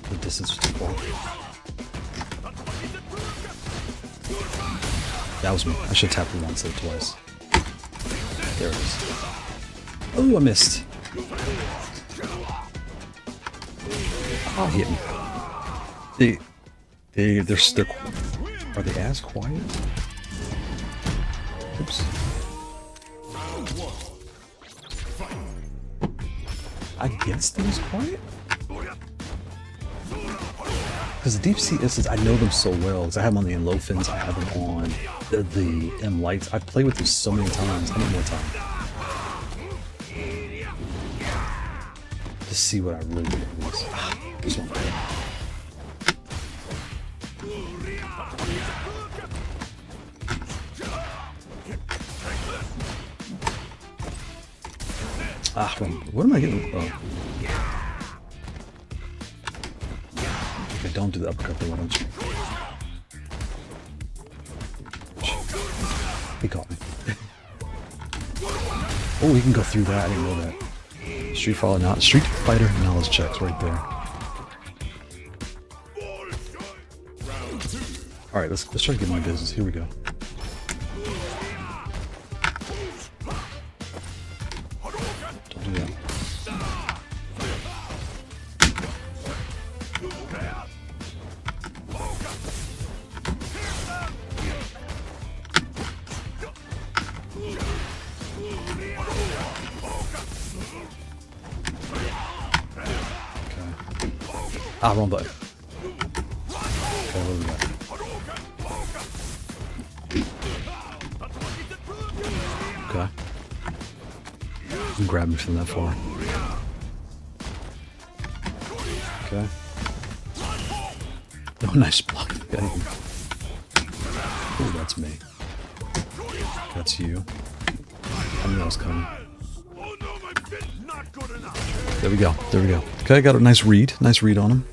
S1: the distance was too far. That was me. I should have tapped it once, instead of twice. There it is. Oh, I missed. Oh, he hit me. They're are they as quiet? Oops. I guess they're as quiet? Because the deep sea instance, I know them so well. Because I have them on the low fins, I have them on the M lights. I've played with these so many times. How many more times? To see what I really do with this. Ah, this one. Ah, what am I getting? Oh. Okay, don't do the uppercut thing, why don't you? He caught me. Oh, he can go through that. I didn't know that. Street Fighter knowledge checks right there. All right, let's try to get my business. Here we go. Don't do that. Ah, wrong button. Okay, what do we got? Okay. You can grab me from that far. Okay. Oh, nice block. Okay. Oh, that's me. That's you. I knew that was coming. There we go. There we go. Okay, got a nice read. Nice read on him.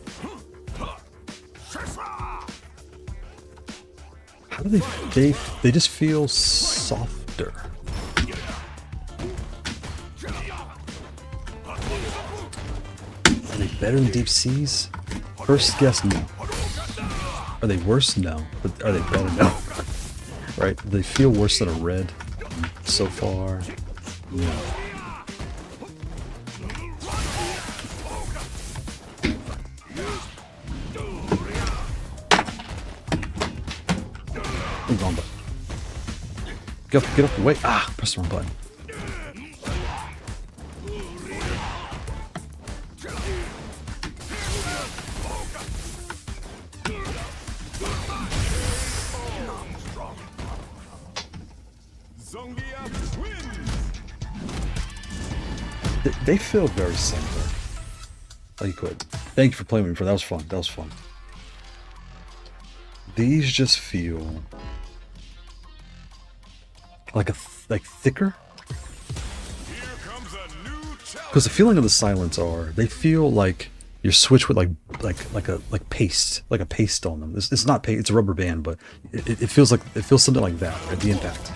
S1: How do they just feel softer. Are they better than deep seas? First guess, no. Are they worse? No. But are they better? No. Right? They feel worse than a red so far. No. Wrong button. Get up the way. Ah, press the wrong button. They feel very similar. Oh, you could. Thank you for playing with me for that. Was fun. That was fun. These just feel like thicker. Because the feeling of the silence they feel like you're switched with like paste, like a paste on them. It's not paste, it's a rubber band, but it feels something like that at the impact.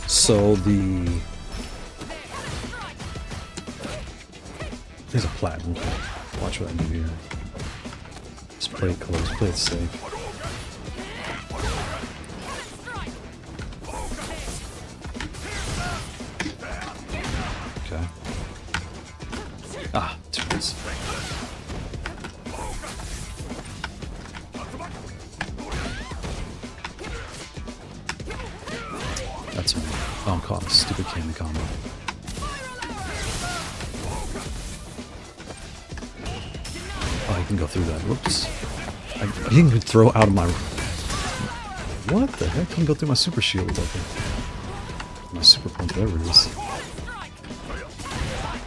S1: So there's a platinum. Watch what I do here. Let's play it close, play it safe. Okay. Ah, two points. That's me. Oh, I'm caught in a stupid candy combo. Oh, I can go through that. Whoops. I can throw out of my... What the heck? I can go through my super shield. Okay. My super punch, whatever it is.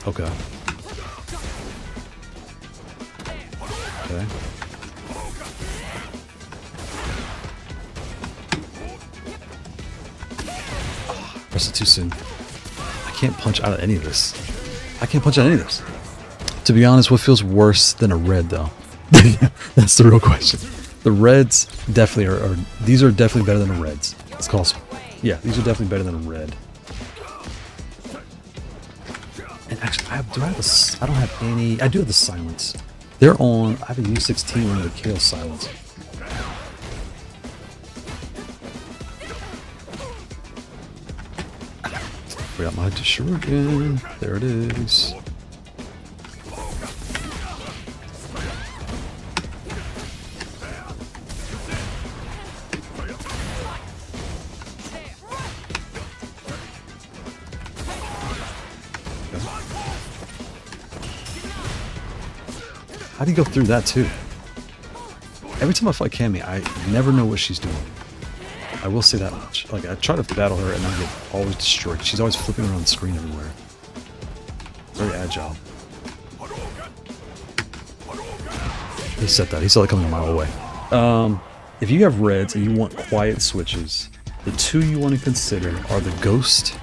S1: Okay. Okay. Press it too soon. I can't punch out of any of this. I can't punch out of any of this. To be honest, what feels worse than a red, though? That's the real question. The reds definitely are these are definitely better than the reds. It's called, yeah, these are definitely better than a red. And actually, I don't have any. I do have the silence. They're on. I have a U16 on the Kailh silence. We got my shuriken. There it is. How do you go through that too? Every time I fight Cammy, I never know what she's doing. I will say that much. Like, I try to battle her and I get always destroyed. She's always flipping around the screen everywhere. Very agile. He said that. He saw it coming a mile away. If you have reds and you want quiet switches, the two you want to consider are the Ghost,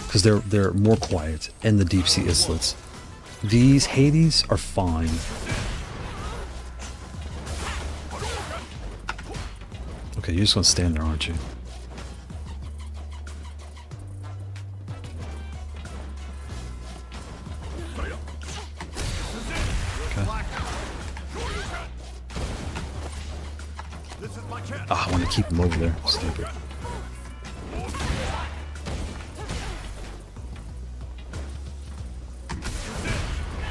S1: because they're more quiet, and the Deep Sea Islets. These Hades are fine. Okay, you're just gonna stand there, aren't you? Okay. Ah, I want to keep him over there. Stupid.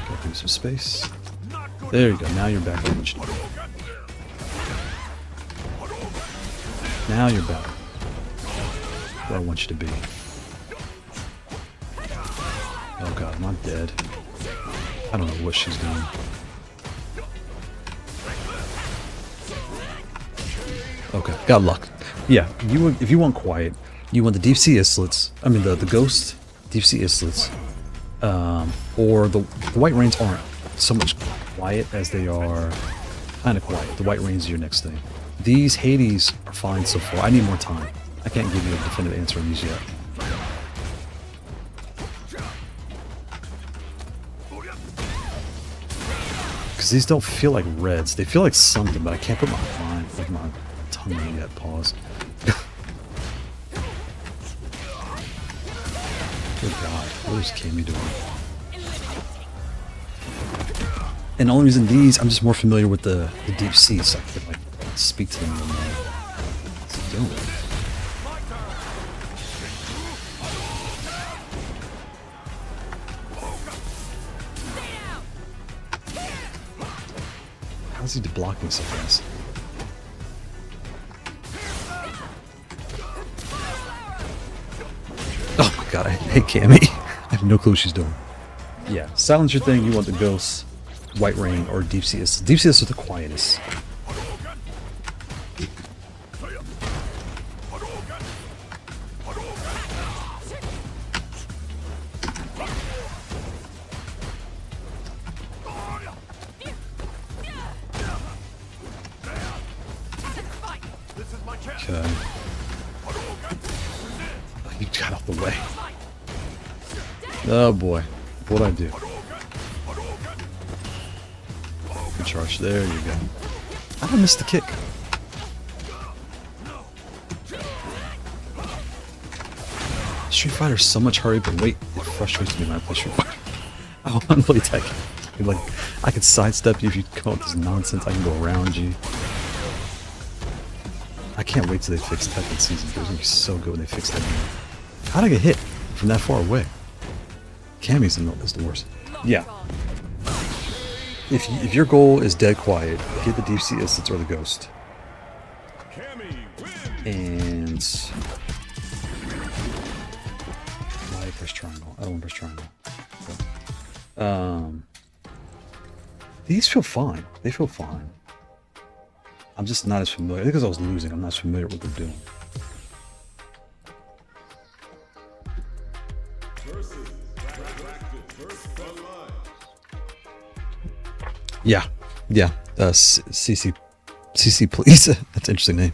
S1: Got through some space. There you go. Now you're back on what you do. Now you're back where I want you to be. Oh god, I'm not dead. I don't know what she's doing. Okay, got luck. Yeah, if you want quiet, you want the Deep Sea Islets. I mean the Ghost Deep Sea Islets, or the White Rains aren't so much quiet as they are kind of quiet. The White Rains is your next thing. These Hades are fine so far. I need more time. I can't give you a definitive answer on these yet. Because these don't feel like reds. They feel like something, but I can't put my tongue in yet. Pause. Good God. What is Cammy doing? And the only reason these, I'm just more familiar with the Deep Sea, so I can like speak to them a little more. What's he doing? How's he blocking so fast? Oh my god, I hate Cammy. I have no clue what she's doing. Yeah, silence your thing, you want the Ghosts, White Rain, or Deep Sea Islets. Deep Sea Islets are the quietest. Okay. Oh, you got out the way. Oh boy. What'd I do? Good charge. There you go. I missed the kick. Street Fighter's so much hurry, but wait, it frustrates me when I play Street Fighter. I want to play Tekken. Like, I could sidestep you if you come up with this nonsense. I can go around you. I can't wait till they fix Tekken Seasons. It's gonna be so good when they fix that game. How'd I get hit from that far away? Cammy's is the worst. Yeah. If your goal is dead quiet, get the Deep Sea Islets or the Ghost. And why press triangle? I don't want to press triangle. Okay. These feel fine. They feel fine. I'm just not as familiar. I think because I was losing, I'm not as familiar with what they're doing. Yeah, yeah. CC, please. That's an interesting name.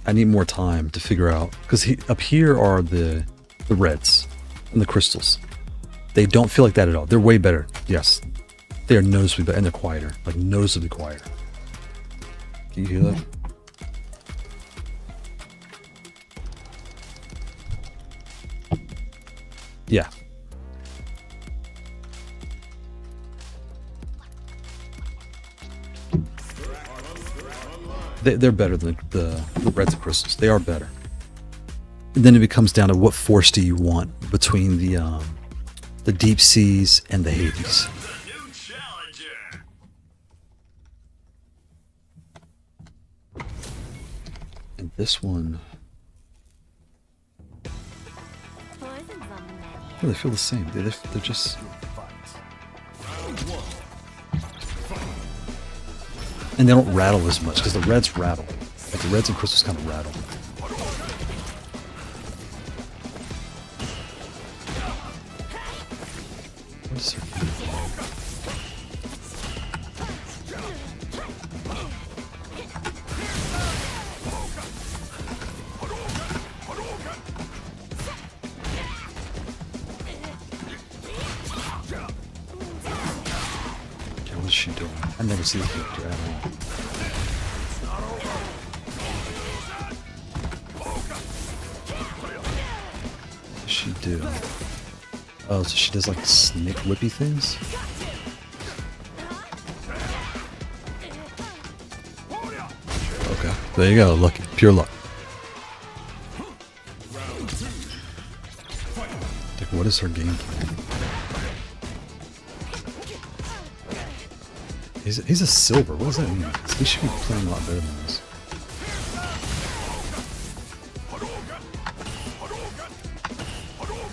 S1: I need more time to figure out because up here are the reds and the crystals. They don't feel like that at all. They're way better. Yes, They are noticeably better, and they're quieter. Like, noticeably quieter. Can you hear that? Yeah. They're better than the reds and crystals. They are better. And then it comes down to what force do you want between the deep seas and the Hades. And this one, they feel the same. They're just. And they don't rattle as much because the reds rattle. Like the reds and crystals kind of rattle. What is her? Okay, what is she doing? I never see this character at all. What does she do? Oh, so she does like snake whippy things? Okay, there you go, lucky, pure luck. Like, what is her game plan? He's a silver, what does that mean? He should be playing a lot better than this.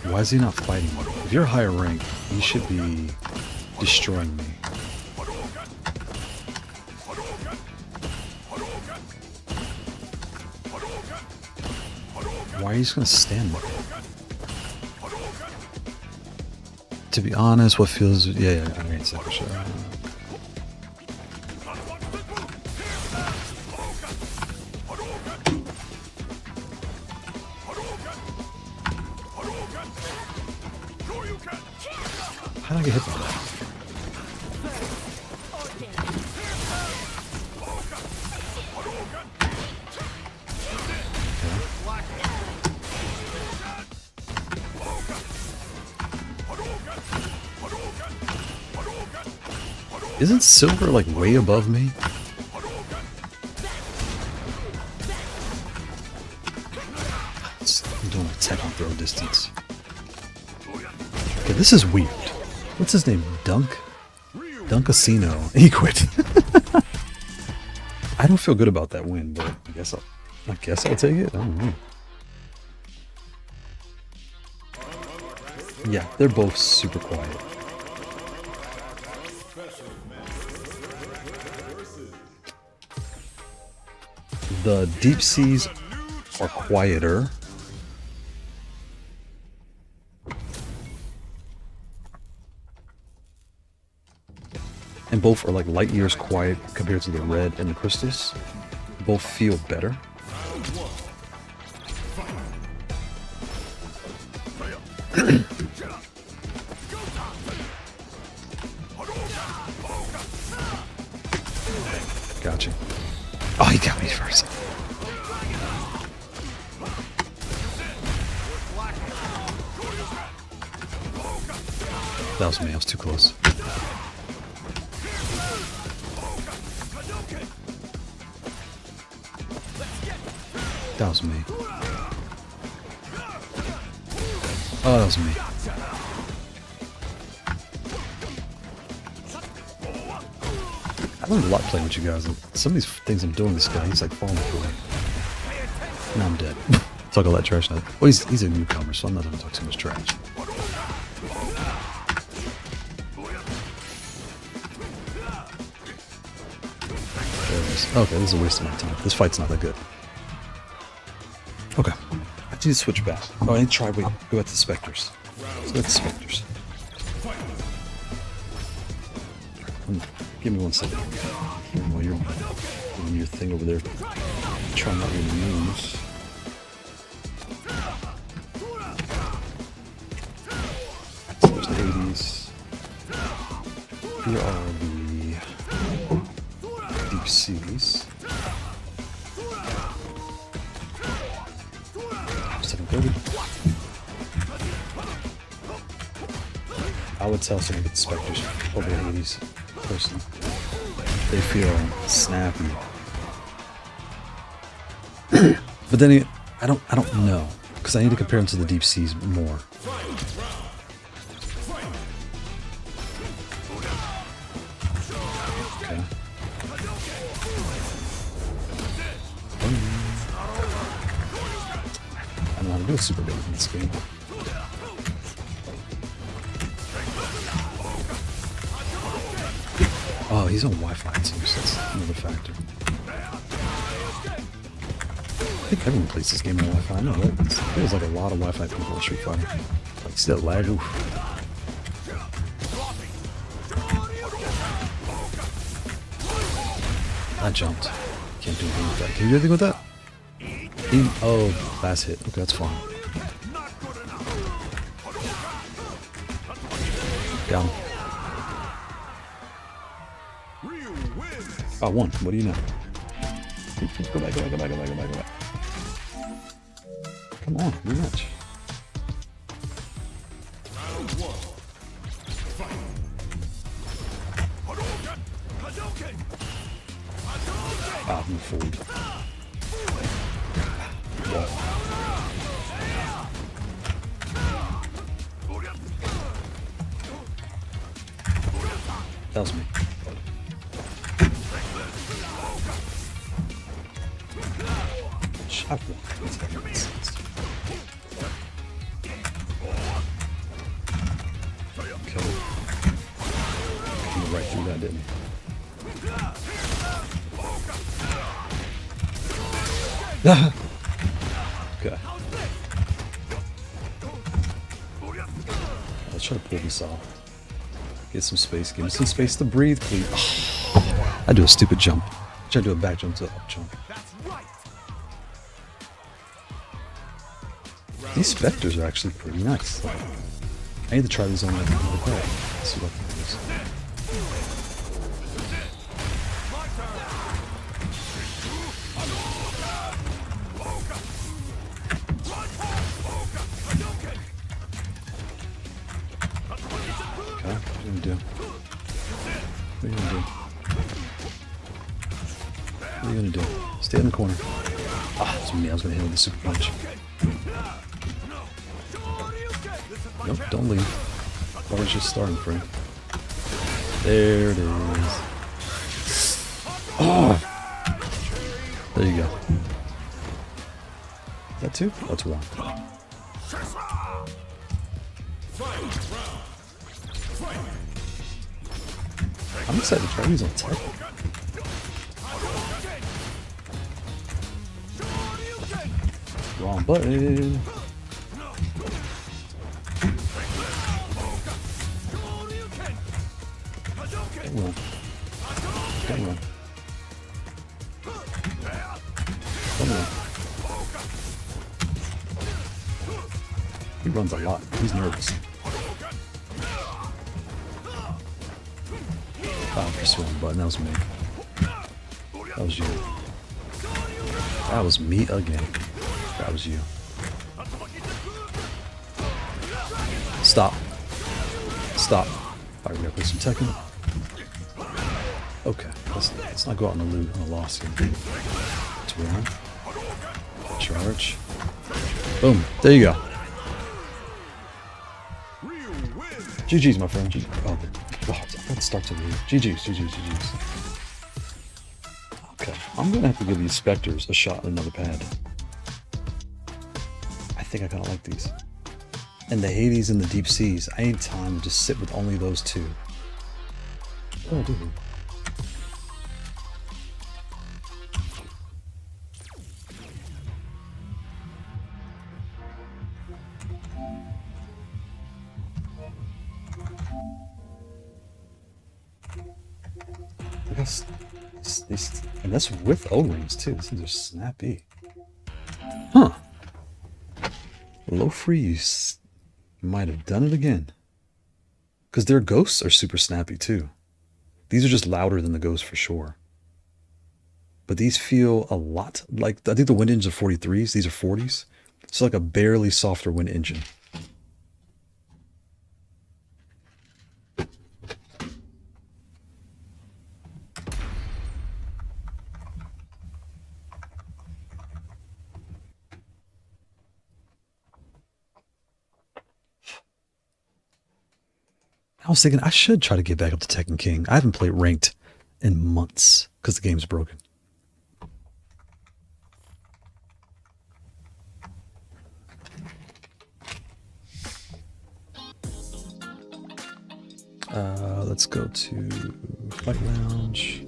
S1: Why is he not fighting me? If you're higher rank, you should be destroying me. Why are you just gonna stand there? To be honest, what feels... Yeah, I mean, it's for sure. How did I get hit by that? Okay. Isn't silver like way above me? I'm doing a Tekken throw distance. Okay, this is weird. What's his name? Dunkasino. He quit. I don't feel good about that win, but I guess I'll take it. I don't know. Yeah, they're both super quiet. The deep seas are quieter. And both are like light years quiet compared to the red and the crystals. Both feel better. Gotcha. Oh, he got me first. That was me. I was too close. That was me. Oh, that was me. I learned a lot playing with you guys. Some of these things I'm doing, this guy, he's like falling through. Now I'm dead. Talk all that trash now. Well, he's a newcomer, so I'm not going to talk too much trash. Okay, this is a waste of my time. This fight's not that good. Okay. I need to switch back. Oh, I need to try, wait, go at the Spectres. Let's go at the Spectres. Give me 1 second. While you're doing your thing over there. Try not to lose. There's the 80s. Here are the deep seas. 730. I would tell someone to get the Spectres over the 80s personally. They feel snappy. But then I don't know, because I need to compare them to the deep seas more. Okay. I don't know how to do a super good in this game. Oh, he's on Wi-Fi too, so that's another factor. I think everyone plays this game on Wi-Fi. I know, right? It feels like a lot of Wi-Fi people in Street Fighter. Like, still lag. Oof. I jumped. Can't do anything with that. Can you do anything with that? Oh, last hit. Okay, that's fine. Got him. I won. What do you know? Go back, go back, go back, go back, go back, go back. Come on, rematch. Ah, move forward. Yeah. That was me. Shot one. Okay. Went right through that, didn't he? Okay. Let's try to pull this off. Get some space. Give me some space to breathe, please. Oh, I do a stupid jump. Try to do a back jump to up jump. These Spectres are actually pretty nice. I need to try these on like another card. Let's see what I can use. Okay, what are you gonna do? What are you gonna do? What are you gonna do? Stay in the corner. Ah, that's me. I was gonna hit with the super punch. Nope, don't leave. Bar's just starting for him. There it is. Oh! There you go. Is that two? That's one. I'm excited to try these on Tekken. Wrong button. Don't run. Don't run. Don't run. He runs a lot. He's nervous. Oh, press one button. That was me. That was you. That was me again. That was you. Stop. Stop. Alright, we gotta play some Tekken. Okay, let's not go out on a loss here. It's wrong. Charge. Boom. There you go. GG's, my friend. GG. Oh, let's start to lead. GG's. Okay, I'm gonna have to give these Spectres a shot in another pad. I think I kinda like these. And the Hades and the Deep Seas, I need time to just sit with only those two. Oh, dude. I guess these, and that's with O-rings too. These things are snappy. Huh. Low freeze might have done it again. Because their ghosts are super snappy too. These are just louder than the Ghost for sure. But these feel a lot like, I think the wind engines are 43s. These are 40s. It's like a barely softer wind engine. I was thinking I should try to get back up to Tekken King. I haven't played ranked in months because the game's broken. Let's go to Fight Lounge.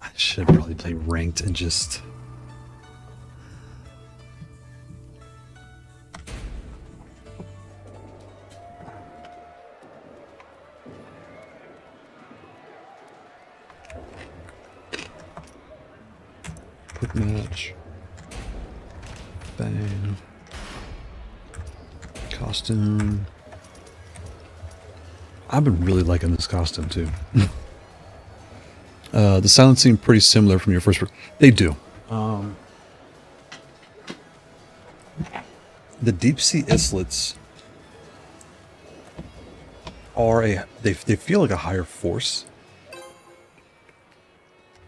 S1: I should probably play ranked and just... Quick match. Bang. Costume. I've been really liking this costume too. The silence seemed pretty similar from your first. They do. The deep sea islets are they feel like a higher force.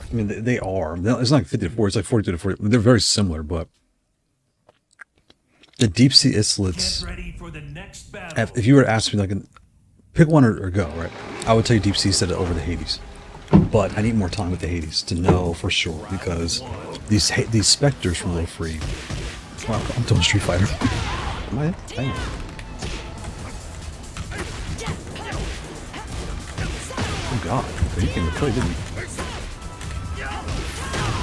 S1: I mean, they are. It's not like 50 to 40. It's like 42 to 40. They're very similar, but the deep sea islets. If you were to ask me, like, pick one or go, right? I would tell you deep sea instead of over the Hades. But I need more time with the Hades to know for sure because these specters from Low Free. Wow, I'm doing Street Fighter. Am I? Dang. Oh God, he came to play, didn't he?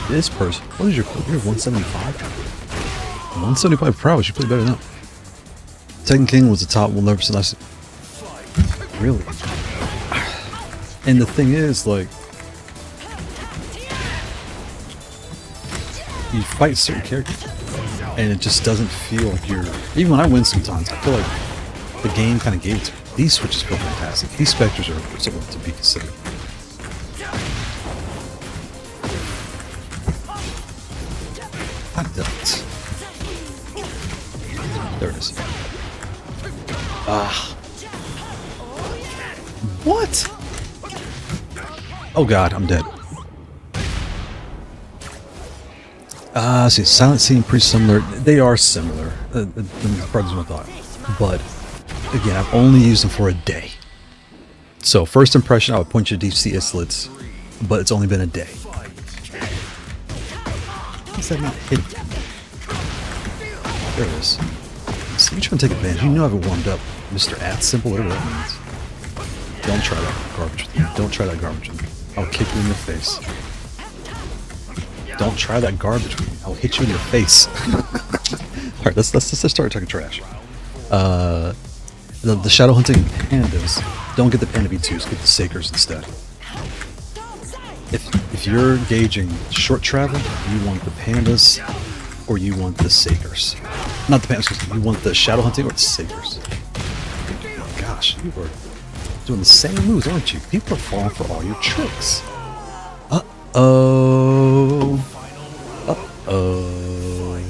S1: This person, what is your 175? 175 prowess, you play better than that. Tekken King was the top 100% last. Really? And the thing is, like, you fight certain characters, and it just doesn't feel like you're. Even when I win sometimes, I feel like the game kind of gave it to me. These switches feel fantastic. These specters are something to be considered. I don't. There it is. What? Oh God, I'm dead. See, Silent seem pretty similar. They are similar. The brothers I thought. But again, I've only used them for a day. So first impression, I would point you to deep sea islets, but it's only been a day. How is that not hit? There it is. So you're trying to take advantage. You know I haven't warmed up, Mr. At Simple, whatever that means. Don't try that garbage with me. Don't try that garbage with me. I'll kick you in the face. Don't try that garbage with me. I'll hit you in your face. Alright, let's start talking trash. The shadow hunting pandas, don't get the Panda V2s, get the Sakers instead. If you're engaging short travel, you want the pandas or you want the Sakers. Not the pandas, you want the shadow hunting or the Sakers. Oh gosh, you are doing the same moves, aren't you? People are falling for all your tricks. Uh-oh. Uh-oh.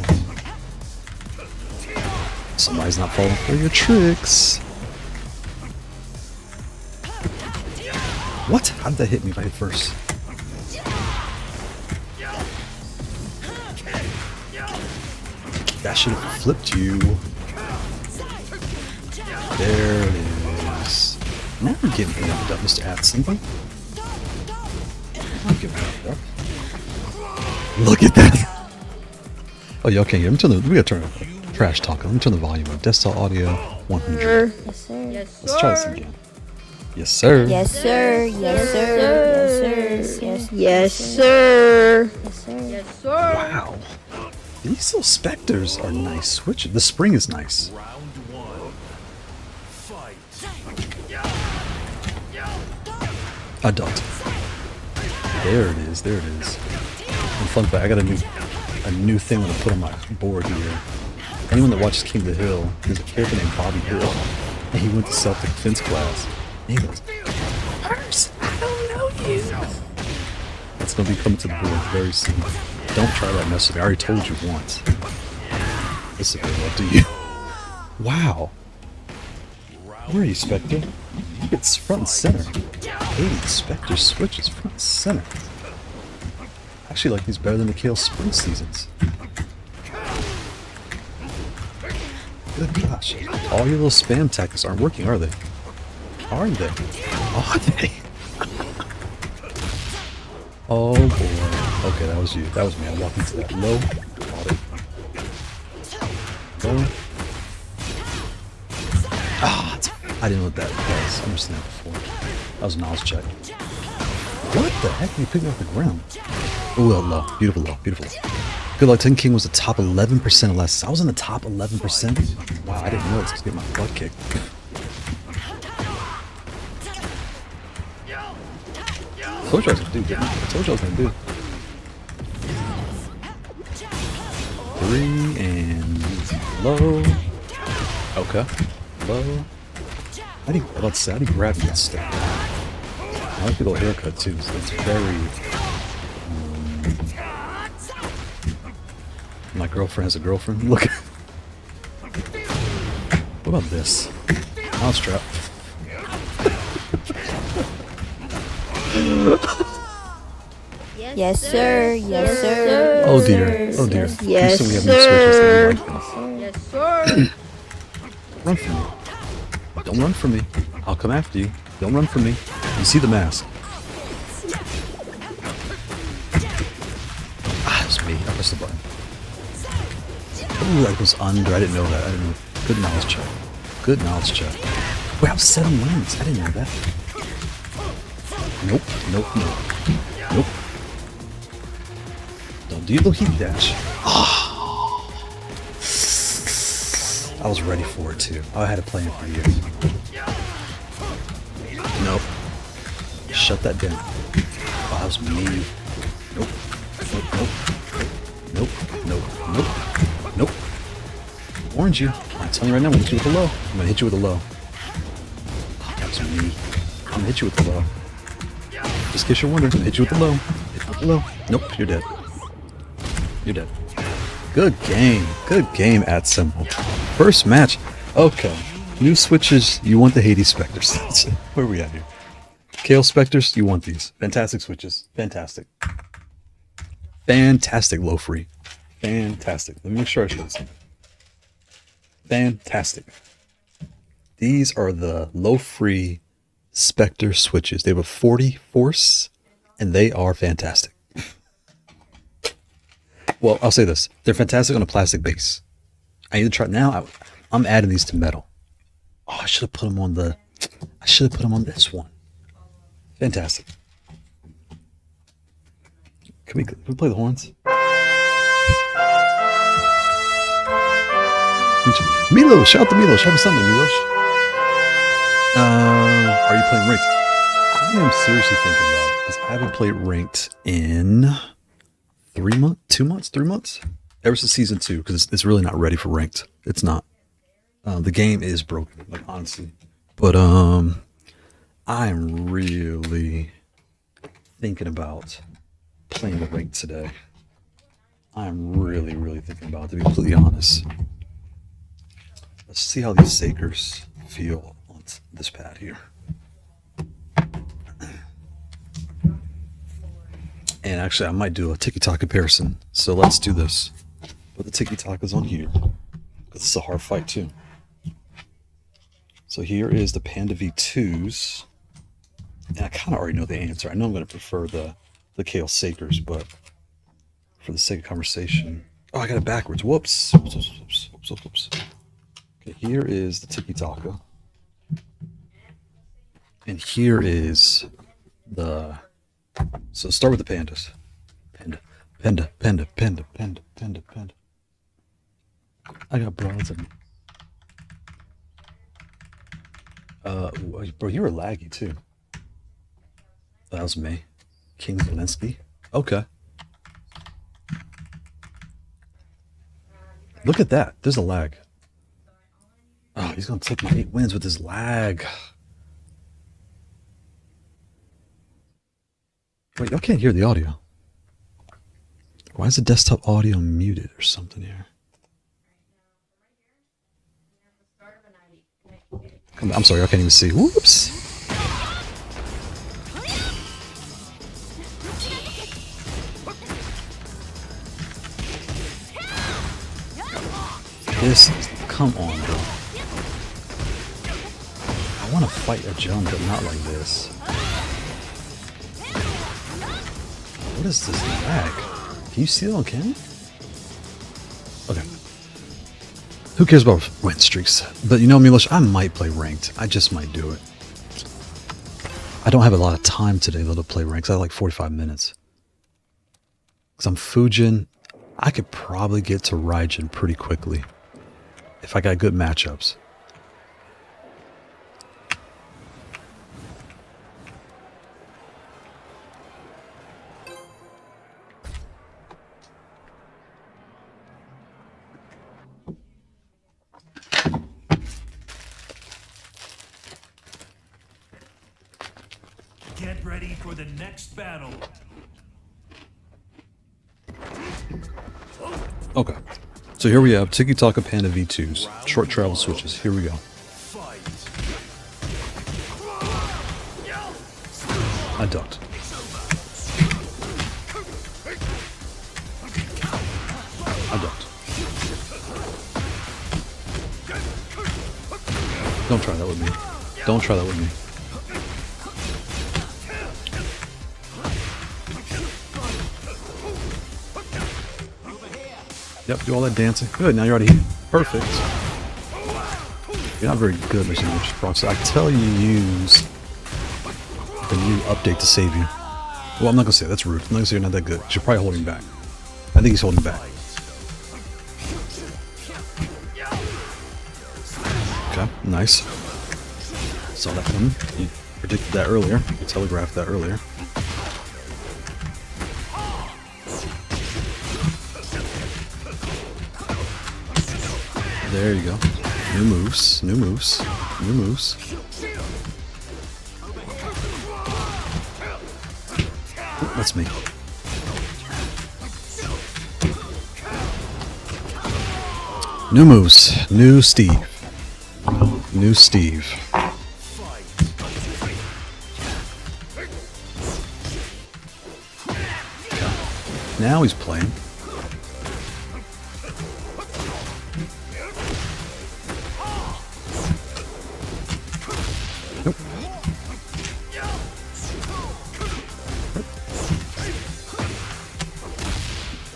S1: Somebody's not falling for your tricks. What? How did that hit me if I hit first? That should have flipped you. There it is. Now we're getting amped up, Mr. Atson. I'm getting amped up. Look at that! Oh, y'all can't hear. We gotta turn up. Trash talking. Let me turn the volume up. Desktop audio 100.
S4: Yes, sir. Yes, sir.
S1: Let's try this again. Yes, sir.
S4: Yes, sir. Yes, sir. Yes, sir. Yes, sir.
S1: Wow. These little specters are nice switches. The spring is nice. Adult. There it is. There it is. And fun fact, I got a new thing I'm gonna put on my board here. Anyone that watches King of the Hill, there's a character named Bobby Hill. And he went to self-defense class. And he goes, Purse, I don't know you. That's going to be coming to the board very soon. Don't try that mess with me. I already told you once. This is very up to you. Wow. Where are you, Spectre? It's front and center. 80 Spectre Switches front and center. I actually like these better than the Kailh Spring Seasons. Good gosh. All your little spam tactics aren't working, are they? Are they? Are they? Oh boy. Okay, that was you. That was me. I walked into that low. Caught it. Low. Ah, I didn't know what that was. I've never seen that before. That was a knowledge check. What the heck? You picked me off the ground. Ooh, low. Beautiful low. Beautiful low. Good luck. Tekken King was the top 11% of last. I was in the top 11%. Wow, I didn't know this. I was getting my butt kicked. I told you I was gonna do, didn't I? I told you I was gonna do. 3 and low. Okay. Low. I think I'm about to say, I think grab that step. I like the little haircut too, so it's very. My girlfriend has a girlfriend. Look. What about this? Mousetrap.
S4: Yes, sir. Yes, sir.
S1: Oh dear. Oh dear.
S4: Yes,
S1: Houston, we have
S4: sir.
S1: new switches and
S4: Yes, sir.
S1: run from me. Don't run from me. I'll come after you. Don't run from me. You see the mask. Ah, it was me. I pressed the button. Ooh, that goes under. I didn't know that. I didn't know. Good knowledge check. Good knowledge check. Wait, I have 7 wins. I didn't know that. Nope. Nope. Nope. Nope. Don't do your little heat dash. Oh. I was ready for it too. I had a plan for you. Nope. Shut that down. Oh, that was mean. Nope. Nope. Nope. Nope. Nope. Nope. Nope. Warned you. I'm telling you right now, I'm gonna hit you with a low. I'm gonna hit you with a low. Oh, that was me. I'm gonna hit you with the low. Just in case you're wondering, hit you with the low. Hit you with the low. Nope, you're dead. You're dead. Good game. Good game at Symbol. First match. Okay. New switches. You want the Hades Spectres. Where are we at here? Kailh Spectres. You want these. Fantastic switches. Fantastic. Fantastic low free. Fantastic. Let me make sure I show this. Fantastic. These are the low free Spectre switches. They have a 40 force and they are fantastic. Well, I'll say this. They're fantastic on a plastic base. I need to try now. I'm adding these to metal. Oh, I should have put them on the. I should have put them on this one. Fantastic. Can we play the horns? Milo, shout out to Milo. Shout out to something, Milos. Are you playing ranked? I am seriously thinking about it because I haven't played ranked in 3 months, 2 months, 3 months, ever since season 2 because it's really not ready for ranked. It's not. The game is broken, like honestly. But I'm really thinking about playing the ranked today. I'm really thinking about it, to be completely honest. Let's see how these Sakers feel on this pad here. And actually, I might do a Tikitaka comparison. So let's do this. Put the Tikitakas on here. Because this is a hard fight too. So here is the Panda V2s. And I kind of already know the answer. I know I'm going to prefer the Kailh Sakers, but for the sake of conversation... Oh, I got it backwards. Whoops. Whoops. Okay, here is the Tikitaka. And here is the... So start with the pandas. Panda. I got broads in. Bro, you were laggy too. That was me. King Zelensky. Okay. Look at that. There's a lag. Oh, he's gonna take my 8 wins with his lag. Wait, y'all can't hear the audio. Why is the desktop audio muted or something here? I'm sorry, I can't even see. Whoops. This is, come on, bro. I want to fight a jump, but not like this. What is this lag? Can you see it on camera? Okay. Who cares about win streaks? But you know, Milosh, I might play ranked. I just might do it. I don't have a lot of time today, though, to play ranked. I have like 45 minutes. Because I'm Fujin. I could probably get to Raijin pretty quickly. If I got good matchups.
S2: Get ready for the next battle.
S1: Okay. So here we have Tikitaka Panda V2s, short travel switches. Here we go. I ducked. I ducked. Don't try that with me. Don't try that with me. Yep, do all that dancing. Good, now you're out of here. Perfect. You're not very good, Mr. Proxy. I tell you, use the new update to save you. Well, I'm not going to say that. That's rude. I'm not going to say you're not that good. You're probably holding back. I think he's holding back. Okay, nice. Saw that coming. You predicted that earlier. You telegraphed that earlier. There you go. New moves, new moves, new moves. Ooh, that's me. New moves, new Steve. New Steve. Okay. Now he's playing.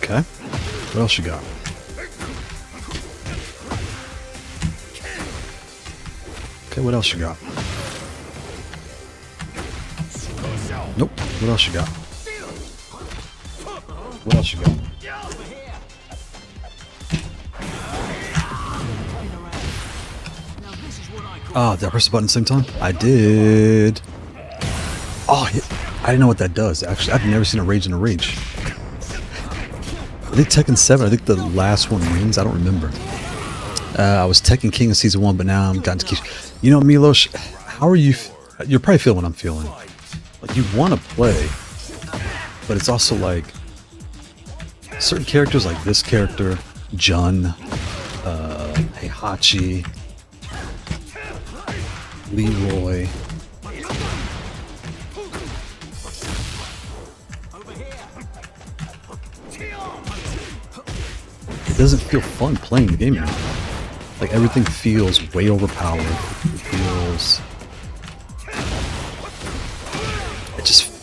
S1: Okay. What else you got? Okay, what else you got? Nope. What else you got? What else you got? Ah, did I press the button at the same time? I did. Oh, I didn't know what that does, actually. I've never seen a rage in a rage. I think Tekken 7, I think the last one wins. I don't remember. I was Tekken King in Season 1, but now I'm gotten to Kish. You know, Milosh, how are you? You're probably feeling what I'm feeling. Like, you want to play, but it's also like certain characters, like this character, Jun, Heihachi, Leroy. It doesn't feel fun playing the game anymore. Like, everything feels way overpowered. It feels...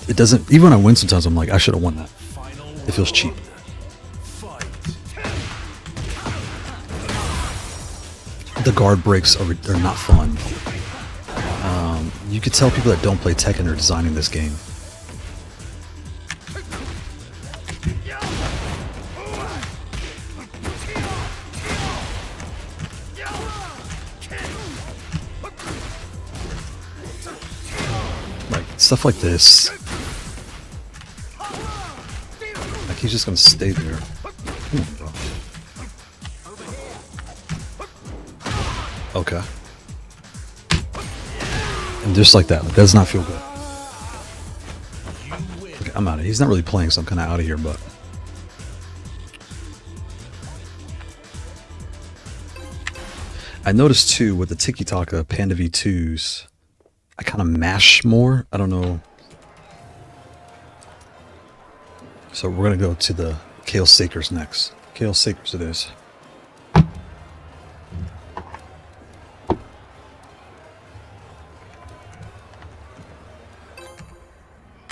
S1: It doesn't... Even when I win sometimes, I'm like, I should have won that. It feels cheap. The guard breaks are not fun. You could tell people that don't play Tekken are designing this game. Stuff like this. Like, he's just gonna stay there. Come on, bro. Okay. And just like that. That does not feel good. Okay, I'm out of here. He's not really playing, so I'm kind of out of here, but... I noticed too with the Tikitaka Panda V2s, I kind of mash more. I don't know. So we're going to go to the Kailh Seasons next. Kailh Seasons it is.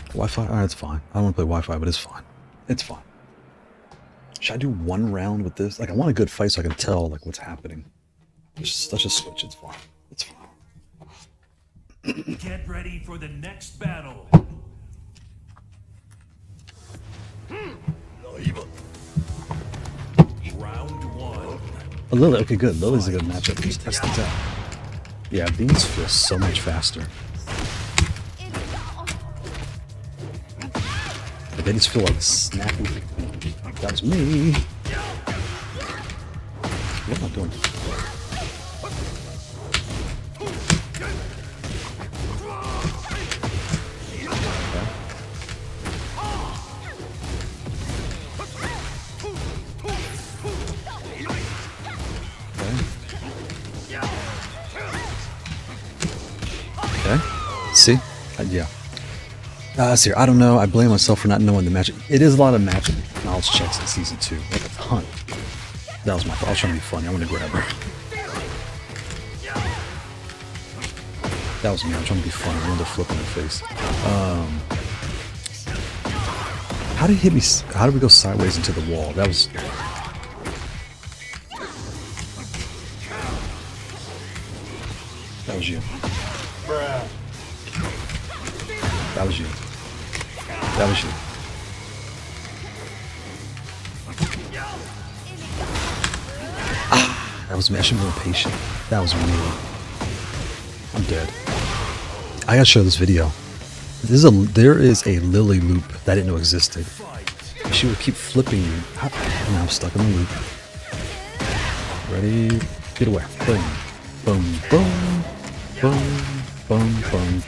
S1: Wi-Fi? Alright, it's fine. I don't want to play Wi-Fi, but it's fine. It's fine. Should I do one round with this? Like, I want a good fight so I can tell, like, what's happening. Let's just switch. It's fine. It's fine.
S2: Get ready for the next battle. Round 1.
S1: Oh, Lily. Okay, good. Lily's a good matchup. Just test things out. Yeah, these feel so much faster. They just feel like snappy. That was me. What am I doing? Okay. See? Yeah. See, I don't know. I blame myself for not knowing the match. It is a lot of match knowledge checks in season 2. Like a ton. That was my fault. I was trying to be funny. I want to grab her. That was me. I was trying to be funny. I wanted to flip in her face. How did he hit me? How did we go sideways into the wall? That was... That was you. That was you. That was you. Ah, that was me. I should be more patient. That was me. I'm dead. I gotta show this video. There is a Lily loop that I didn't know existed. She would keep flipping you. And now I'm stuck in the loop. Ready? Get away. Boom. Boom. Boom. Boom. Boom. Boom.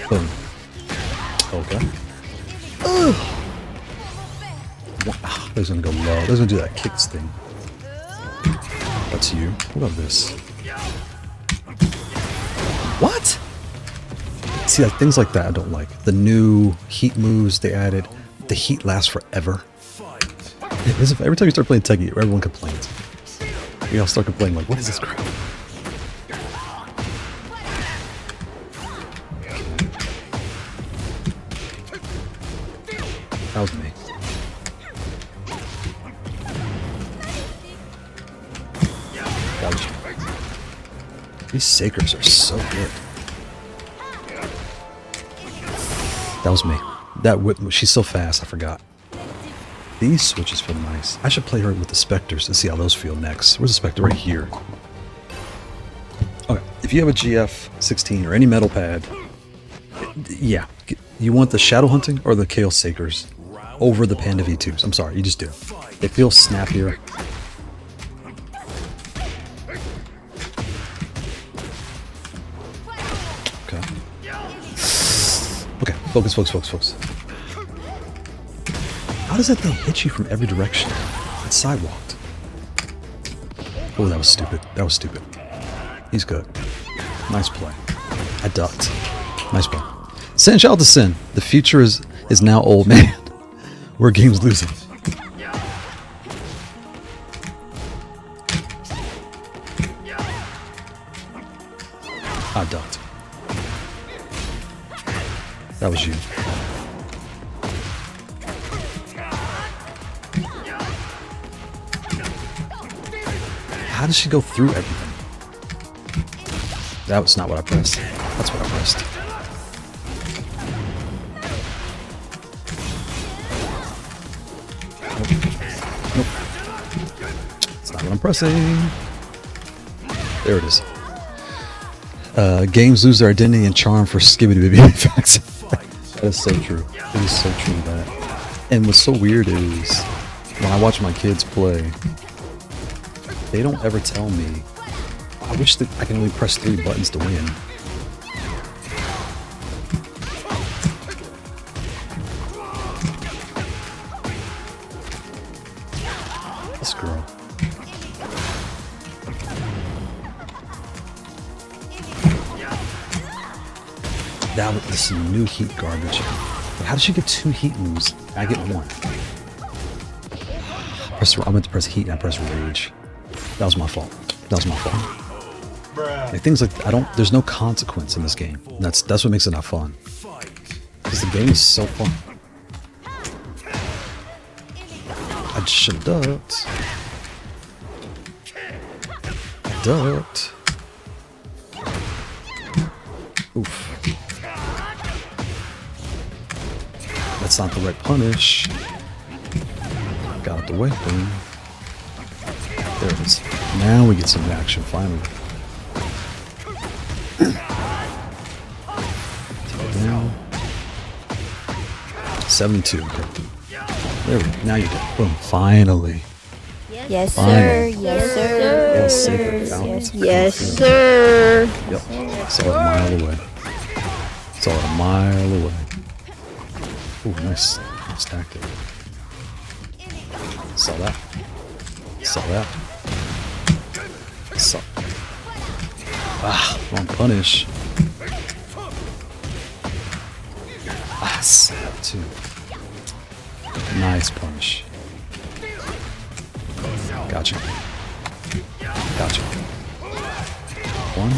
S1: Boom. Okay. Ugh. Wow. They're gonna go low. They're gonna do that kicks thing. That's you. What about this? What? See, like things like that I don't like. The new heat moves they added. The heat lasts forever. Every time you start playing Tekken, everyone complains. We all start complaining like, what is this crap? That was me. That was you. These Sakers are so good. That was me. That whip, she's so fast, I forgot. These switches feel nice. I should play her with the Spectres and see how those feel next. Where's the Spectre? Right here. Okay, if you have a GF-16 or any metal pad, yeah, you want the Shadow Hunting or the Kailh Seasons over the Panda V2s. I'm sorry, you just do. They feel snappier. Okay. Okay, focus, focus, focus, focus. How does that thing hit you from every direction? It's sidewalked. Oh, that was stupid. That was stupid. He's good. Nice play. I ducked. Nice play. Sin, shout out to Sin. The future is now old, man. Where games losing. I ducked. That was you. How does she go through everything? That was not what I pressed. That's what I pressed. Nope. That's not what I'm pressing. There it is. Games lose their identity and charm for Skibidi Baby facts. That is so true. It is so true that. And what's so weird is when I watch my kids play, they don't ever tell me. I wish that I can only press 3 buttons to win. girl. That was this new heat garbage. But how did she get 2 heat moves? I get 1. I meant to press heat and I pressed rage. That was my fault. That was my fault. Like, things like there's no consequence in this game. That's what makes it not fun. Because the game is so fun. I should have ducked. Ducked. Oof. That's not the right punish. Got out the way. Boom. There it is. Now we get some action finally. Take it down. 7-2. Okay. There we go. Now you're dead. Boom. Finally.
S4: Yes, sir.
S1: Finally.
S4: Yes, sir.
S1: Yes, sacred fountains.
S4: Yes, sir.
S1: Yep. Saw it a mile away. Saw it a mile away. Ooh, nice. Nice tactic. Saw that. Saw that. Saw. Ah, wrong punish. Ah, 7-2. Nice punish. Gotcha. Gotcha. 1,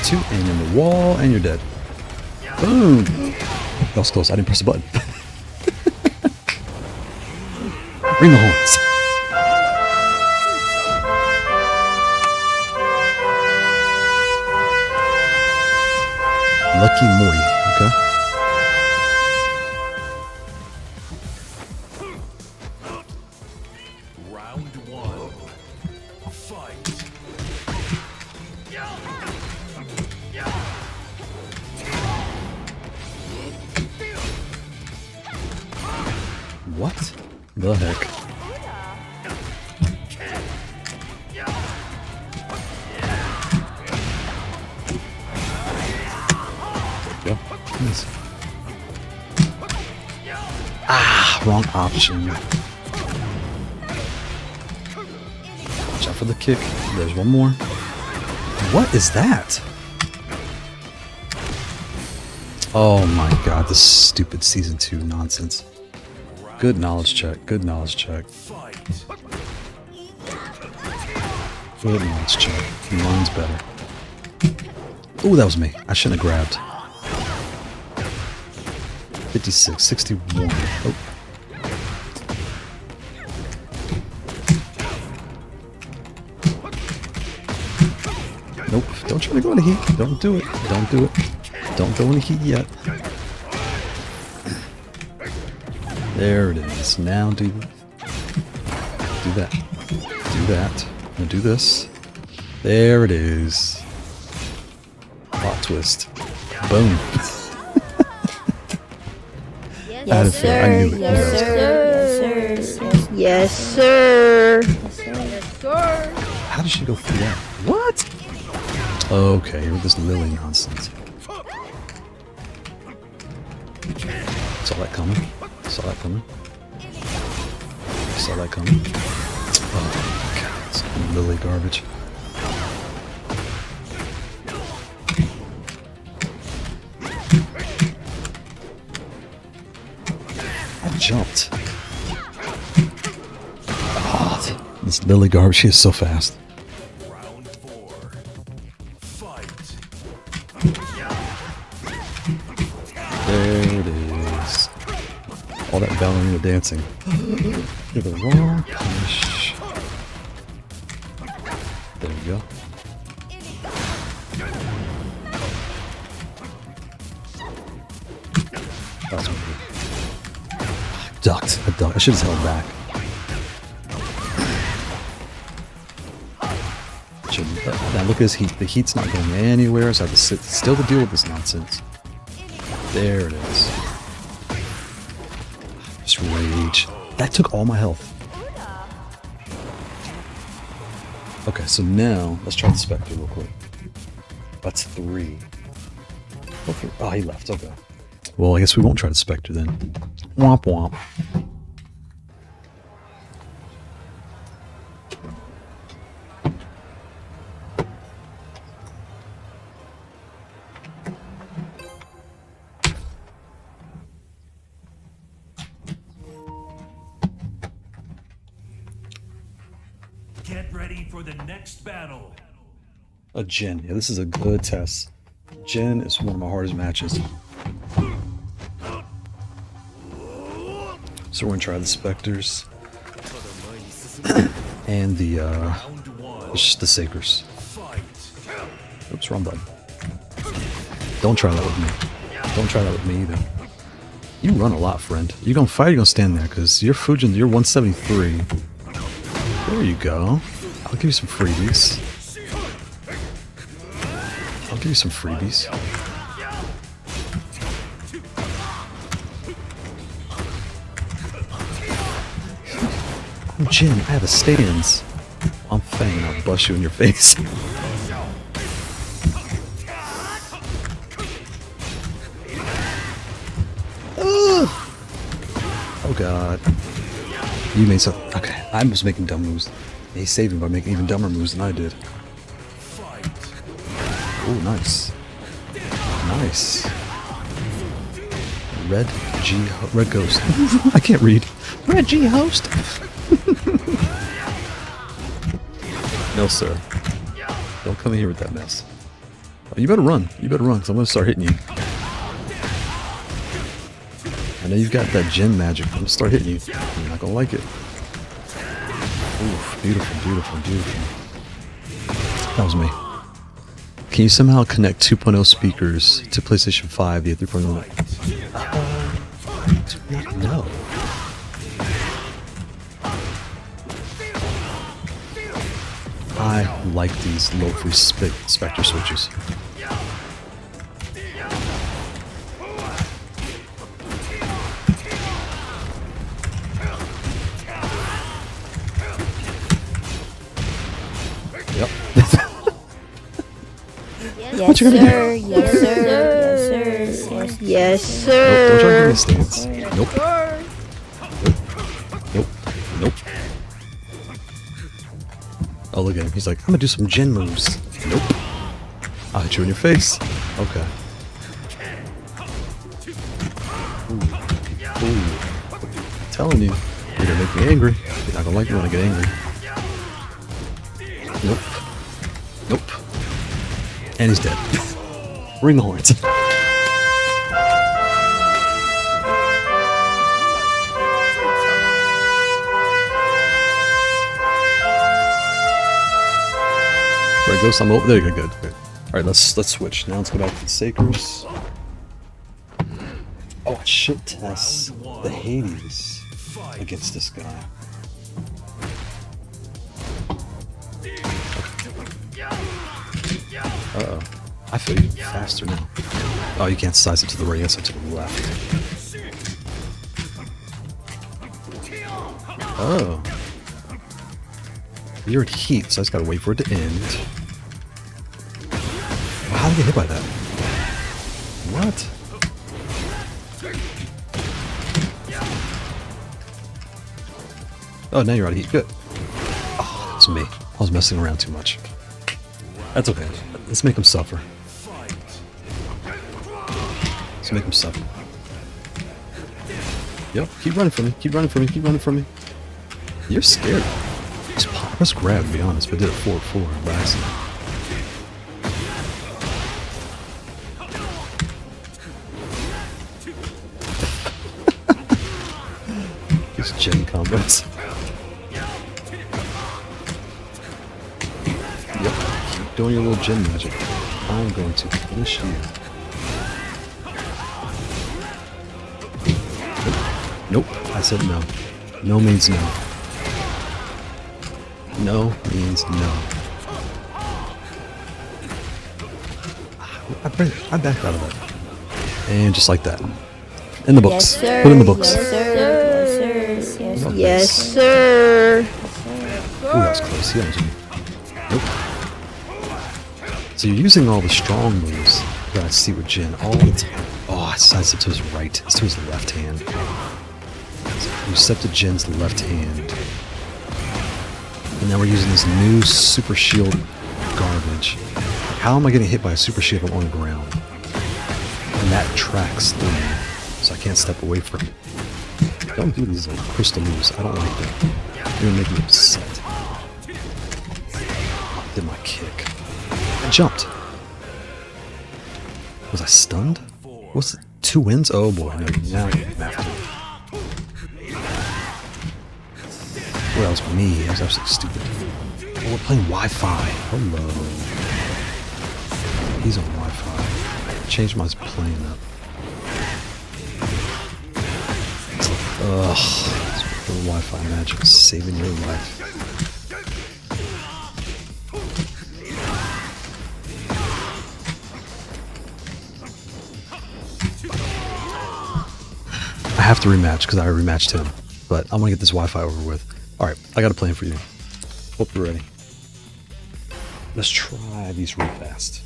S1: 2, and in the wall, and you're dead. Boom! That was close. I didn't press the button. Ring the horns. Lucky Moi. Okay.
S2: Round 1. Fight.
S1: What the heck? There you go. Nice. Ah, wrong option. Watch out for the kick. There's one more. What is that? Oh my god, this stupid season 2 nonsense. Good knowledge check. Good knowledge check. Good knowledge check. Mine's better. Ooh, that was me. I shouldn't have grabbed. 56, 61. Oh. Nope. Don't try to go into heat. Don't do it. Don't do it. Don't go into heat yet. There it is. Now do that. Do that. I'm gonna do this. There it is. Plot twist. Boom.
S4: Yes, sir.
S1: I knew it.
S4: Yes, sir. Yes, sir. Yes, sir.
S1: How did she go through that? What? Okay, with this Lily nonsense. Saw that coming. Saw that coming. Saw that coming. Oh god, it's Lily garbage. I jumped. Oh, this Lily garbage, she is so fast.
S2: Round 4. Fight.
S1: There it is. All that ballerina dancing. You're the wrong punish. There we go. That was weird. Ducked. I ducked. I should have held back. Now look at this heat. The heat's not going anywhere, so I have to sit still to deal with this nonsense. There it is. Just rage. That took all my health. Okay, so now let's try the Spectre real quick. That's 3. Okay. Oh, he left. Okay. Well, I guess we won't try the Spectre then. Womp womp.
S2: Get ready for the next battle.
S1: A Jin. Yeah, this is a good test. Jin is one of my hardest matches. So we're gonna try the Spectres and the Sakers. Oops, wrong button. Don't try that with me. Don't try that with me either. You run a lot, friend. You gonna fight or you gonna stand there? Because you're Fujin, you're 173. There you go. I'll give you some freebies. I'll give you some freebies. I'm Jin, I have a stance. I'm Fang, I'll bust you in your face. Oh god. You made some. Okay, I was making dumb moves. He saved me by making even dumber moves than I did. Oh, nice. Nice. Red Ghost. I can't read. Red G Host. No, sir. Don't come in here with that mess. Oh, you better run. You better run, because I'm going to start hitting you. I know you've got that Jin magic. I'm going to start hitting you. You're not going to like it. Oof, beautiful, beautiful, beautiful. That was me. Can you somehow connect 2.0 speakers to PlayStation 5 via 3.0? No. I like these low-free Spectre switches. Yep.
S4: Yes,
S1: you gonna do?
S4: sir. Yes, sir. Yes, sir. Yes, sir.
S1: Nope, don't try to give me a stance. Nope. Nope. Nope. Oh, look at him. He's like, I'm gonna do some Jin moves. Nope. I'll hit you in your face. Okay. Ooh. Ooh. I'm telling you, you're gonna make me angry. You're not gonna like me when I get angry. Nope. Nope. And he's dead. Ring the horns. Right, Ghost, I'm over there. Good, good. Alright, let's switch. Now let's go back to the Sakers. Oh, I should test the Hades against this guy. Uh-oh. I feel you faster now. Oh, you can't size it to the right, yes, to the left. Oh. You're at heat, so I just gotta wait for it to end. Wow, how did I get hit by that? What? Oh, now you're out of heat. Good. Oh, that's me. I was messing around too much. That's okay. Let's make him suffer. Let's make him suffer. Yep, keep running from me. Keep running from me. Keep running from me. You're scared. Just press grab, to be honest, but I did it 4-4 by accident. These Jin combos. Yep, keep doing your little Jin magic. I'm going to finish you. Nope, I said no. No means no. No means no. I backed out of that. And just like that. In the books.
S4: Yes, sir.
S1: Put in the books.
S4: Yes, sir. Yes, sir.
S1: Oh,
S4: Yes,
S1: thanks.
S4: sir.
S1: Ooh, that was close. He almost. Nope. So you're using all the strong moves that I see with Jin all the time. Oh, I sized it to his right. It's to his left hand. You stepped to Jin's left hand. And now we're using this new super shield garbage. How am I getting hit by a super shield if I'm on the ground? And that tracks through me, so I can't step away from it. Don't do these like crystal moves. I don't like them. You're gonna make me upset. Did my kick. I jumped. Was I stunned? What's it? 2 wins? Oh boy, no, now I'm after. Well, that was me. That was absolutely stupid. Oh, we're playing Wi-Fi. Hello. He's on Wi-Fi. Changed my plane up. Ugh. The Wi-Fi magic is saving your life. I have to rematch because I rematched him, but I'm gonna get this Wi-Fi over with. All right, I got a plan for you. Hope you're ready. Let's try these real fast.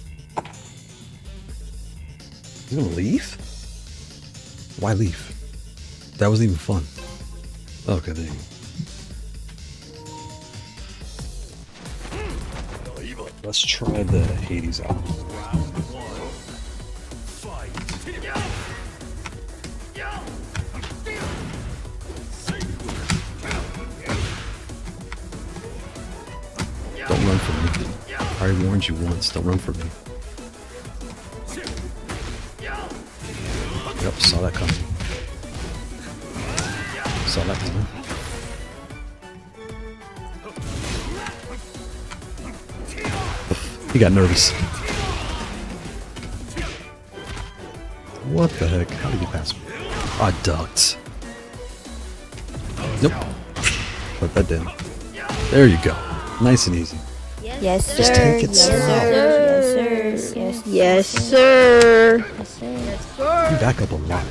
S1: You gonna leave? Why leave? That wasn't even fun. Okay, there you go. Let's try the Hades out. Don't run from me. I already warned you once. Don't run from me. Yep, saw that coming. Saw that coming. He got nervous. What the heck? How did he pass me? I ducked. Nope. Put that down. There you go. Nice and easy.
S4: Yes, sir.
S1: Just take it
S4: yes,
S1: slow.
S4: sir. Yes, sir.
S1: You back up a lot.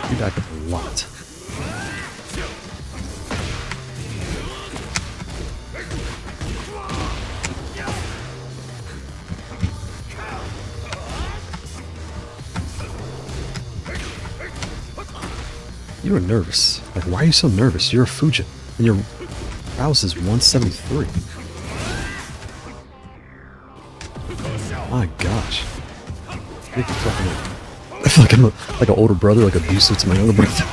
S1: You back up a lot. You were nervous. Like, why are you so nervous? You're a Fujin. And your rouse is 173. My gosh. I feel like I'm like an older brother, like abusive to my younger brother.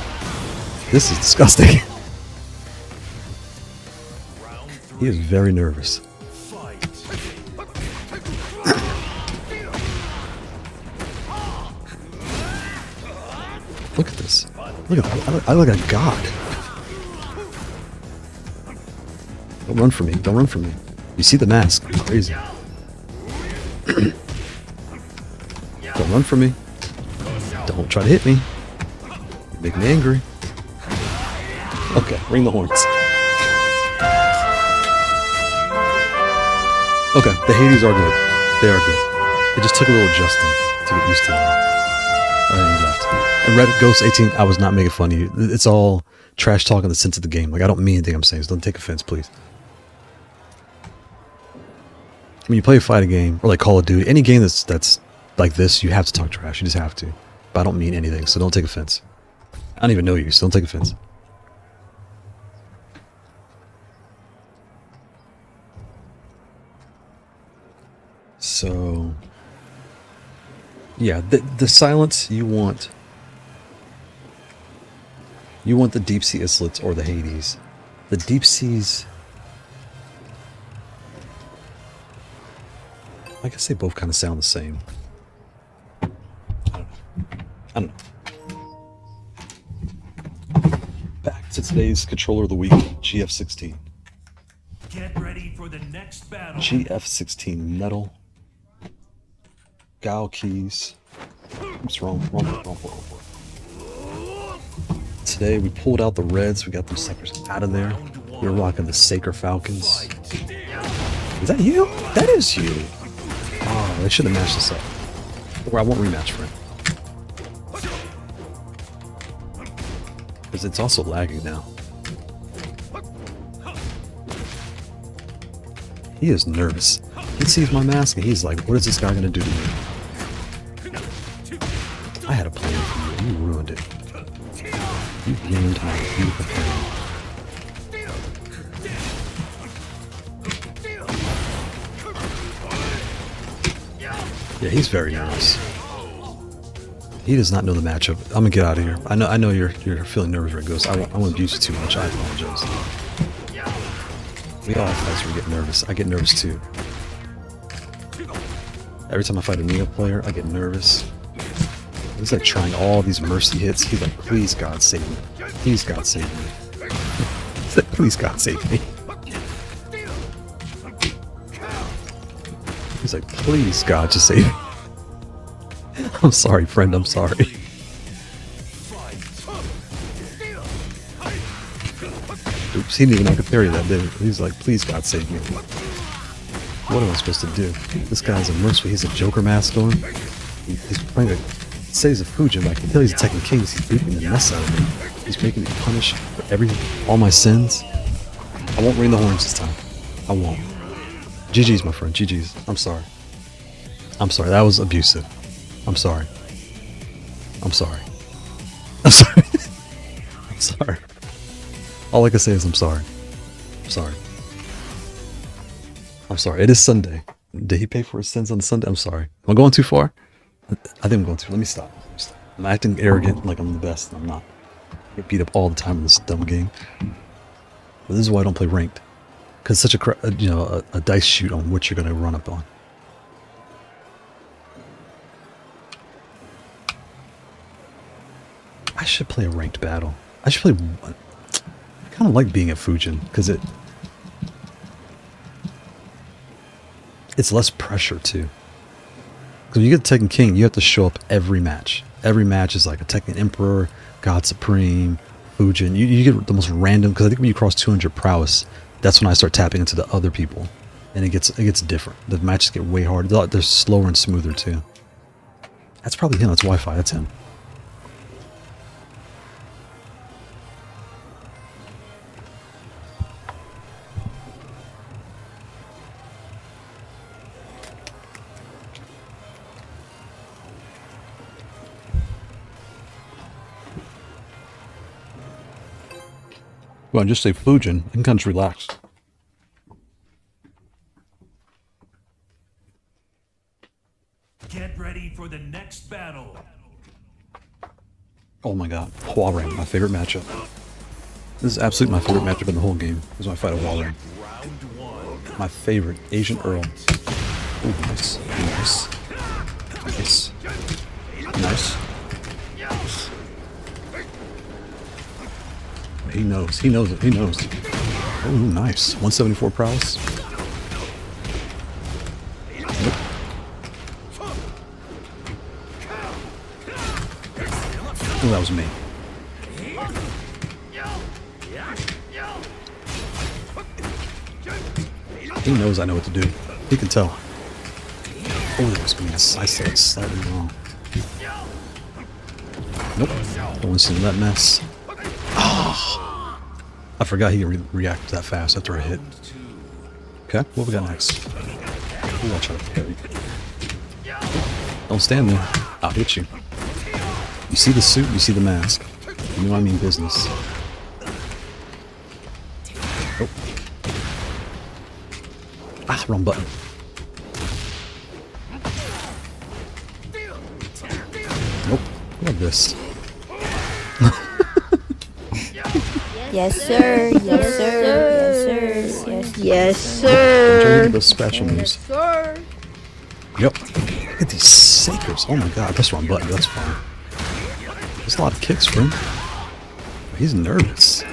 S1: This is disgusting. He is very nervous. Look at this. Look at that. I look like a god. Don't run from me. Don't run from me. You see the mask. I'm crazy. Don't run from me. Don't try to hit me. You make me angry. Okay, ring the horns. Okay, the Hades are good. They are good. It just took a little adjusting to get used to them. Alright, he left. And Red Ghost 18, I was not making fun of you. It's all trash talk in the sense of the game. Like, I don't mean anything I'm saying, so don't take offense, please. When you play a fighting game, or like Call of Duty, any game that's like this, you have to talk trash. You just have to. But I don't mean anything, so don't take offense. I don't even know you, so don't take offense. So, yeah, the silence you want the deep sea islets or the Hades. The deep seas, I guess they both kind of sound the same. I don't know. Back to today's controller of the week, GF-16.
S2: Get ready for the next battle.
S1: GF-16 metal. Guilekeys. Oops, wrong. Today we pulled out the reds. We got them suckers out of there. We're rocking the Sacred Falcons. Is that you? That is you. Oh, they should have matched this up. Or I won't rematch for him. Because it's also lagging now. He is nervous. He sees my mask and he's like, what is this guy going to do to me? I had a plan for you. You ruined it. You ruined my beautiful plan. Yeah, he's very nervous. He does not know the matchup. I'm gonna get out of here. I know you're feeling nervous, Red Ghost. I won't abuse you too much. I apologize. We all have fights where we get nervous. I get nervous too. Every time I fight a Neo player, I get nervous. He's like trying all these mercy hits. He's like, please God save me. Please God save me. He's like, please God save me. He's like, please God just save me. I'm sorry, friend, I'm sorry. Oops, he didn't even know I could parry that, did he? He's like, please God save me. What am I supposed to do? This guy's a mercenary. He's a Joker mask on. He's playing a saves a Fujin, but I can tell he's a Tekken King. He's beating the mess out of me. He's making me punish for all my sins. I won't ring the horns this time. I won't. GG's, my friend. GG's. I'm sorry. I'm sorry. That was abusive. I'm sorry. I'm sorry. I'm sorry. I'm sorry. All I can say is I'm sorry. I'm sorry. I'm sorry. It is Sunday. Did he pay for his sins on Sunday? I'm sorry. Am I going too far? I think I'm going too. Let me stop. I'm acting arrogant like I'm the best. I'm not. I get beat up all the time in this dumb game. But this is why I don't play ranked. Because it's such a dice shoot on what you're going to run up on. I should play a ranked battle. I should play. I kind of like being at Fujin because it's less pressure too. Because when you get Tekken King, you have to show up every match. Every match is like a Tekken Emperor, God Supreme, Fujin. You get the most random, because I think when you cross 200 prowess, that's when I start tapping into the other people, and it gets different. The matches get way harder. They're slower and smoother too. That's probably him. That's Wi-Fi. That's him. Well, just say Fujin. I can kind of relax.
S2: Get ready for the next battle.
S1: Oh my god. Huarang, my favorite matchup. This is absolutely my favorite matchup in the whole game. This is when I fight a Huarang. My favorite. Asian Earl. Ooh, nice. Nice. Nice. Nice. He knows. He knows it. He knows. Oh, nice. 174 prowess. Nope. Oh, that was me. He knows I know what to do. He can tell. Oh, that was me. I said it slightly wrong. Nope. Don't want to see that mess. Oh, I forgot he can react that fast after a hit. Okay, what we got next? Ooh, I'll try to parry. Don't stand there. I'll hit you. You see the suit, you see the mask. You know I mean business. Oh. Ah, wrong button. Nope. What this?
S4: Yes, sir. Yes, sir. Yes, sir. Yes, yes, sir.
S1: I'm trying to get those special moves.
S4: Sir.
S1: Yep. Look at these sakers. Oh my god, I pressed the wrong button. That's fine. There's a lot of kicks for him. He's nervous.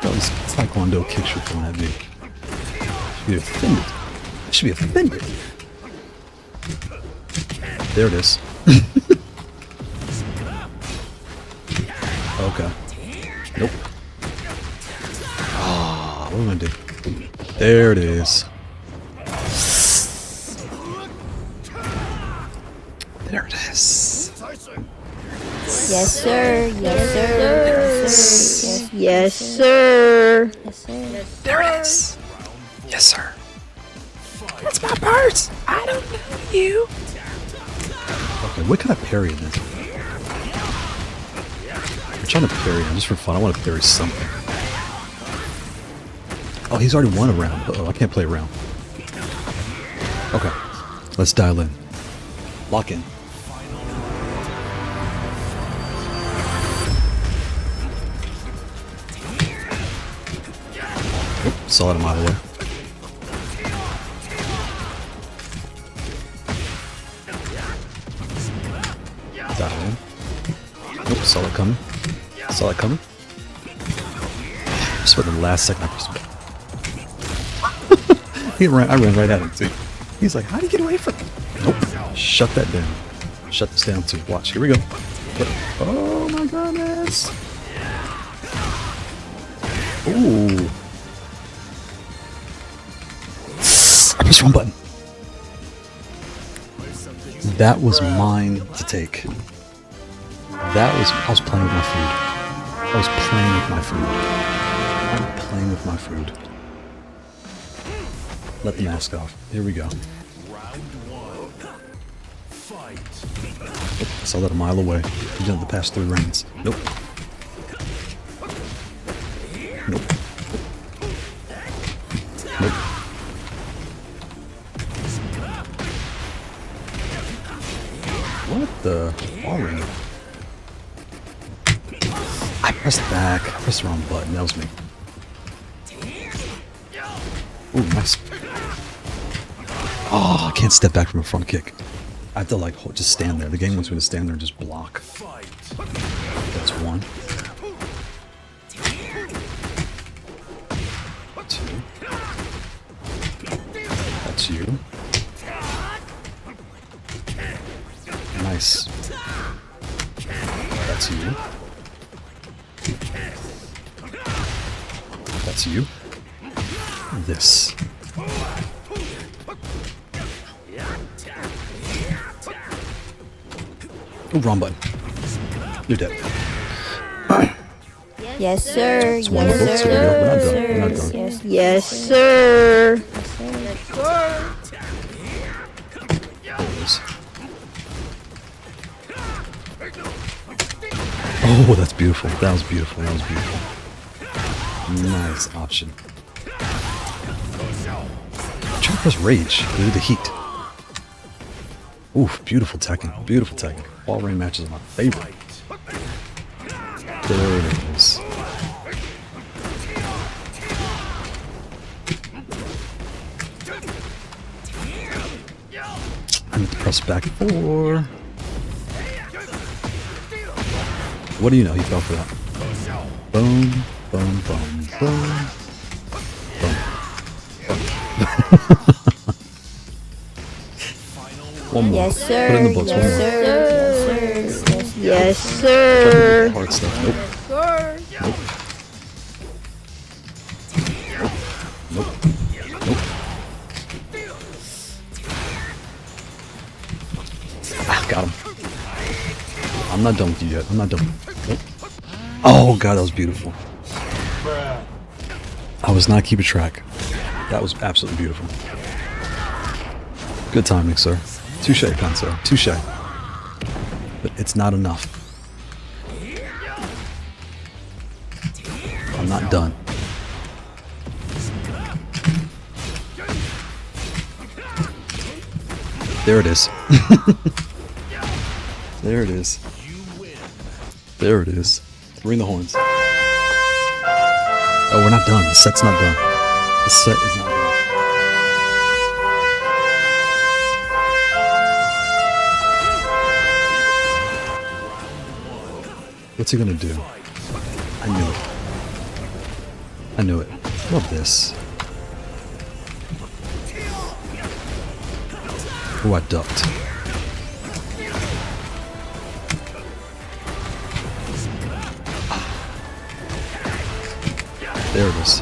S1: All these taekwondo kicks you're throwing at me. I should be offended. I should be offended. There it is. Okay. Nope. Ah, what am I gonna do? There it is. There it is.
S4: Yes, sir. Yes, sir. Yes, yes, sir. Yes, sir.
S1: There it is. Yes, sir. That's my purse. I don't know you. Okay, what can I parry in this? I'm trying to parry him just for fun. I want to parry something. Oh, he's already won a round. Uh-oh, I can't play a round. Okay, let's dial in. Lock in. Saw it a mile away. Dial in. Nope, saw it coming. Saw it coming. Just for the last second I pressed I ran right at him too. He's like, how do you get away from me? Nope. Shut that down. Shut this down too. Watch, here we go. Oh my goodness. Ooh. I pressed the wrong button. That was mine to take. I was playing with my food. I was playing with my food. I'm playing with my food. Let the mask off. Here we go. I saw that a mile away. He did the past 3 rounds. Nope. Nope. Nope. What the? Already. I pressed back. I pressed the wrong button. That was me. Ooh, nice. Oh, I can't step back from a front kick. I have to like just stand there. The game wants me to stand there and just block. That's 1. 2. That's you. Nice. That's you. That's you. This. Oh, wrong button. You're dead.
S4: Yes, sir.
S1: It's one of the books. Here we go. We're not done. We're not done.
S4: Yes, sir.
S1: There it is. Oh, that's beautiful. That was beautiful. That was beautiful. Nice option. Try to press rage. Due to the heat. Oof, beautiful Tekken. Beautiful Tekken. Ball rain matches are my favorite. There it is. I need to press back 4. What do you know? He fell for that. Boom, boom, boom, boom, boom. One more.
S4: Yes, sir.
S1: Put it in the books.
S4: Yes,
S1: One more.
S4: sir. Yes, sir.
S1: Hard stuff. Nope. Nope. Nope. Nope. Ah, got him. I'm not done with you yet. I'm not done. Nope. Oh god, that was beautiful. I was not keeping track. That was absolutely beautiful. Good timing, sir. Touche, Panzer. Touche. But it's not enough. I'm not done. There it is. There it is. There it is. Ring the horns. Oh, we're not done. The set's not done. The set is not done. What's he gonna do? I knew it. I knew it. Love this. Oh, I ducked. There it is.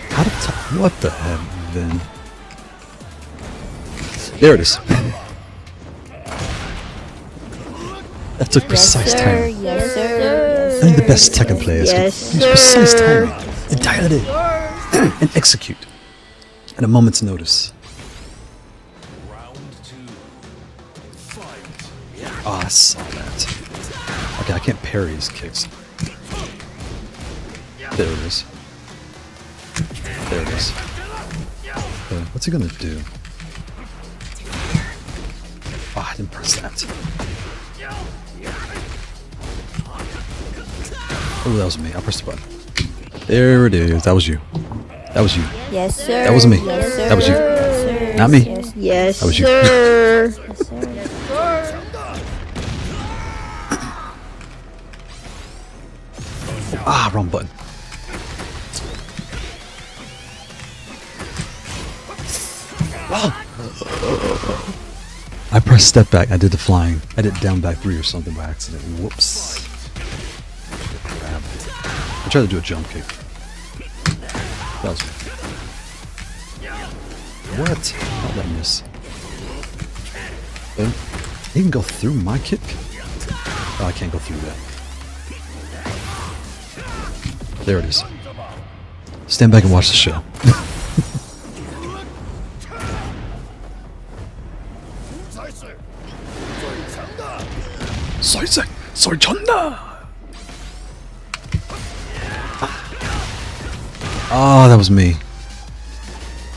S1: How to what the heck, then? There it is. That took precise timing.
S4: Yes, sir.
S1: Only the best Tekken players can use precise timing and dial it in and execute at a moment's notice. Oh, I saw that. Okay, I can't parry his kicks. There it is. There it is. Okay, what's he gonna do? Ah, didn't press that. Oh, that was me. I pressed the button. There it is. That was you. That was you.
S4: Yes, sir.
S1: That wasn't me.
S4: Yes, sir.
S1: That was you.
S4: Yes, sir.
S1: Not me.
S4: Yes, yes,
S1: That was you.
S4: sir. Yes, sir.
S1: Ah, wrong button. Oh. I pressed step back. I did the flying. I did down back 3 or something by accident. Whoops. I tried to do a jump kick. That was what? How'd that miss? Boom. He can go through my kick? Oh, I can't go through that. There it is. Stand back and watch the show. Sorry, Chonna. Oh, that was me.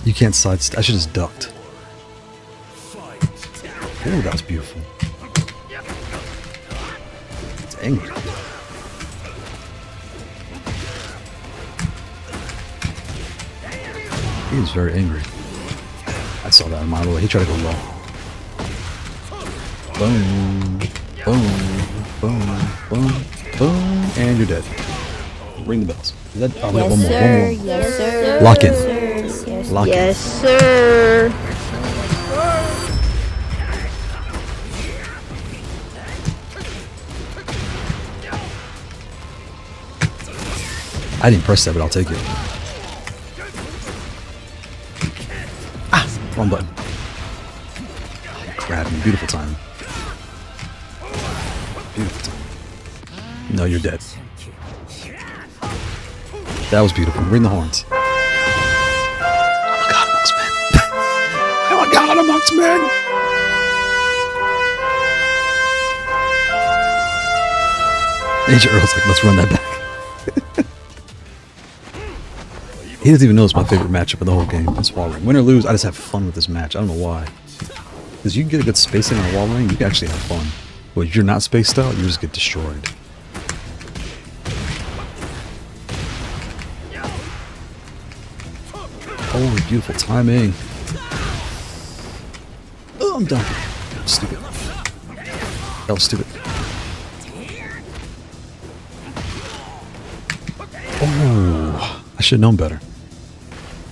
S1: You can't sidestep. I should have just ducked. Oh, that was beautiful. It's angry. He is very angry. I saw that a mile away. He tried to go low. Boom. Boom. Boom. Boom. Boom. And you're dead. Ring the bells. Is that, oh,
S4: Yes,
S1: one more.
S4: sir.
S1: One more.
S4: Yes, sir.
S1: Lock in.
S4: Yes, yes,
S1: Lock in.
S4: yes, sir.
S1: I didn't press that, but I'll take it. Ah! Wrong button. Oh, crap. Beautiful time. Beautiful time. No, you're dead. That was beautiful. Ring the horns. Oh my god, amongst men. Oh my god, amongst men. Agent Earl's like, let's run that back. He doesn't even know it's my favorite matchup of the whole game. It's wall ring. Win or lose, I just have fun with this match. I don't know why. Because you can get a good spacing on a wall ring, you can actually have fun. But if you're not spaced out, you just get destroyed. Oh, beautiful timing. Oh, I'm done. That was stupid. That was stupid. Oh, I should have known better.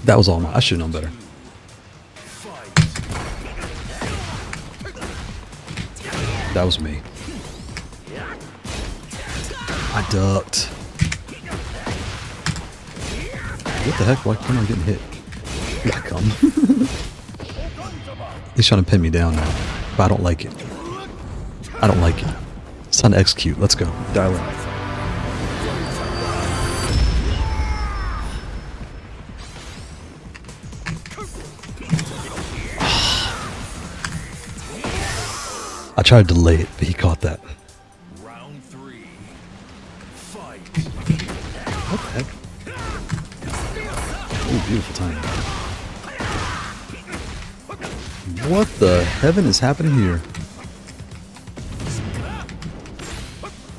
S1: That was all I should have known better. That was me. I ducked. What the heck? Why am I getting hit? Here I come. He's trying to pin me down now. But I don't like it. I don't like it. It's time to execute. Let's go. Dial in. I tried to delay it, but he caught that.
S2: Round 3. Fight.
S1: What the heck? Oh, beautiful timing. What the heaven is happening here?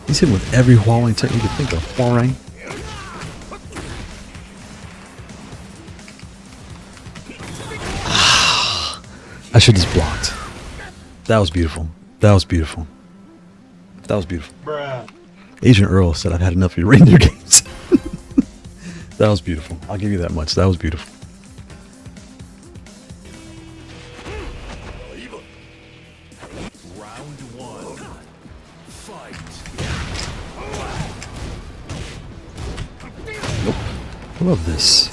S1: He's hitting with every Huawei technique you could think of. Huawei. I should just blocked. That was beautiful. That was beautiful. That was beautiful.
S2: Bruh.
S1: Agent Earl said I've had enough of your reindeer games. That was beautiful. I'll give you that much. That was beautiful.
S2: Round 1. Fight.
S1: Nope. I love this.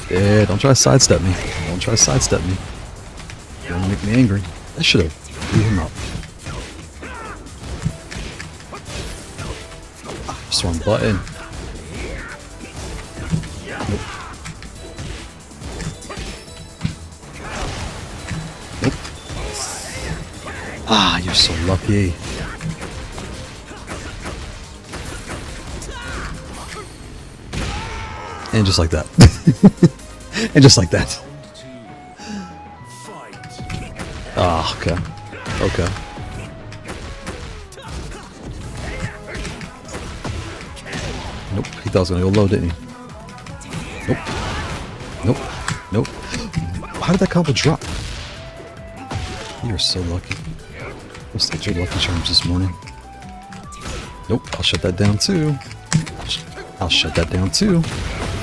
S1: Yeah, don't try to sidestep me. Don't try to sidestep me. You want to make me angry. I should have blew him up. Just one button. Nope. Nope. Ah, you're so lucky. And just like that. And just like that. Ah, okay. Okay. Nope, he thought I was gonna go low, didn't he? Nope. Nope. Nope. How did that combo drop? You're so lucky. Let's get your lucky charms this morning. Nope, I'll shut that down too. I'll shut that down too.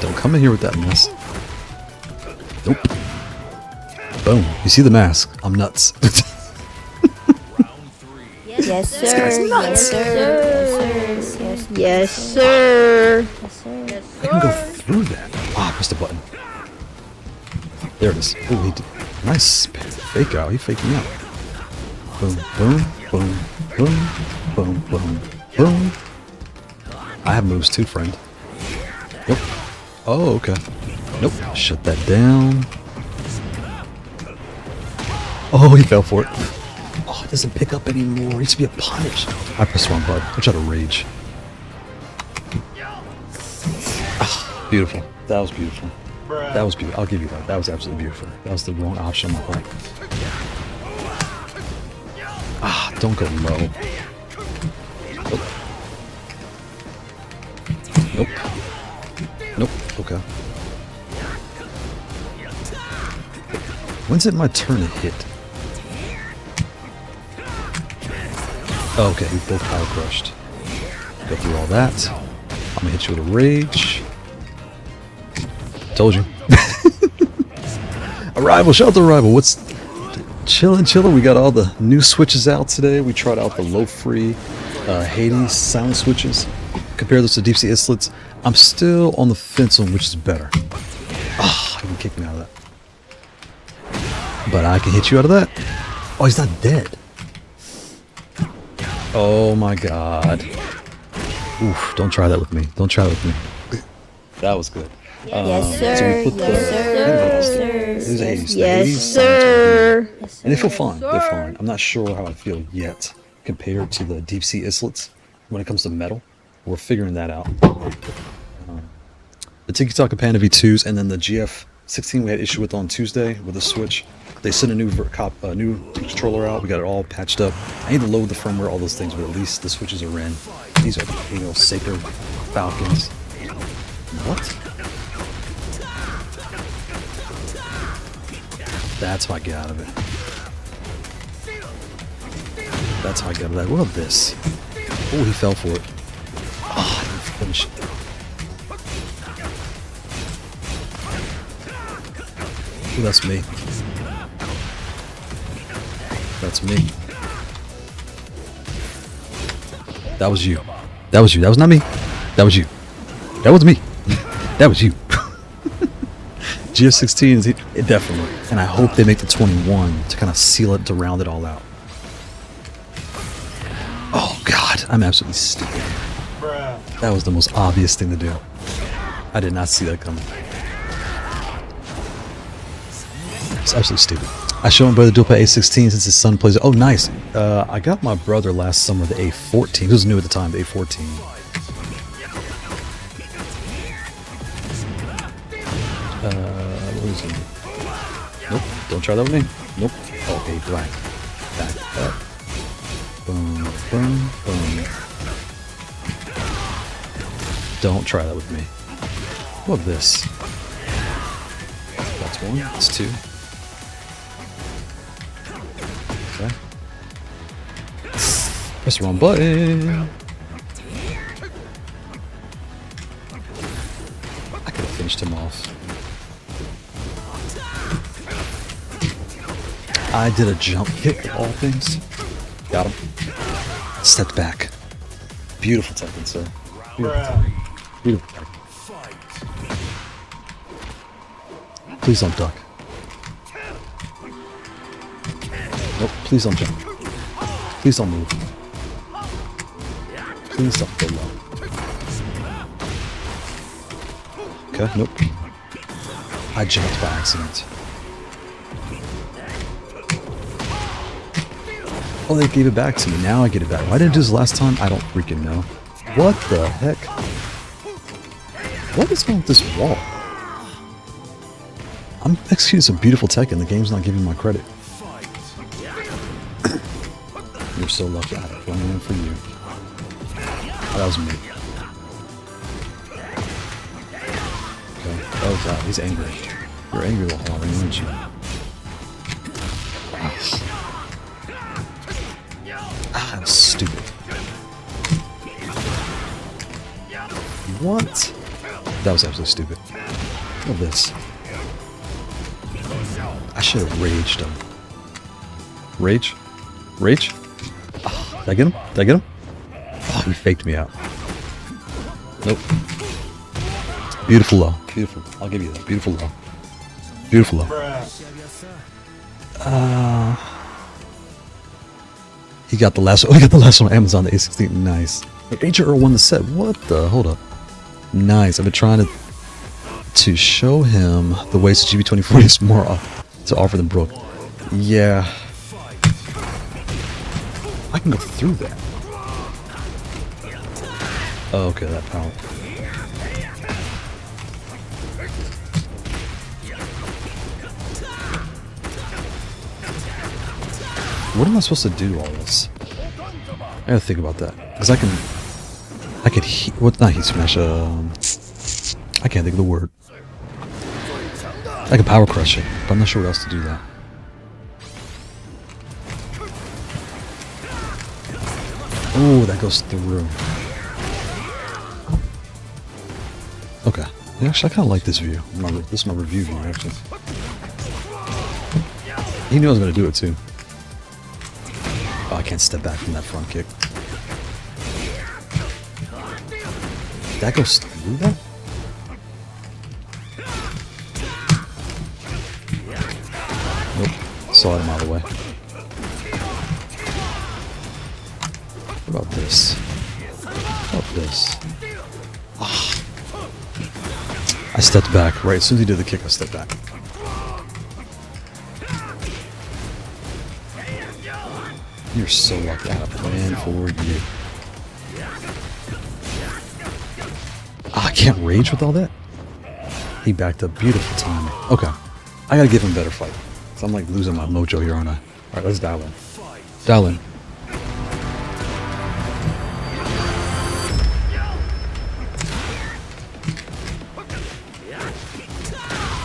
S1: Don't come in here with that mess. Nope. Boom. You see the mask? I'm nuts.
S4: Yes, sir. Yes, sir. Yes, sir.
S1: I can go through that. Ah, I pressed the button. There it is. Oh, he did. Nice fake out. He faked me out. Boom, boom, boom, boom, boom, boom, boom. I have moves too, friend. Nope. Oh, okay. Nope. Shut that down. Oh, he fell for it. Oh, it doesn't pick up anymore. It used to be a punish. I pressed one button. I'm trying to rage. Ah, beautiful. That was beautiful. That was beautiful. I'll give you that. That was absolutely beautiful. That was the wrong option on my part. Ah, don't go low. Nope. Nope. Okay. When's it my turn to hit? Oh, okay, we both power crushed. Go through all that. I'm gonna hit you with a rage. Told you. Arrival, shelter arrival. What's chillin'? We got all the new switches out today. We tried out the low-free Hades silent switches. Compare those to deep sea islets. I'm still on the fence on which is better. Ah, he can kick me out of that. But I can hit you out of that. Oh, he's not dead. Oh my god. Oof, don't try that with me. Don't try that with me. That was good.
S4: Yes, sir.
S1: So we put
S4: Yes, sir.
S1: These are Hades.
S4: Yes,
S1: Hades
S4: sir.
S1: and they feel fine. They're fine. I'm not sure how I feel yet compared to the deep sea islets when it comes to metal. We're figuring that out. The Tikitaka Panda V2s and then the GF-16 we had issue with on Tuesday with the Switch. They sent a new controller out. We got it all patched up. I need to load the firmware, all those things, but at least the switches are in. These are, sacred falcons. What? That's how I get out of it. That's how I get out of that. What about this? Oh, he fell for it. Oh, I didn't finish it. Ooh, that's me. That's me. That was you. That was you. That was not me. That was you. That was me. That was you. GF-16 is it definitely. And I hope they make the 21 to kind of seal it, to round it all out. Oh god, I'm absolutely stupid. That was the most obvious thing to do. I did not see that coming. It's absolutely stupid. I showed my brother dual pad A16 since his son plays it. Oh, nice. I got my brother last summer the A14. He was new at the time, the A14. What is it? Nope. Don't try that with me. Nope. Okay, black. Back up. Boom, boom, boom. Don't try that with me. What about this? That's one. That's two. Okay. Press the wrong button. I could have finished him off. I did a jump kick of all things. Got him. Stepped back. Beautiful Tekken, sir. Beautiful. Beautiful Tekken. Please don't duck. Nope, please don't jump. Please don't move. Please don't go low. Okay, nope. I jumped by accident. Oh, they gave it back to me. Now I get it back. Why didn't I do this last time? I don't freaking know. What the heck? What is going with this wall? Excuse a beautiful Tekken. The game's not giving my credit. You're so lucky. I had one in for you. Oh, that was me. Okay. Oh god, he's angry. You're angry little Harvey, aren't you? Ah, that was stupid. What? That was absolutely stupid. Look at this. I should have raged him. Rage? Rage? Oh, did I get him? Did I get him? Oh, he faked me out. Nope. Beautiful low. Beautiful. I'll give you that. Beautiful low. Beautiful low. He got the last one. He got the last one on Amazon, the A16. Nice. Agent Earl won the set. What the? Hold up. Nice. I've been trying to show him the ways that GB2040 is more to offer than Brook. Yeah. I can go through that. Oh, okay, that power. What am I supposed to do to all this? I gotta think about that. Because I could heat, what, not heat smash, I can't think of the word. I can power crush it, but I'm not sure what else to do that. Oh, that goes through. Okay. Yeah, actually, I kind of like this view. This is my review view, actually. He knew I was going to do it, too. Oh, I can't step back from that front kick. That goes through that? Nope. Saw him out of the way. What about this? What about this? Ah. I stepped back. Right, as soon as he did the kick, I stepped back. You're so lucky. I had a plan for you. Oh, I can't rage with all that. He backed up. Beautiful timing. Okay. I gotta give him a better fight. So I'm like losing my mojo here, aren't I? Alright, let's dial in. Dial in.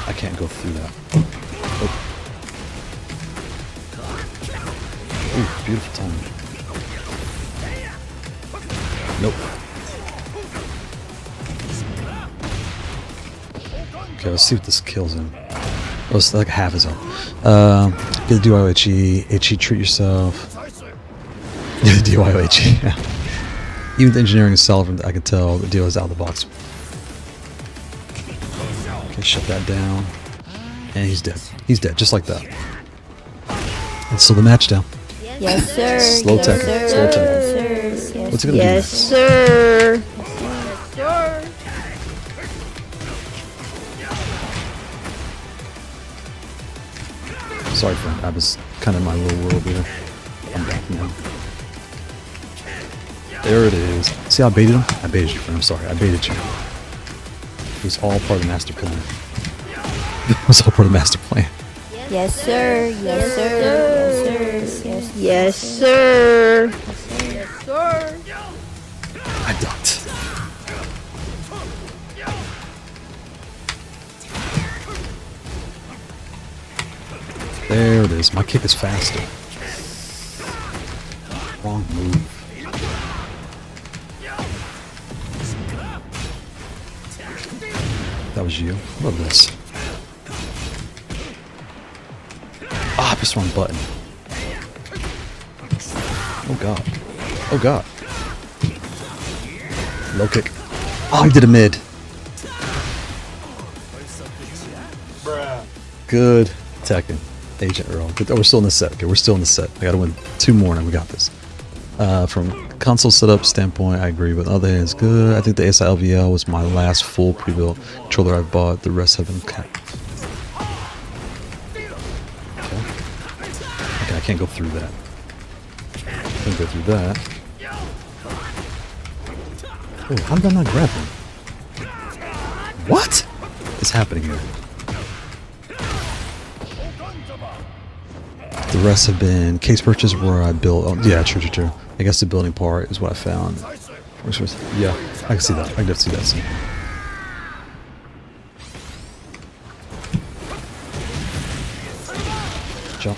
S1: I can't go through that. Oh. Ooh, beautiful timing. Nope. Okay, let's see what this kills him. Oh, it's like half his health. Get the DYOHE. Treat yourself. Yeah, the DYOHE. Yeah. Even the engineering is solid, I can tell the deal is out of the box. Okay, shut that down. And he's dead. He's dead, just like that. And so the match down.
S4: Yes, sir.
S1: Slow
S4: yes,
S1: Tekken.
S4: sir.
S1: Slow Tekken.
S4: Yes, sir.
S1: What's he gonna do
S4: yes,
S1: next?
S4: Sir. Yes, sir.
S1: Sorry, friend. I was kind of in my little world here. I'm back now. There it is. See how I baited him? I baited you, friend. I'm sorry. I baited you. It was all part of the master plan. It was all part of the master plan.
S4: Yes, sir. Yes, sir. Yes, sir. Yes, sir. Yes, sir.
S1: I ducked. There it is. My kick is faster. Wrong move. That was you. What about this? Ah, I pressed the wrong button. Oh god. Oh god. Low kick. Oh, he did a mid. Good Tekken. Agent Earl. Oh, we're still in the set. Okay, we're still in the set. I gotta win 2 more and we got this. From console setup standpoint, I agree, but on the other hand, it's good. I think the ASI LVL was my last full pre-built controller I bought. The rest have been kept. Okay, I can't go through that. Can't go through that. Oh, how did I not grab him? What is happening here? The rest have been case purchase where I built. Oh, yeah, true. I guess the building part is what I found. Yeah, I can see that. I can definitely see that scene. Jump.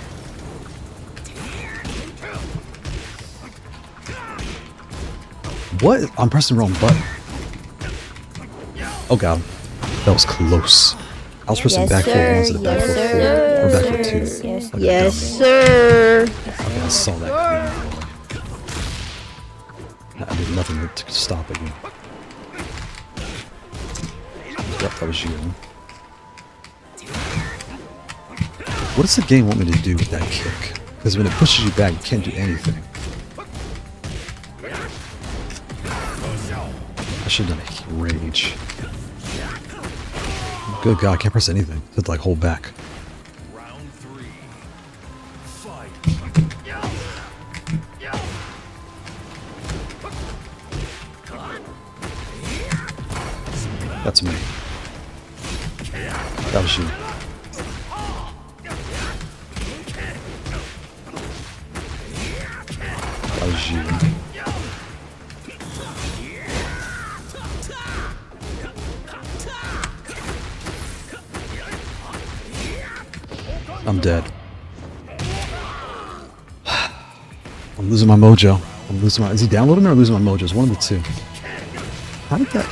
S1: What? I'm pressing the wrong button. Oh god, that was close. I was pressing back foot once and back foot four, or back foot two.
S4: Yes, sir.
S1: Okay, I saw that. I did nothing to stop it. Yep, that was you. What does the game want me to do with that kick? Because when it pushes you back, you can't do anything. I should have done a rage. Good God, I can't press anything. It's like hold back.
S2: Round 3. Fight.
S1: That's me. That was you. That was you. I'm dead. I'm losing my mojo. I'm losing my. Is he downloading or losing my mojo? It's one of the two. How did that?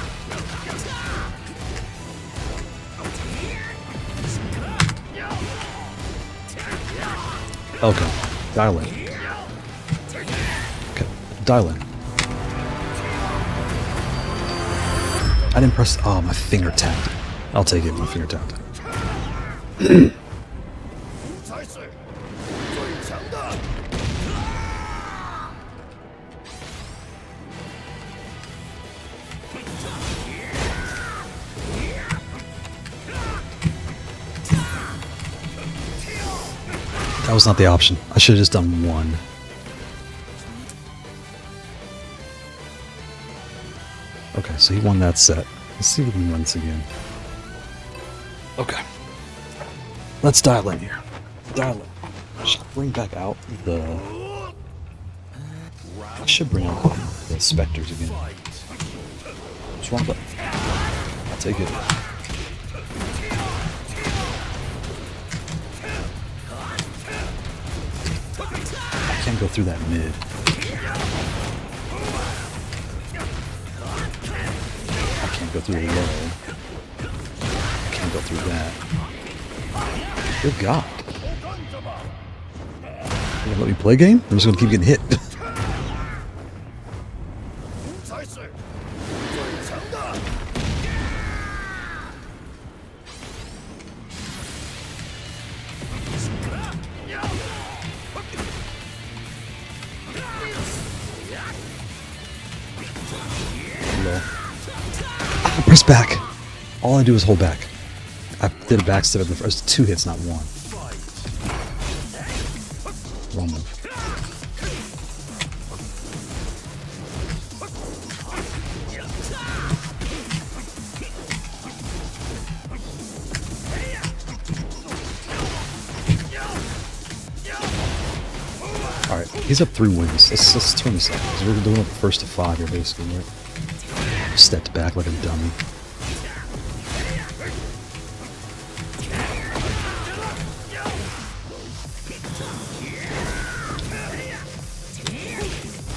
S1: Okay, dial in. Okay, dial in. I didn't press. Oh, my finger tapped. I'll take it. My finger tapped. That was not the option. I should have just done one. Okay, so he won that set. Let's see if we can run this again. Okay. Let's dial in here. Dial in. Should I bring back out the... I should bring out the specters again. What's wrong with it? I'll take it. I can't go through that mid. I can't go through the low. I can't go through that. Good God. You gonna let me play game? I'm just gonna keep getting hit. Press back. All I do is hold back. I did a backstep at the first 2 hits, not 1. Wrong move. Alright, he's up 3 wins. Let's turn this up. Because we're doing the first to 5 here, basically, right? Stepped back like a dummy.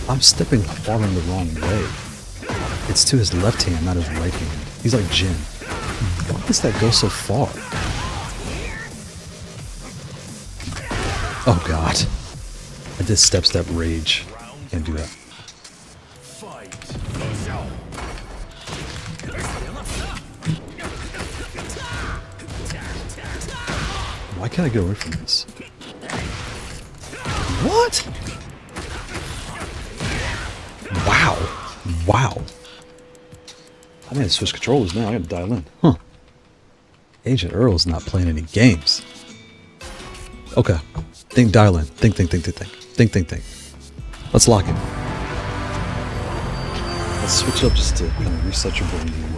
S1: I'm stepping far in the wrong way. It's to his left hand, not his right hand. He's like Jin. Why does that go so far? Oh God. I did step rage. Can't do that. Why can't I get away from this? What? Wow. Wow. I need to switch controllers now. I gotta dial in. Huh. Agent Earl's not playing any games. Okay. Think, dial in. Think. Let's lock in. Let's switch up just to kind of reset your brain here.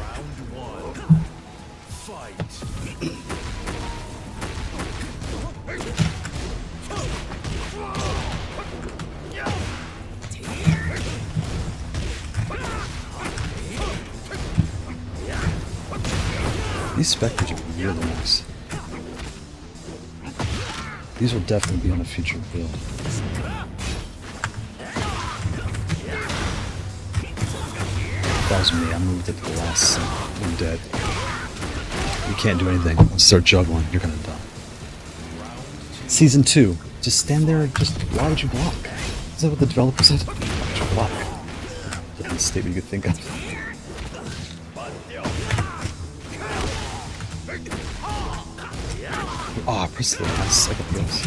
S1: These specters are really nice. These will definitely be on a future build. That was me. I moved at the last second. I'm dead. You can't do anything. Start juggling. You're gonna die. Season 2. Just stand there and just... Why would you block? Is that what the developer said? Why would you block? That's the statement you could think of. Ah, press the last second press.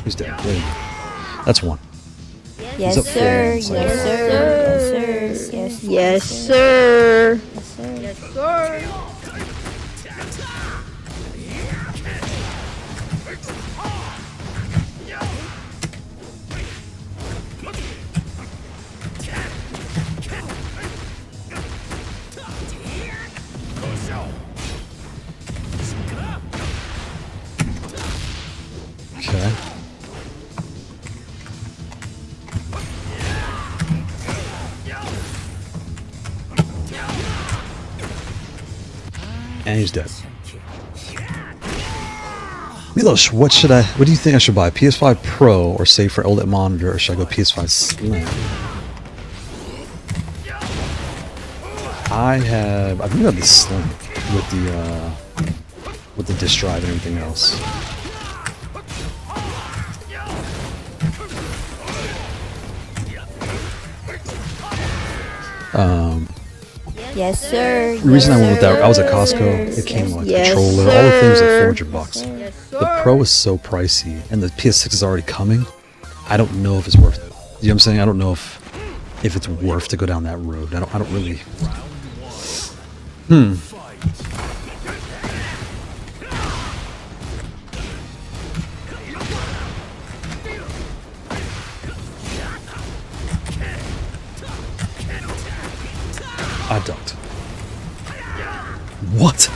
S1: He's dead. Good. That's one.
S4: Yes,
S1: up
S4: sir.
S1: for-
S4: Yes, sir. Yes, sir. Yes, sir.
S1: Okay. And he's dead. Milos, what do you think I should buy? PS5 Pro or save for OLED monitor, or should I go PS5 Slim? I believe I have the Slim with the disk drive and everything else.
S4: Yes, sir.
S1: The reason I went with that, I was at Costco. It came with a controller, all the things like $400. The Pro is so pricey, and the PS6 is already coming. I don't know if it's worth it. You know what I'm saying? I don't know if it's worth to go down that road. I don't really. I don't. What?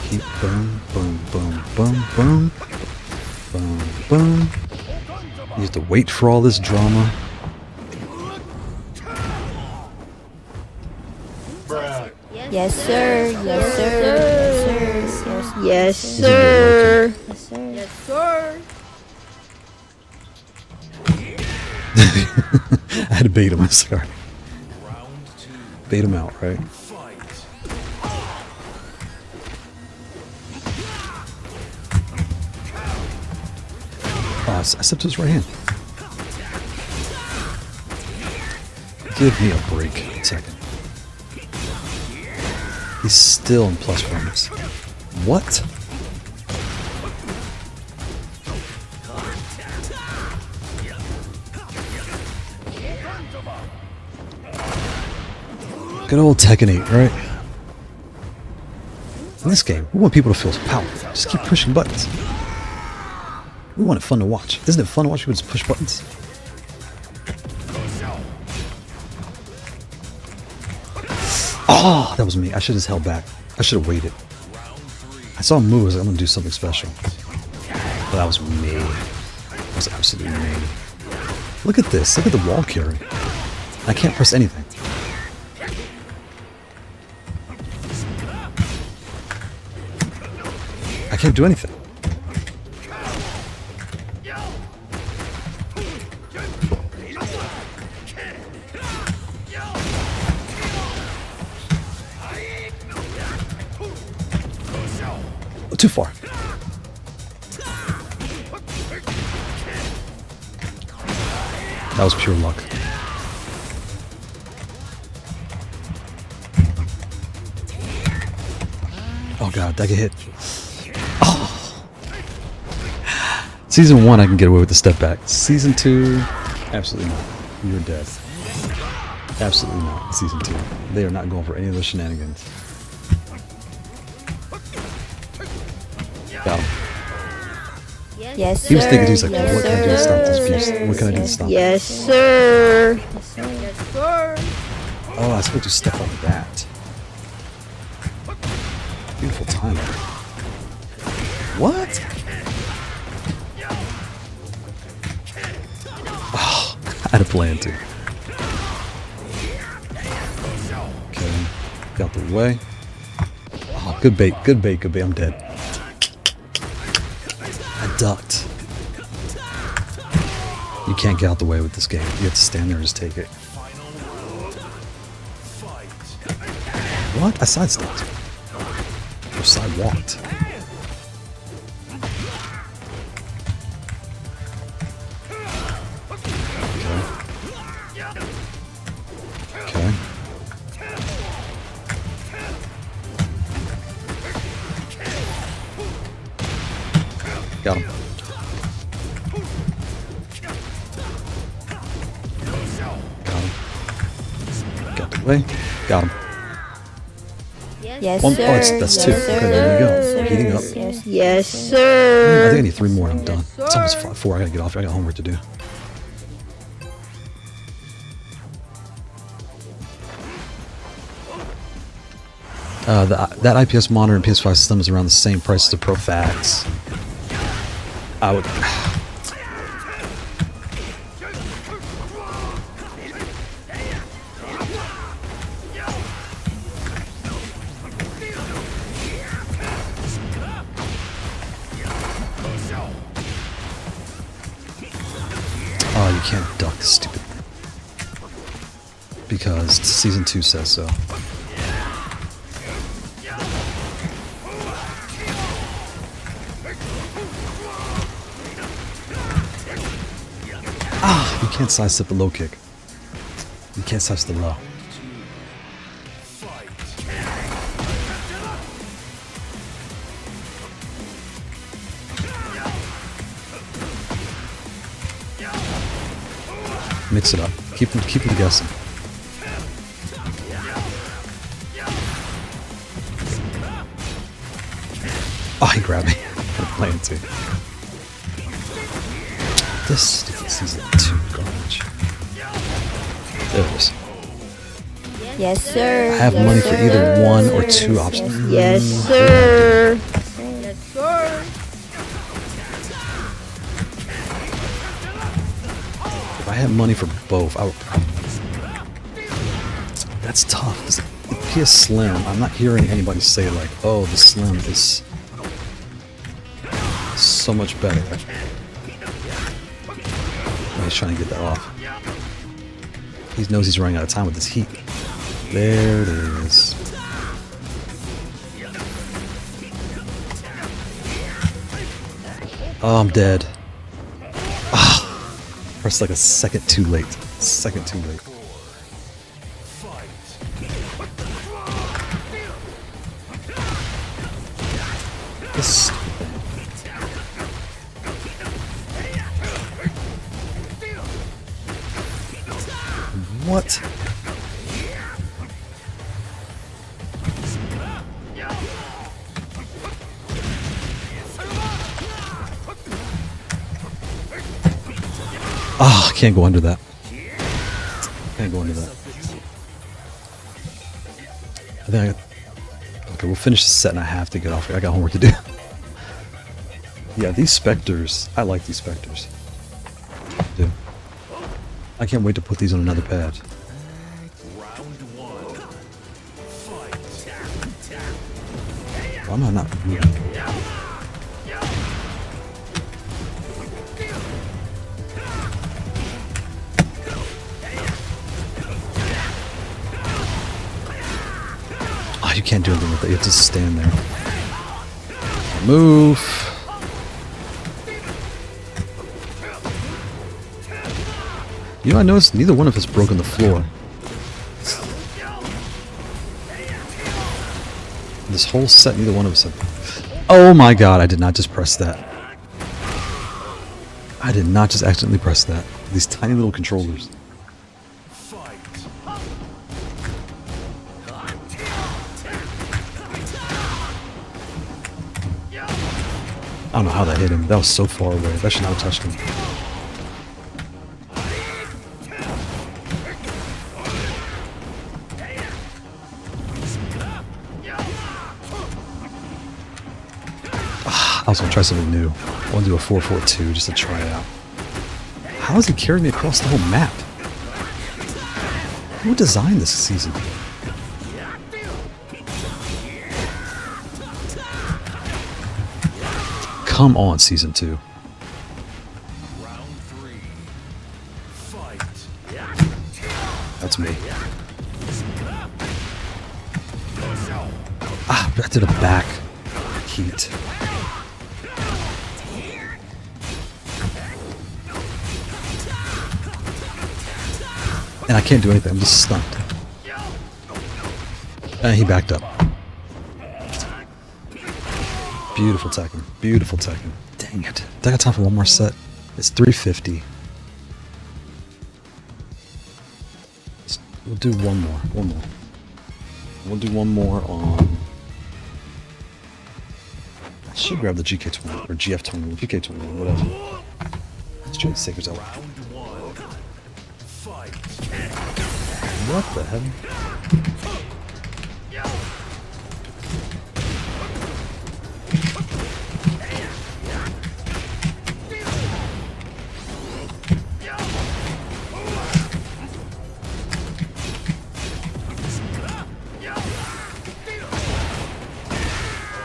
S1: Keep boom, boom, boom, boom, boom, boom, boom. You have to wait for all this drama.
S4: Yes, sir. Yes, sir. Yes,
S1: These are
S4: sir.
S1: good
S4: Yes, sir. Yes, sir.
S1: I had to bait him, I'm sorry. Bait him out, right? Oh, I stepped to his right hand. Give me a break. 1 second. He's still in plus bonus. What? Good old Tekken 8, right? In this game, we want people to feel powerful. Just keep pushing buttons. We want it fun to watch. Isn't it fun to watch people just push buttons? Oh, that was me. I should have just held back. I should have waited. I saw him move. I was like, I'm going to do something special. But that was me. That was absolutely me. Look at this. Look at the wall carry. I can't press anything. I can't do anything. Too far. That was pure luck. Oh god, that get hit. Oh. Season 1 I can get away with the step back. Season 2, absolutely not. You're dead. Absolutely not. Season 2. They are not going for any of those shenanigans. Got him.
S4: Yes, sir.
S1: He was thinking, he was like,
S4: Yes,
S1: what can I do to stop this beast? What can I do to stop it?
S4: Yes, sir. Yes, sir.
S1: Oh, I was supposed to do stuff like that. Beautiful timing. What? Oh, I had a plan too. Okay, got the way. Oh, good bait, good bait, good bait. I'm dead. I ducked. You can't get out the way with this game. You have to stand there and just take it. What? I sidestepped. Or sidewalked. Okay. Got him. Got him. Got the way. Got him.
S4: Yes,
S1: One,
S4: sir.
S1: oh, that's two.
S4: Yes,
S1: Okay, there you go.
S4: sir.
S1: Heating up.
S4: Yes, yes,
S1: I
S4: sir.
S1: think I need 3 more and I'm done. It's almost 4. I gotta get off. I got homework to do. That IPS monitor and PS5 system is around the same price as the Pro Fax. I would. Oh, you can't duck, stupid. Because Season 2 says so. Ah, you can't sidestep the low kick. You can't sidestep the low. Mix it up. Keep them guessing. Oh, he grabbed me. I'm playing too. This stupid Season 2 garbage. There it is.
S4: Yes, sir.
S1: I have
S4: Yes,
S1: money
S4: sir.
S1: for either 1 or 2 options.
S4: Yes, sir. Yes, sir.
S1: If I had money for both, I would. That's tough. 'Cause the PS Slim, I'm not hearing anybody say like, "Oh, the Slim is so much better." He's trying to get that off. He knows he's running out of time with this heat. There it is. Oh, I'm dead. Ah, pressed like a second too late. Second too late. This. What? Ah, I can't go under that. Can't go under that. I think I got... Okay, we'll finish the set and I have to get off. I got homework to do. Yeah, these Spectres. I like these Spectres. I do. I can't wait to put these on another pad. Why am I not moving? Oh, you can't do anything with it. You have to stand there. Move. You know, I noticed neither one of us broke on the floor. This whole set, neither one of us had... Oh my god, I did not just press that. I did not just accidentally press that. These tiny little controllers. don't know how that hit him. That was so far away. That should not have touched him. I was gonna try something new. I want to do a 4-4-2 just to try it out. How is he carrying me across the whole map? Who designed this season? Come on, season 2.
S2: Round 3. Fight.
S1: That's me. Ah, back to the back. Heat. And I can't do anything. I'm just stunned. And he backed up. Beautiful Tekken. Beautiful Tekken. Dang it. I got time for one more set. It's 350. We'll do one more. One more. We'll do one more on... I should grab the GK20 or GF20, GK21, whatever. Let's try the Sacred Zone. What the hell?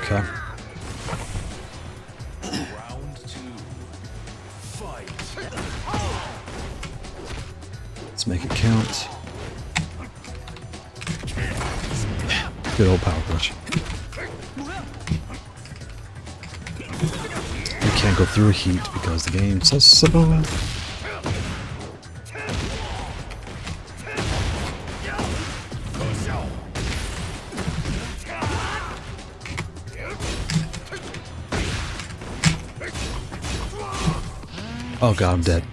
S1: Okay.
S2: Round 2. Fight.
S1: Let's make it count. Good old power clutch. You can't go through heat because the game says so. Oh god, I'm dead.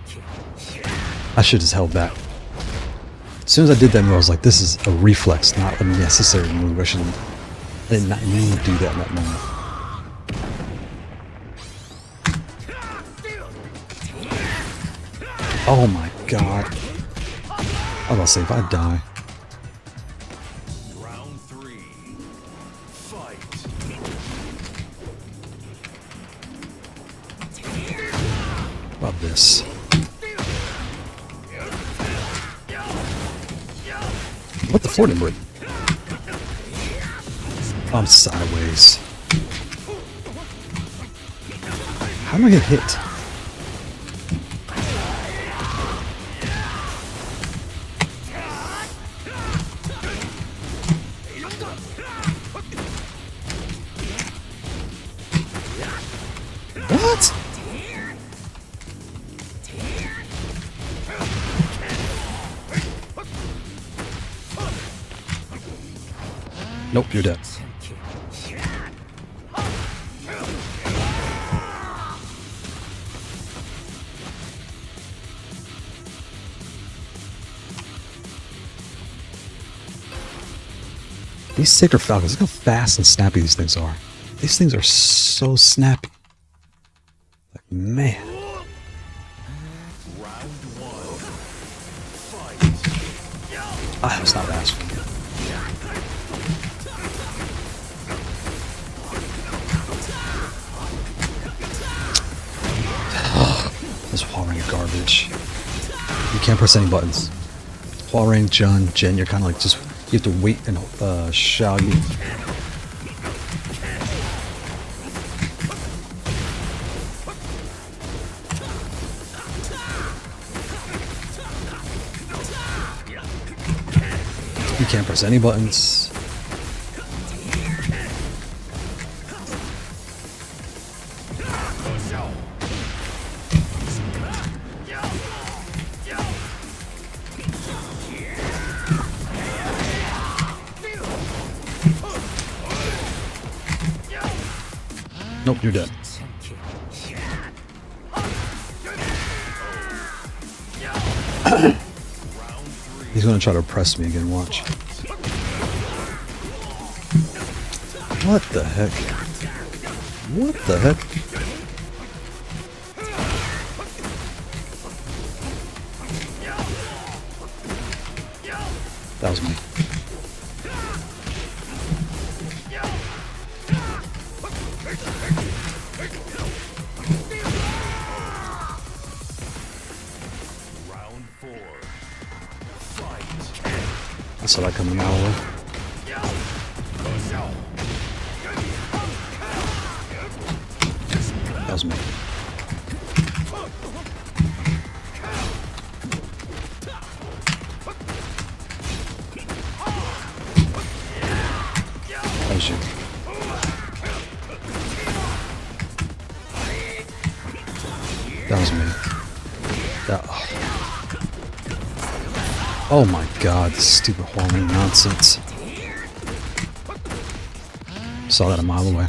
S1: I should have just held back. As soon as I did that move, I was like, this is a reflex, not a necessary move. I did not need to do that in that moment. Oh my god. I was about to say, if I die.
S2: Round 3. Fight.
S1: About this. What the floor number? I'm sideways. How do I get hit? What? Nope, you're dead. These Sacred Falcons, look how fast and snappy these things are. These things are so snappy. Like, man.
S2: Round 1. Fight.
S1: I was not asking. This wall ring garbage. You can't press any buttons. Wall ring, Jun, Jen, you're kind of like just, you have to wait and shout you. You can't press any buttons. Nope, you're dead. He's gonna try to press me again, watch. What the heck? What the heck? That was me.
S2: Round 4. Fight.
S1: I saw that coming our way. That was me. That was you. That was me. That, oh my god, this stupid harmony nonsense. Saw that a mile away.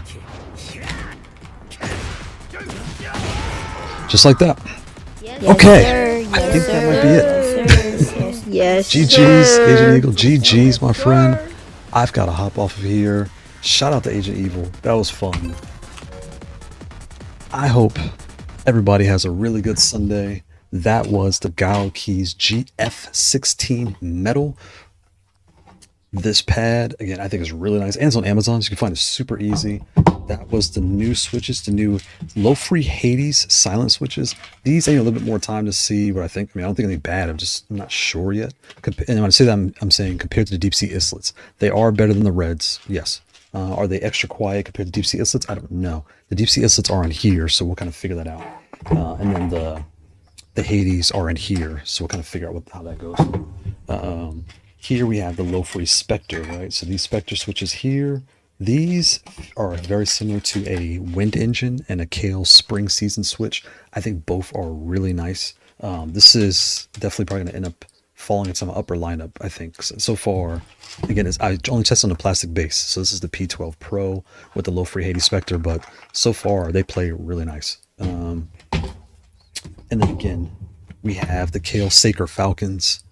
S1: Just like that.
S4: Yes,
S1: Okay.
S4: sir.
S1: I
S4: Yes,
S1: think
S4: sir.
S1: that might be it.
S4: Yes,
S1: GG's,
S4: sir.
S1: Agent Eagle. GG's, my friend. I've got to hop off of here. Shout out to Agent Evil. That was fun. I hope everybody has a really good Sunday. That was the Guilekeys GF-16 metal. This pad, again, I think is really nice. And it's on Amazon, so you can find it super easy. That was the new switches, the new low-free Hades silent switches. These take a little bit more time to see what I think. I mean, I don't think anything bad. I'm not sure yet. And when I say that, I'm saying compared to the deep sea islets, they are better than the reds. Yes. Are they extra quiet compared to deep sea islets? I don't know. The deep sea islets are in here, so we'll kind of figure that out. And then the Hades are in here, so we'll kind of figure out how that goes. Here we have the low-free Spectre, right? So these Spectre switches here, these are very similar to a wind engine and a Kailh Spring Season switch. I think both are really nice. This is definitely probably going to end up falling in some upper lineup, I think. So far, again, I only tested on the plastic base. So this is the P12 Pro with the low-free Hades Spectre, but so far they play really nice. And then again, we have the Kailh Saker Falcons.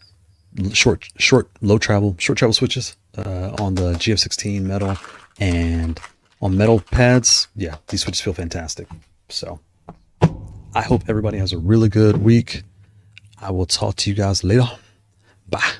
S1: Short travel switches on the GF-16 metal, and on metal pads. Yeah, these switches feel fantastic. So I hope everybody has a really good week. I will talk to you guys later. Bye.